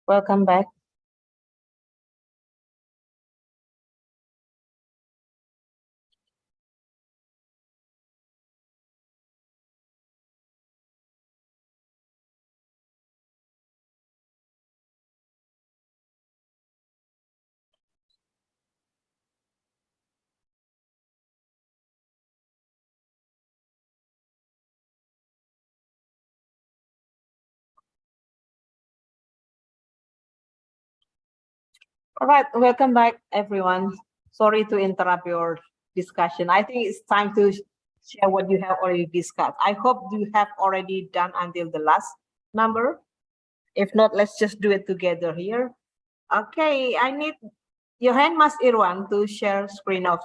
Welcome back. All right, welcome back, everyone. Sorry to interrupt your discussion. I think it's time to share what you have already discussed. I hope you have already done until the last number. If not, let's just do it together here. Okay, I need your hand, Mas Irwan, to share screen of.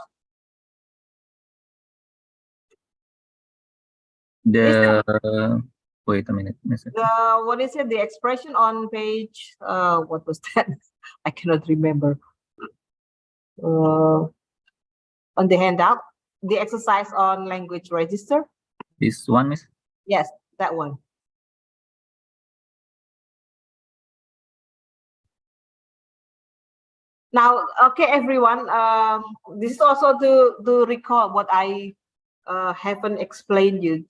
Wait a minute. What is it? The expression on page, what was that? I cannot remember. On the handout, the exercise on language register. This one, Miss? Yes, that one. Now, okay, everyone. This is also to recall what I haven't explained you.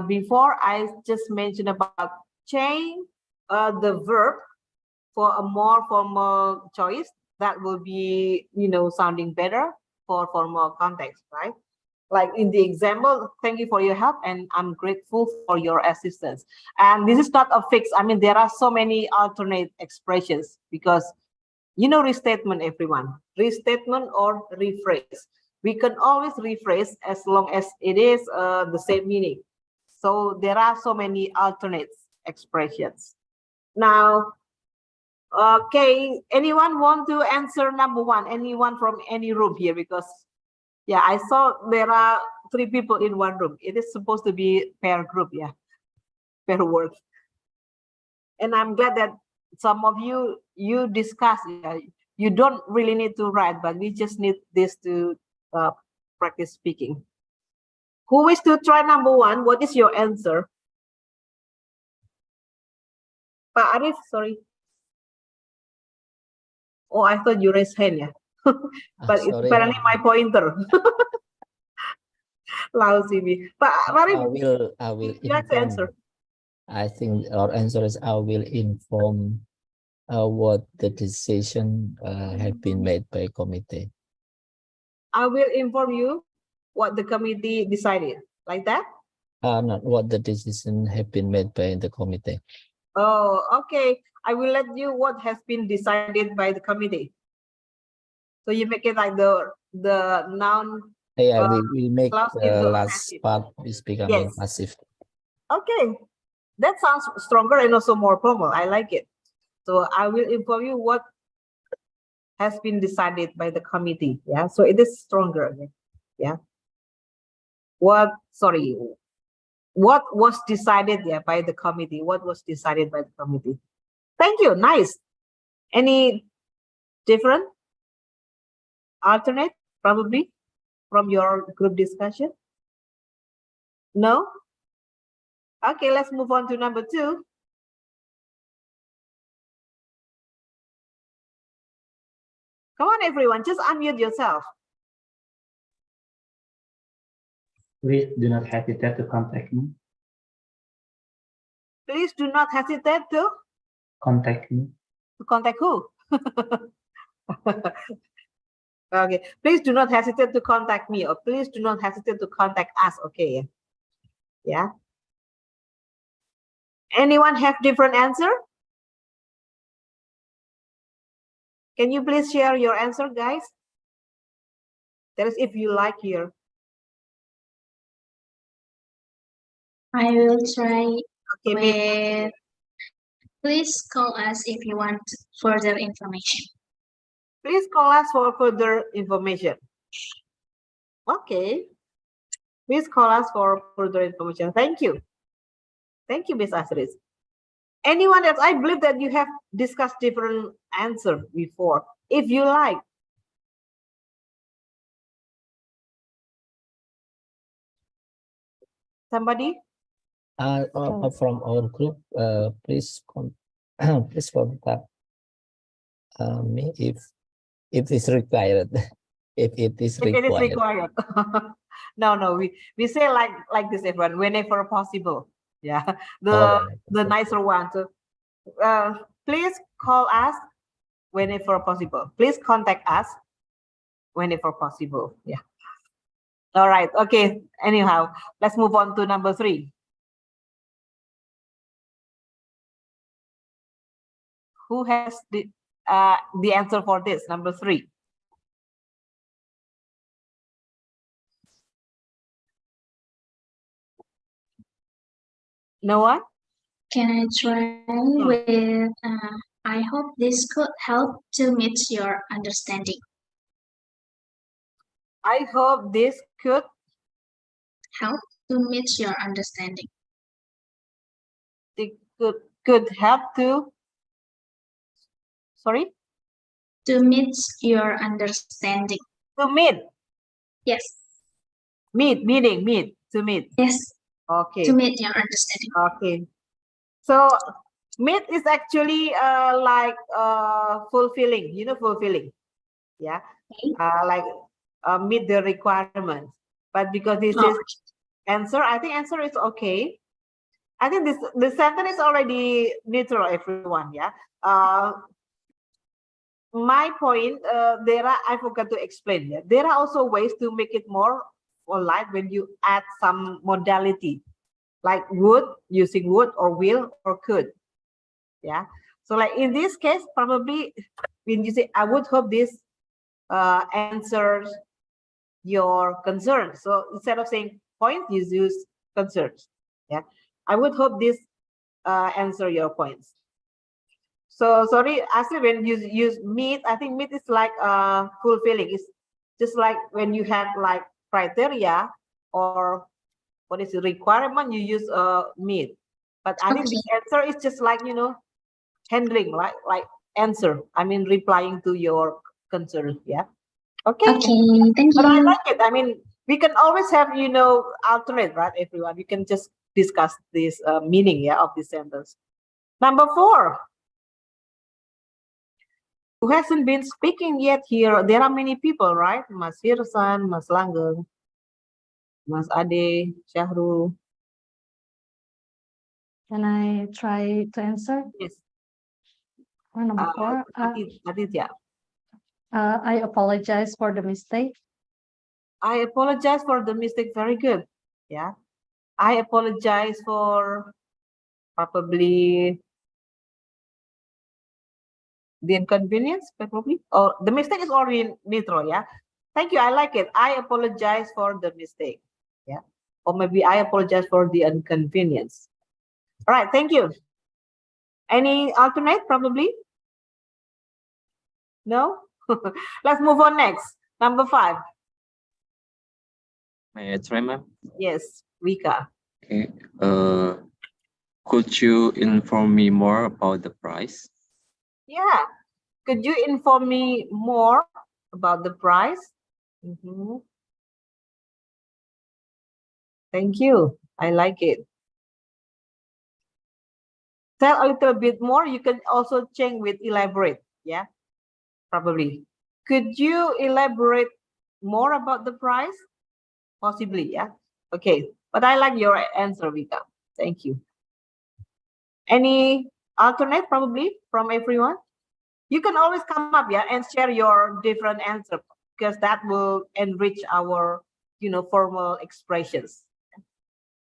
Before, I just mentioned about change the verb for a more formal choice that will be, sounding better for formal context, right? Like in the example, thank you for your help and I'm grateful for your assistance. And this is not a fix. I mean, there are so many alternate expressions because, restatement, everyone, restatement or rephrase. We can always rephrase as long as it is the same meaning. So there are so many alternate expressions. Now, okay, anyone want to answer number one? Anyone from any room here? Because, yeah, I saw there are 3 people in one room. It is supposed to be pair group, yeah, pair work. And I'm glad that some of you discuss. Yeah, you don't really need to write, but we just need this to practice speaking. Who wishes to try number one? What is your answer? Pak Arif, sorry. Oh, I thought you raised hand, yeah. But it's apparently my pointer. Lousy me. But Arif, I will you have to answer. I think our answer is I will inform what the decision have been made by committee. I will inform you what the committee decided. Like that? Not what the decision have been made by the committee. Oh, okay. I will let you what has been decided by the committee. So you make it like the noun. Yeah, we make the last passive. part is becoming Yes. passive. Okay, that sounds stronger and also more formal. I like it. So I will inform you what has been decided by the committee. Yeah, so it is stronger. Yeah. What was decided by the committee? What was decided by the committee? Thank you. Nice. Any different alternate probably from your group discussion? No? Okay, let's move on to number 2. Come on, everyone, just unmute yourself. Please do not hesitate to contact me. Please do not hesitate to Contact me. contact who? Okay, please do not hesitate to contact me, or please do not hesitate to contact us. Okay, yeah. Anyone have different answer? Can you please share your answer, guys? That is, if you like here. I will try Okay, with, please call us if you want further information. Please call us for further information. Okay. Please call us for further information. Thank you. Thank you, Ms. Asris. Anyone else? I believe that you have discussed different answers before. If you like. Somebody? From our group, please please contact me if it is required. If it is required. No, we say like this, everyone, whenever possible. Yeah, the nicer one. So please call us whenever possible. Please contact us whenever possible. Yeah. All right. Okay. Anyhow, let's move on to number 3. Who has the answer for this, number 3? No one? Can I try with, I hope this could help to meet your understanding. I hope this could help to meet your understanding. It could help to, sorry? To meet your understanding. To meet? Yes. Meet, to meet. Yes. Okay. To meet your understanding. Okay. So meet is actually like fulfilling, fulfilling. Yeah. Like meet the requirements. But because this is answer, I think answer is okay. I think the sentence is already neutral, everyone. Yeah. My point, I forgot to explain. Yeah, there are also ways to make it more polite when you add some modality, like would, using would or will or could. Yeah. So like in this case, probably when you say, I would hope this answers your concerns. So instead of saying point, you use concerns. Yeah. I would hope this answer your points. So sorry, actually when you use meet, I think meet is like fulfilling. It's just like when you have like criteria or what is the requirement, you use meet. But I think the answer is just like, handling, like answer. I mean, replying to your concern. Yeah. Okay. Okay, thank you. But I like it. I mean, we can always have, alternate, right, everyone? We can just discuss this meaning, yeah, of this sentence. Number 4. Who hasn't been speaking yet here? There are many people, right? Mas Hirsan, Mas Langgeng, Mas Ade, Syahrul. Can I try to answer? Yes. Number 4. Aditya. I apologize for the mistake. I apologize for the mistake. Very good. Yeah. I apologize for probably the inconvenience, probably. Or the mistake is already neutral. Yeah. Thank you. I like it. I apologize for the mistake. Yeah. Or maybe I apologize for the inconvenience. All right. Thank you. Any alternate, probably? No? Let's move on next. Number 5. May I try, ma'am? Yes, Vika. Okay. Could you inform me more about the price? Yeah. Could you inform me more about the price? Thank you. I like it. Tell a little bit more. You can also change with elaborate. Yeah, probably. Could you elaborate more about the price? Possibly, yeah. Okay, but I like your answer, Vika. Thank you. Any alternate probably from everyone? You can always come up, yeah, and share your different answer because that will enrich our, formal expressions.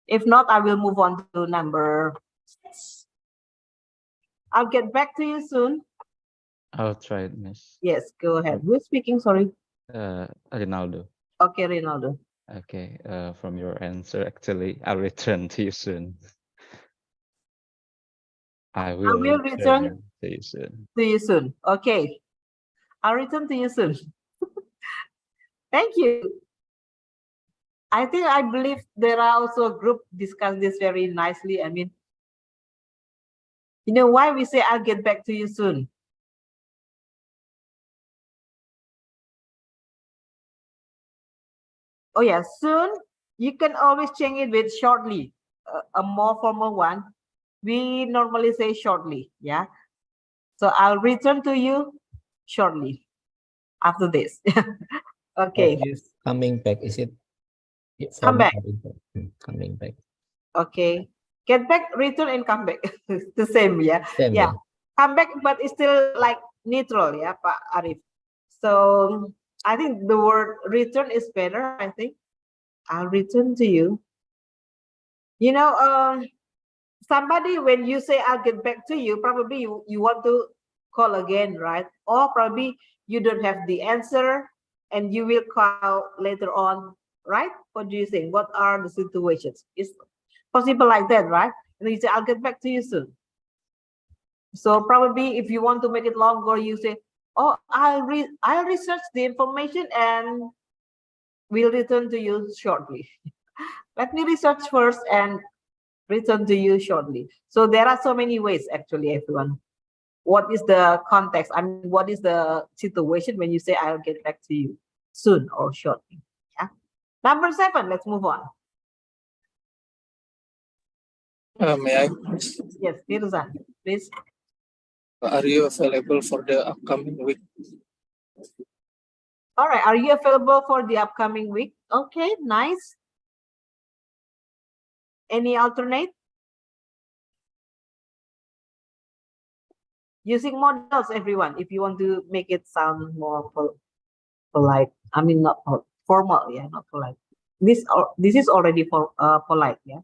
If not, I will move on to number 6. I'll get back to you soon. I'll try it, Miss. Yes, go ahead. Who's speaking? Sorry. Rinaldo. Okay, Rinaldo. Okay, from your answer, actually, I'll return to you soon. I will return to you soon. To you soon. Okay. I'll return to you soon. Thank you. I believe there are also a group discuss this very nicely. I mean, why we say I'll get back to you soon? Oh yeah, soon. You can always change it with shortly, a more formal one. We normally say shortly, yeah. So I'll return to you shortly after this. Okay. Coming back, is it? Come back. Coming back. Okay. Get back, return, and come back. The same, yeah. Same, yeah. Come back, but it's still like neutral, yeah, Pak Arif. So I think the word return is better, I think. I'll return to you. Somebody, when you say I'll get back to you, probably you want to call again, right? Or probably you don't have the answer and you will call later on, right? What do you think? What are the situations? It's possible like that, right? And you say, I'll get back to you soon. So probably if you want to make it longer, you say, oh, I'll research the information and we'll return to you shortly. Let me research first and return to you shortly. So there are so many ways, actually, everyone. What is the context? I mean, what is the situation when you say I'll get back to you soon or shortly? Yeah. Number 7, let's move on. May I? Yes, Firuzan, please. Are you available for the upcoming week? All right. Are you available for the upcoming week? Okay, nice. Any alternate? Using models, everyone, if you want to make it sound more polite. I mean, not formal, yeah, not polite. This is already for polite, yeah.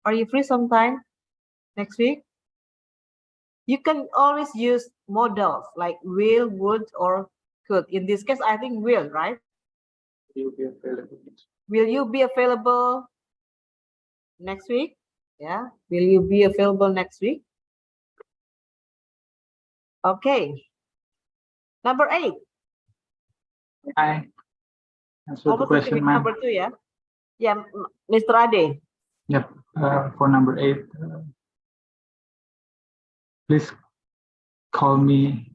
Are you free sometime next week? You can always use models like will, would, or could. In this case, I think will, right? Will be available. Will you be available next week? Yeah. Will you be available next week? Okay. Number 8. I answer the question, ma'am. Number 2, yeah. Yeah, Mr. Ade. Yep. For number 8, please call me.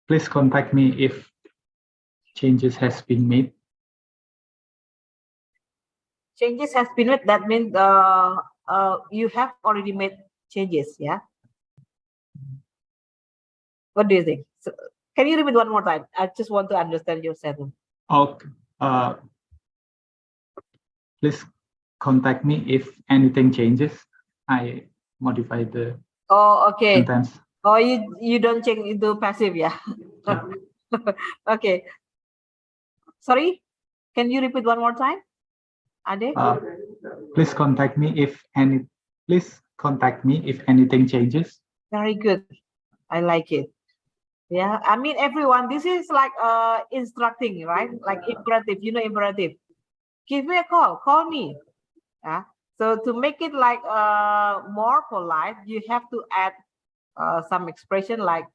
Please contact me if changes has been made. Changes has been made. That means you have already made changes, yeah. What do you think? So, can you repeat one more time? I just want to understand your sentence. Okay. Please contact me if anything changes. I modify the sentence. Oh, you don't change into passive, yeah. Okay. Sorry, can you repeat one more time, Ade? Please contact me if anything changes. Very good. I like it. Yeah, I mean, everyone, this is like instructing, right? Like imperative, imperative. Give me a call me. Yeah. So to make it like more polite, you have to add some expression like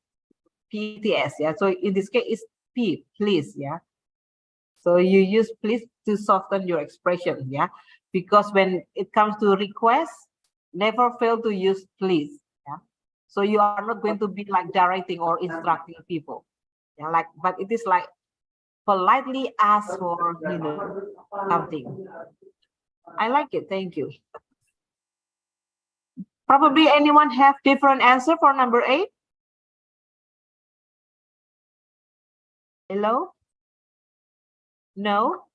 PTS. Yeah. So in this case, it's P, please. Yeah. So you use please to soften your expression. Yeah. Because when it comes to request, never fail to use please. Yeah. So you are not going to be like directing or instructing people. Yeah. But it is like politely ask for something. I like it. Thank you. Probably anyone have different answer for number 8? Hello? No?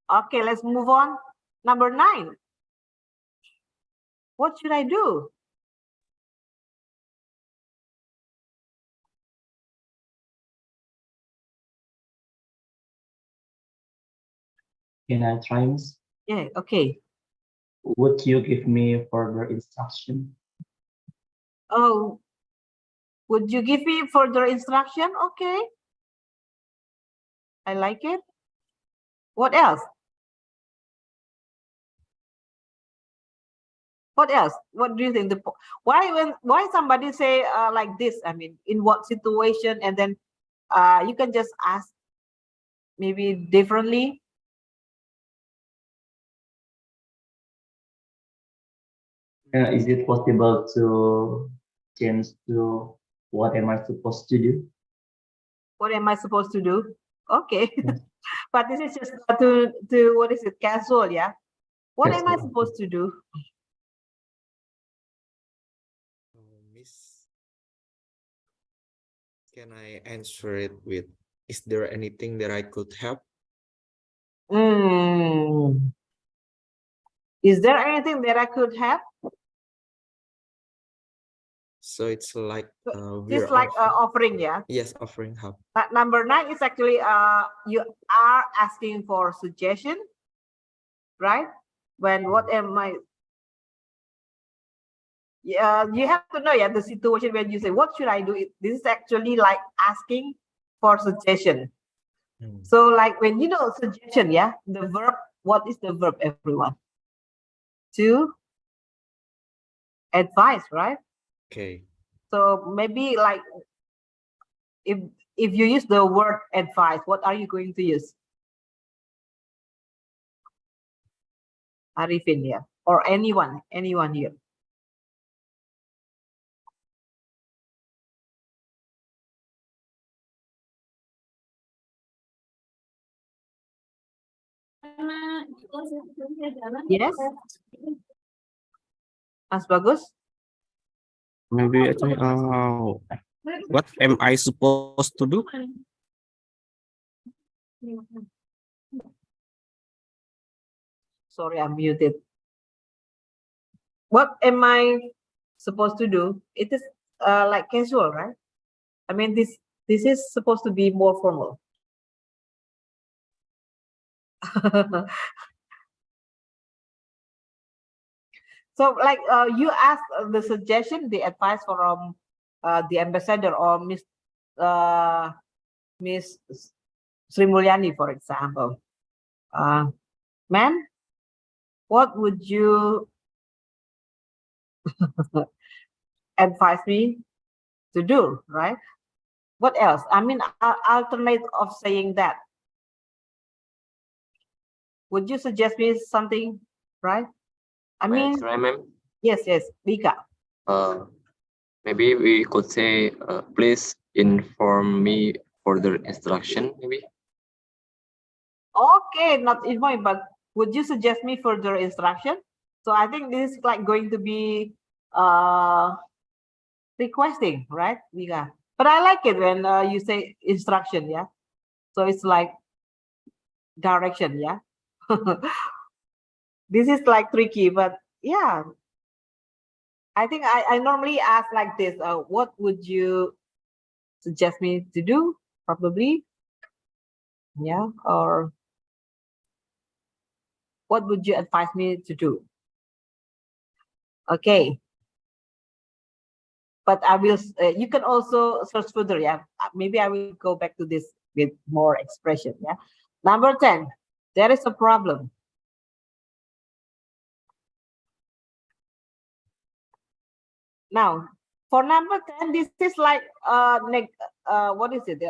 Okay, let's move on. Number 9. What should I do? Can I try, Miss? Yeah, okay. Would you give me further instruction? Oh, would you give me further instruction? Okay. I like it. What else? What else? What do you think? Why somebody say like this? I mean, in what situation? And then you can just ask maybe differently. Is it possible to change to what am I supposed to do? What am I supposed to do? Okay. But this is just to what is it? Casual, yeah. What am I supposed to do? Miss, can I answer it with, is there anything that I could help? Is there anything that I could help? So it's like It's like offering, yeah. Yes, offering help. But number 9 is actually you are asking for suggestion, right? When what am I? Yeah, you have to know, yeah, the situation when you say what should I do. This is actually like asking for suggestion. So like when you know suggestion, yeah, the verb. What is the verb, everyone? To advise, right? Okay. So maybe like if you use the word advice, what are you going to use? Arifin, yeah, or anyone here. Yes. Mas Bagus. Maybe actually, what am I supposed to do? Sorry, I'm muted. What am I supposed to do? It is like casual, right? I mean, this is supposed to be more formal. So like you ask the suggestion, the advice from the ambassador or Miss Sri Mulyani, for example. Ma'am, what would you advise me to do, right? What else? I mean, alternate of saying that. Would you suggest me something, right? I mean, Try, ma'am. yes, Vika. Maybe we could say, please inform me further instruction, maybe. Okay, not inform, but would you suggest me further instruction? So I think this is like going to be requesting, right, Vika? But I like it when you say instruction, yeah. So it's like direction, yeah. This is like tricky, but yeah. I think I normally ask like this, what would you suggest me to do? Probably. Yeah, or what would you advise me to do? Okay. But I will, you can also search further, yeah. Maybe I will go back to this with more expression, yeah. Number 10, there is a problem. Now, for number 10, this is like what is it?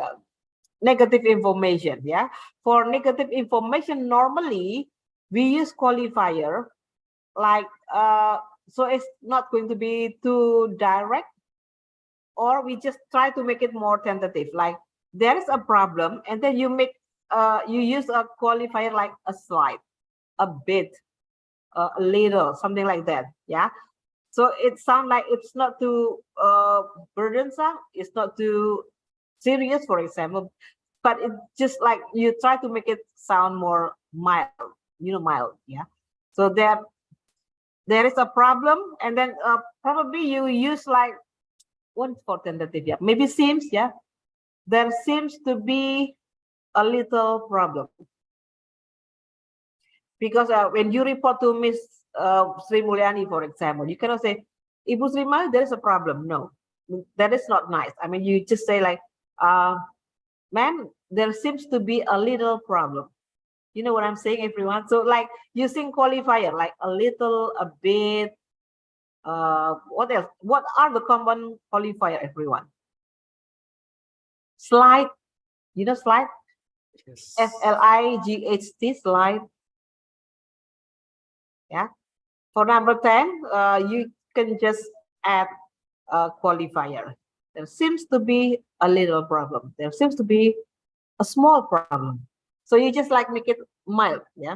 Negative information, yeah. For negative information, normally we use qualifier like so it's not going to be too direct, or we just try to make it more tentative, like there is a problem, and then you make you use a qualifier like a slight, a bit, a little, something like that, yeah. So it sounds like it's not too burdensome, it's not too serious, for example. but it's just like you try to make it sound more mild, mild, yeah. So that there is a problem, and then probably you use like one for tentative, yeah. Maybe seems, yeah. There seems to be a little problem. Because when you report to Miss Sri Mulyani, for example, you cannot say, Ibu Sri Mulyani, there is a problem. No, that is not nice. I mean, you just say like, ma'am, there seems to be a little problem. You know what I'm saying, everyone? So like using qualifier, like a little, a bit, what else? What are the common qualifier, everyone? Slight, you know slight? Yes. S-L-I-G-H-T, slight. Yeah. For number 10, you can just add a qualifier. There seems to be a little problem. There seems to be a small problem. So you just like make it mild, yeah.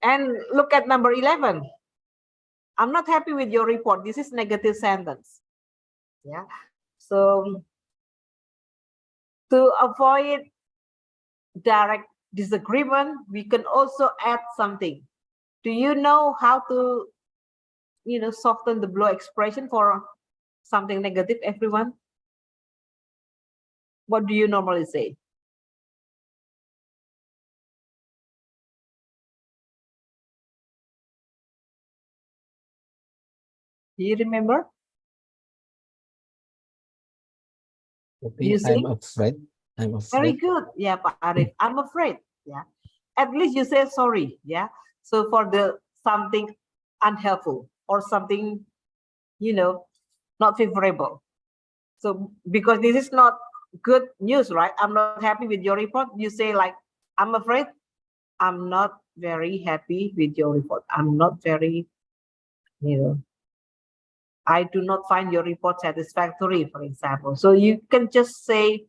And look at number 11. I'm not happy with your report. This is negative sentence. Yeah. So to avoid direct disagreement, we can also add something. Do you know how to, soften the blow expression for something negative, everyone? What do you normally say? Do you remember? I'm afraid. I'm afraid. Very good. Yeah, Pak Arif. I'm afraid. Yeah. At least you say sorry. Yeah. So for the something unhelpful or something, not favorable. So because this is not good news, right? I'm not happy with your report. You say like, I'm afraid. I'm not very happy with your report. I'm not very, I do not find your report satisfactory, for example. So you can just say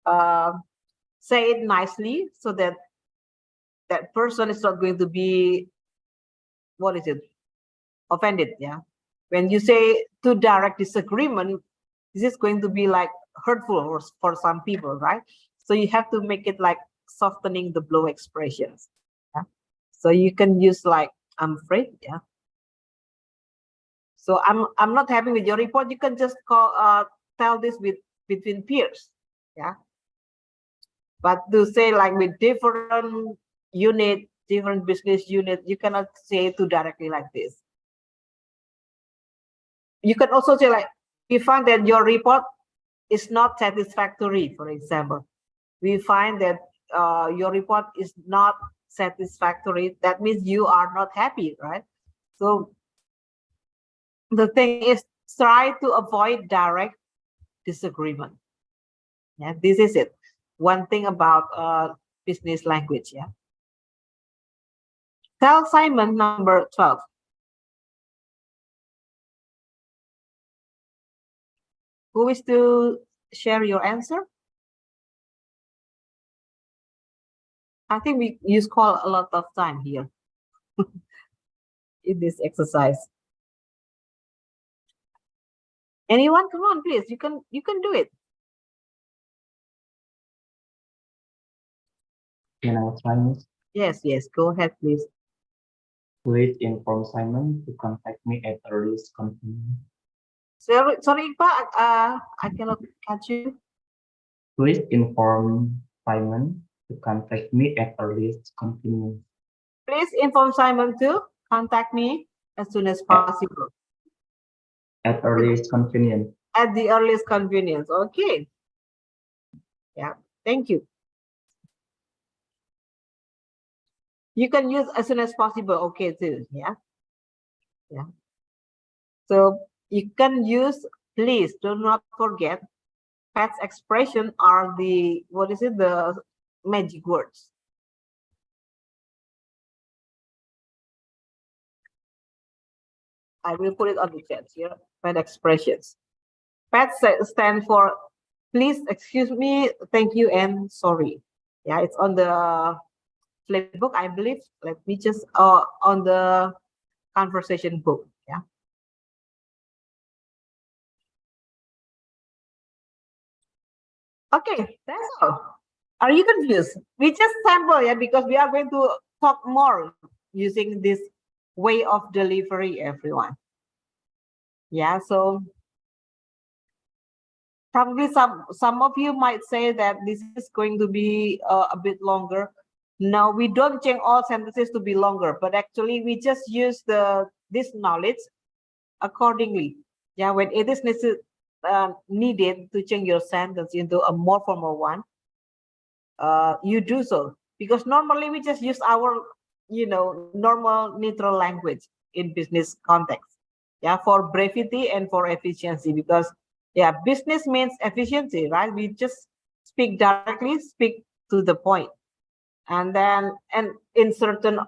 it nicely so that that person is not going to be, offended, yeah. When you say to direct disagreement, this is going to be like hurtful for some people, right? So you have to make it like softening the blow expressions. Yeah? So you can use like, I'm afraid, yeah. So I'm not happy with your report. You can just tell this between peers, yeah. But to say like with different unit, different business unit, you cannot say too directly like this. You can also say like, we find that your report is not satisfactory, for example. We find that your report is not satisfactory. That means you are not happy, right? So the thing is, try to avoid direct disagreement. Yeah, this is it. One thing about business language, yeah. Tell Simon number 12. Who is to share your answer? I think we use call a lot of time here in this exercise. Anyone? Come on, please. You can do it. Can I try this? Yes. Go ahead, please. Please inform Simon to contact me at earliest convenience. Sorry, Pak. I cannot catch you. Please inform Simon to contact me at earliest convenience. Please inform Simon to contact me as soon as possible. At earliest convenience. At the earliest convenience. Okay. Yeah. Thank you. You can use as soon as possible. Okay, too. Yeah. Yeah. So you can use, please do not forget, Pat's expression are the, the magic words. I will put it on the chat here. Pat expressions. Pat stand for please, excuse me, thank you, and sorry. Yeah, it's on the flip book, I believe. Let me just on the conversation book. Yeah. Okay, that's all. Are you confused? We just sample, yeah, because we are going to talk more using this way of delivery, everyone. Yeah, so probably some of you might say that this is going to be a bit longer. No, we don't change all sentences to be longer, but actually we just use this knowledge accordingly. Yeah, when it is needed to change your sentence into a more formal one, you do so, because normally we just use our normal neutral language in business context, yeah, for brevity and for efficiency, because yeah, business means efficiency, right? We just speak directly, speak to the point. And then, and in certain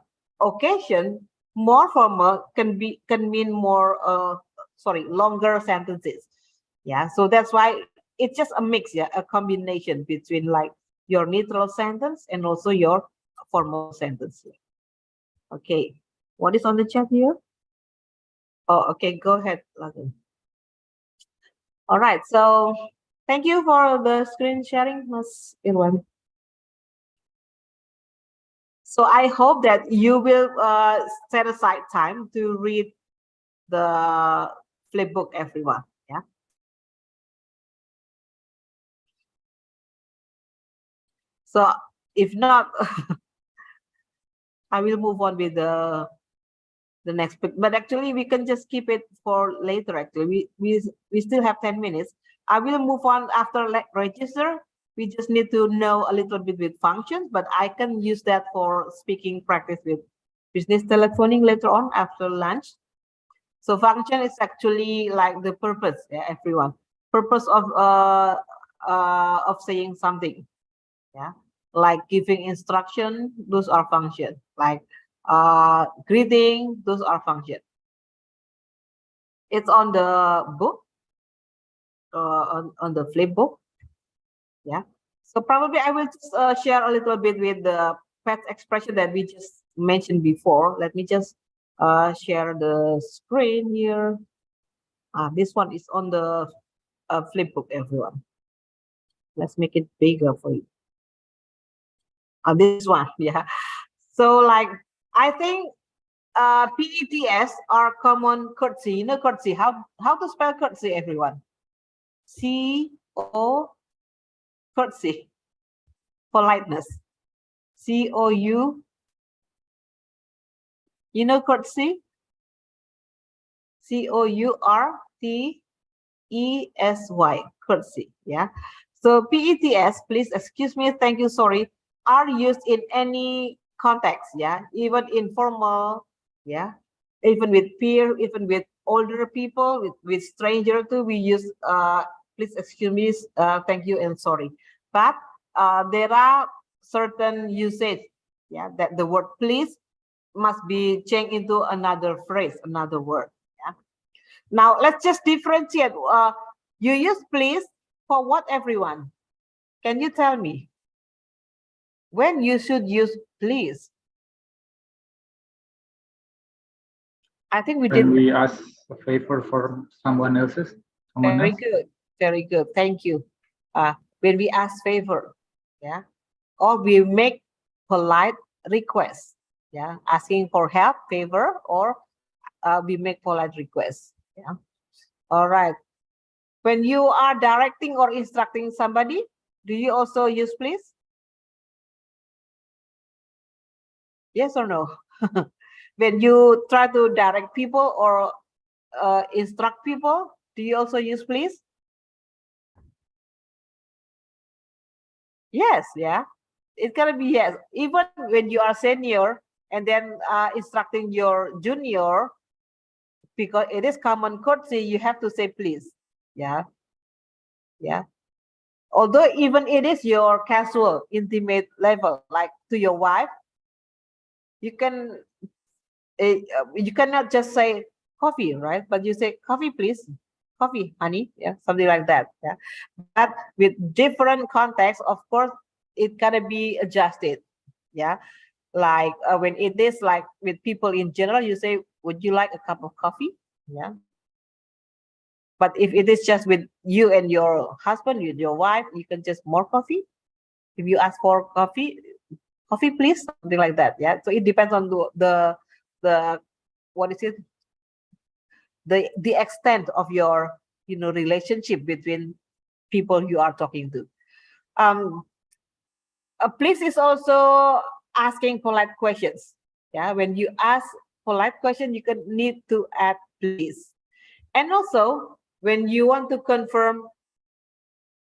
occasion, more formal can mean more longer sentences. Yeah, so that's why it's just a mix, yeah, a combination between like your neutral sentence and also your formal sentence. Okay, what is on the chat here? Oh, okay, go ahead, Lagan. All right, so thank you for the screen sharing, Mas Irwan. So I hope that you will set aside time to read the flip book, everyone. Yeah. So if not, I will move on with the next book. But actually, we can just keep it for later. Actually, we still have 10 minutes. I will move on after register. We just need to know a little bit with functions, but I can use that for speaking practice with business telephoning later on after lunch. So function is actually like the purpose, yeah, everyone. Purpose of saying something, yeah. Like giving instruction, those are function. Like greeting, those are function. It's on the book, on the flip book, yeah. So probably I will just share a little bit with the pet expression that we just mentioned before. Let me just share the screen here. This one is on the flip book, everyone. Let's make it bigger for you. This one, yeah. So like, I think PETS are common courtesy. You know courtesy, how to spell courtesy, everyone? C-O, courtesy, politeness. C-O-U, you know courtesy? C-O-U-R-T-E-S-Y, courtesy, yeah. So PETS, please excuse me, thank you, sorry, are used in any context, yeah, even informal, yeah, even with peer, even with older people, with stranger too, we use please excuse me, thank you and sorry. But there are certain usage, yeah, that the word please must be changed into another phrase, another word. Yeah. Now let's just differentiate. You use please for what, everyone? Can you tell me when you should use please? I think we did. When we ask a favor for someone else's. Very good. Very good. Thank you. When we ask favor, yeah, or we make polite requests, yeah, asking for help, favor, or we make polite requests. Yeah. All right. When you are directing or instructing somebody, do you also use please? Yes or no? When you try to direct people or instruct people, do you also use please? Yes, yeah. It's gonna be yes. Even when you are senior and then instructing your junior, because it is common courtesy, you have to say please. Yeah. Yeah. Although even it is your casual, intimate level, like to your wife, you can you cannot just say coffee, right? But you say coffee, please. Coffee, honey. Yeah, something like that. Yeah. But with different contexts, of course, it gotta be adjusted. Yeah. Like when it is like with people in general, you say, would you like a cup of coffee? Yeah. But if it is just with you and your husband, with your wife, you can just more coffee. If you ask for coffee please, something like that. Yeah. So it depends on the what is it? The extent of your relationship between people you are talking to. Please is also asking polite questions. Yeah, when you ask polite question, you can need to add please. And also when you want to confirm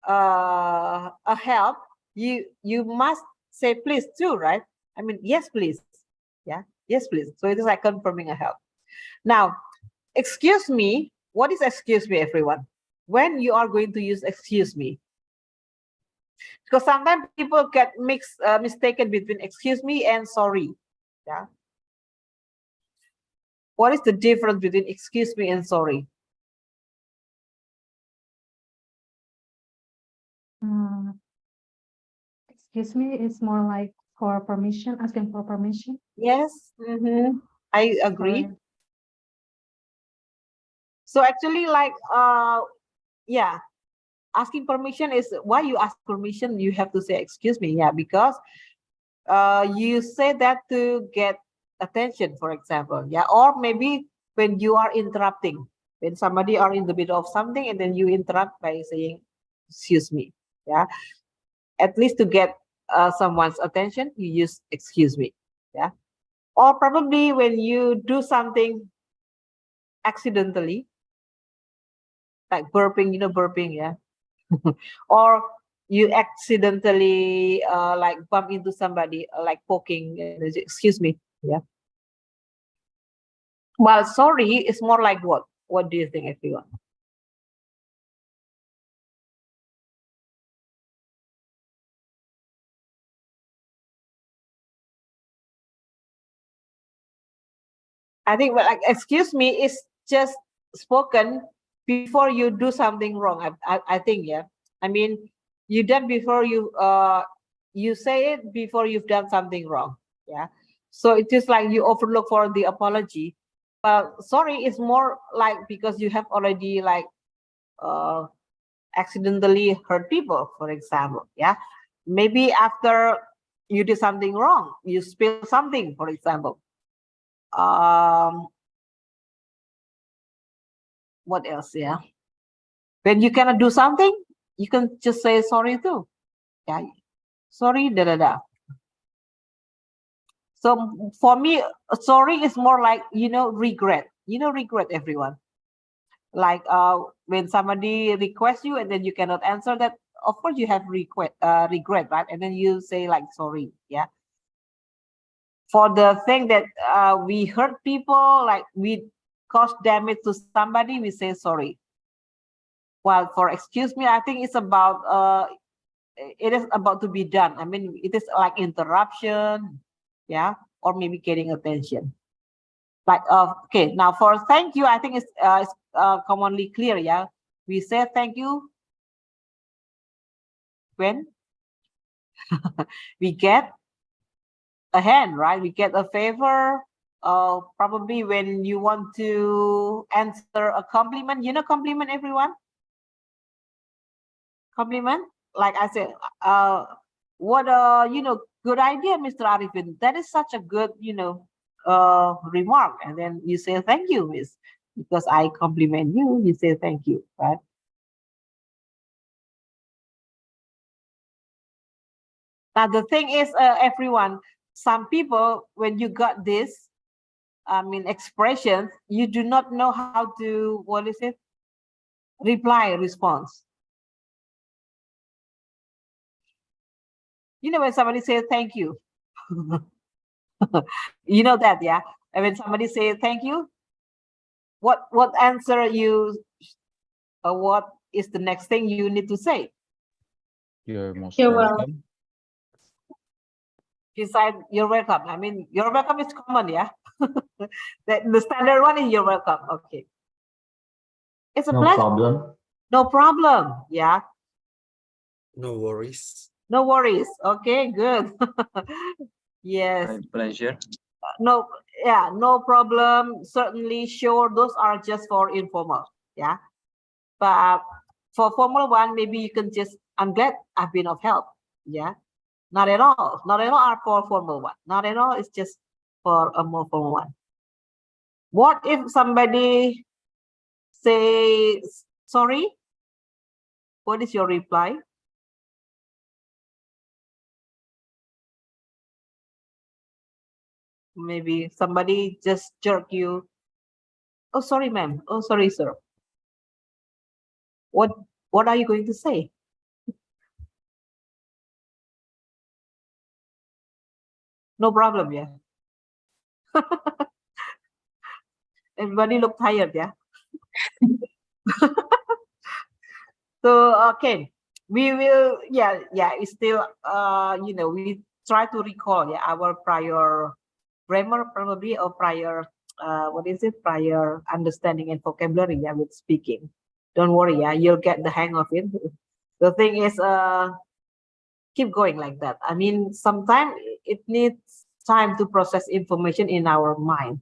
a help, you must say please too, right? I mean, yes please. Yeah, yes please. So it is like confirming a help. Now, excuse me. What is excuse me, everyone? When you are going to use excuse me? Because sometimes people get mistaken between excuse me and sorry. Yeah. What is the difference between excuse me and sorry? Excuse me is more like for permission, asking for permission. Yes, I agree. Sorry. So actually, like, yeah, asking permission is why you ask permission. You have to say excuse me, yeah, because you say that to get attention, for example, yeah, or maybe when you are interrupting, when somebody are in the middle of something and then you interrupt by saying excuse me, yeah, at least to get someone's attention, you use excuse me, yeah, or probably when you do something accidentally, like burping, burping, yeah, or you accidentally like bump into somebody, like poking, excuse me, yeah. Well, sorry is more like what? What do you think, everyone? I think, well, like, excuse me is just spoken before you do something wrong. I think, yeah. I mean, you done before you say it before you've done something wrong. Yeah. So it is like you overlook for the apology. But sorry is more like because you have already like accidentally hurt people, for example. Yeah. Maybe after you did something wrong, you spill something, for example. What else? Yeah. When you cannot do something, you can just say sorry too. Yeah. Sorry, da da da. So for me, sorry is more like, regret. Regret, everyone. Like when somebody requests you and then you cannot answer that, of course you have regret, right? And then you say like sorry, yeah. For the thing that we hurt people, like we cause damage to somebody, we say sorry. Well, for excuse me, I think it's about it is about to be done. I mean, it is like interruption, yeah, or maybe getting attention. Like, okay, now for thank you, I think it's commonly clear, yeah. We say thank you when we get a hand, right? We get a favor. Probably when you want to answer a compliment, compliment, everyone. Compliment, like I said, what good idea, Mr. Arifin. That is such a good, remark. And then you say thank you, miss, because I compliment you. You say thank you, right? Now the thing is, everyone, some people, when you got this, I mean, expressions, you do not know how to, what is it? Response. When somebody says thank you, you know that, yeah? And when somebody says thank you, what answer you, what is the next thing you need to say? You're most You're welcome. Besides, you're welcome. I mean, you're welcome is common, yeah? The standard one is you're welcome. Okay. It's a pleasure. problem. No problem. Yeah. No worries. No worries. Okay, good. Yes. My pleasure. No, yeah, no problem. Certainly, sure. Those are just for informal. Yeah. But for formal one, maybe you can just, I'm glad I've been of help. Yeah. Not at all. Not at all are for formal one. Not at all. It's just for a more formal one. What if somebody say sorry? What is your reply? Maybe somebody just jerk you. Oh, sorry, ma'am. Oh, sorry, sir. What are you going to say? No problem, yeah. Everybody look tired, yeah. So okay, we will, yeah, it's still you know, we try to recall, yeah, our prior grammar probably, or prior what is it, prior understanding and vocabulary, yeah, with speaking. Don't worry, yeah, you'll get the hang of it. The thing is, keep going like that. I mean, sometimes it needs time to process information in our mind,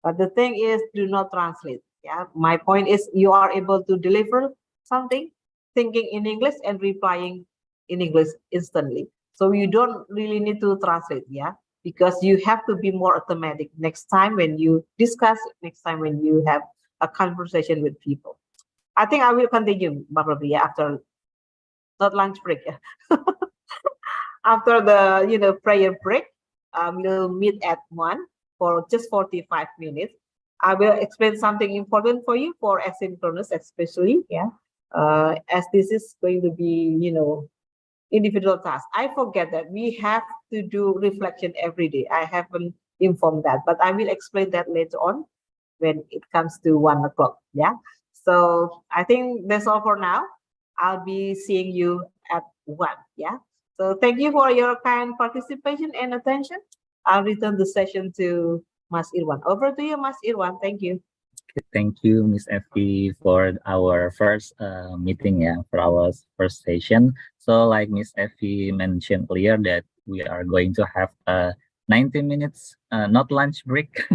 but the thing is, do not translate. Yeah, my point is, you are able to deliver something, thinking in English and replying in English instantly. So you don't really need to translate, yeah, because you have to be more automatic next time when you discuss, next time when you have a conversation with people. I think I will continue probably after, not lunch break, yeah. After the, you know, prayer break, we'll meet at 1 for just 45 minutes. I will explain something important for you for asynchronous, especially, yeah, as this is going to be, you know, individual task. I forget that we have to do reflection every day. I haven't informed that, but I will explain that later on when it comes to 1 o'clock. Yeah. So I think that's all for now. I'll be seeing you at 1. Yeah. So thank you for your kind participation and attention. I'll return the session to Mas Irwan. Over to you, Mas Irwan. Thank you. Thank you, Miss Effie, for our first meeting, yeah, for our first session. So like Miss Effie mentioned earlier that we are going to have 90 minutes, not lunch break,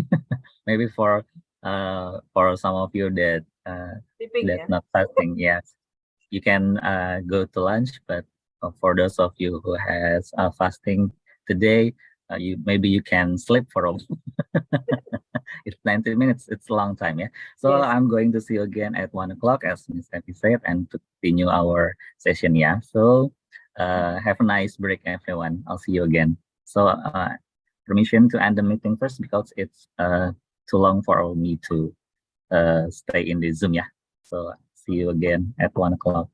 maybe for some of you that not fasting, yes, you can go to lunch, but for those of you who has fasting today, maybe you can sleep for a it's 90 minutes, it's a long time, yeah. So Yes. I'm going to see you again at 1 o'clock, as Miss Effie said, and to continue our session, yeah. So have a nice break, everyone. I'll see you again. So permission to end the meeting first, because it's too long for me to stay in the Zoom, yeah. So see you again at 1 o'clock.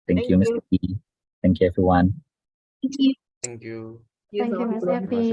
Thank you, Miss Effie. Thank you, everyone. Thank you. Thank you. Thank you, Miss Effie.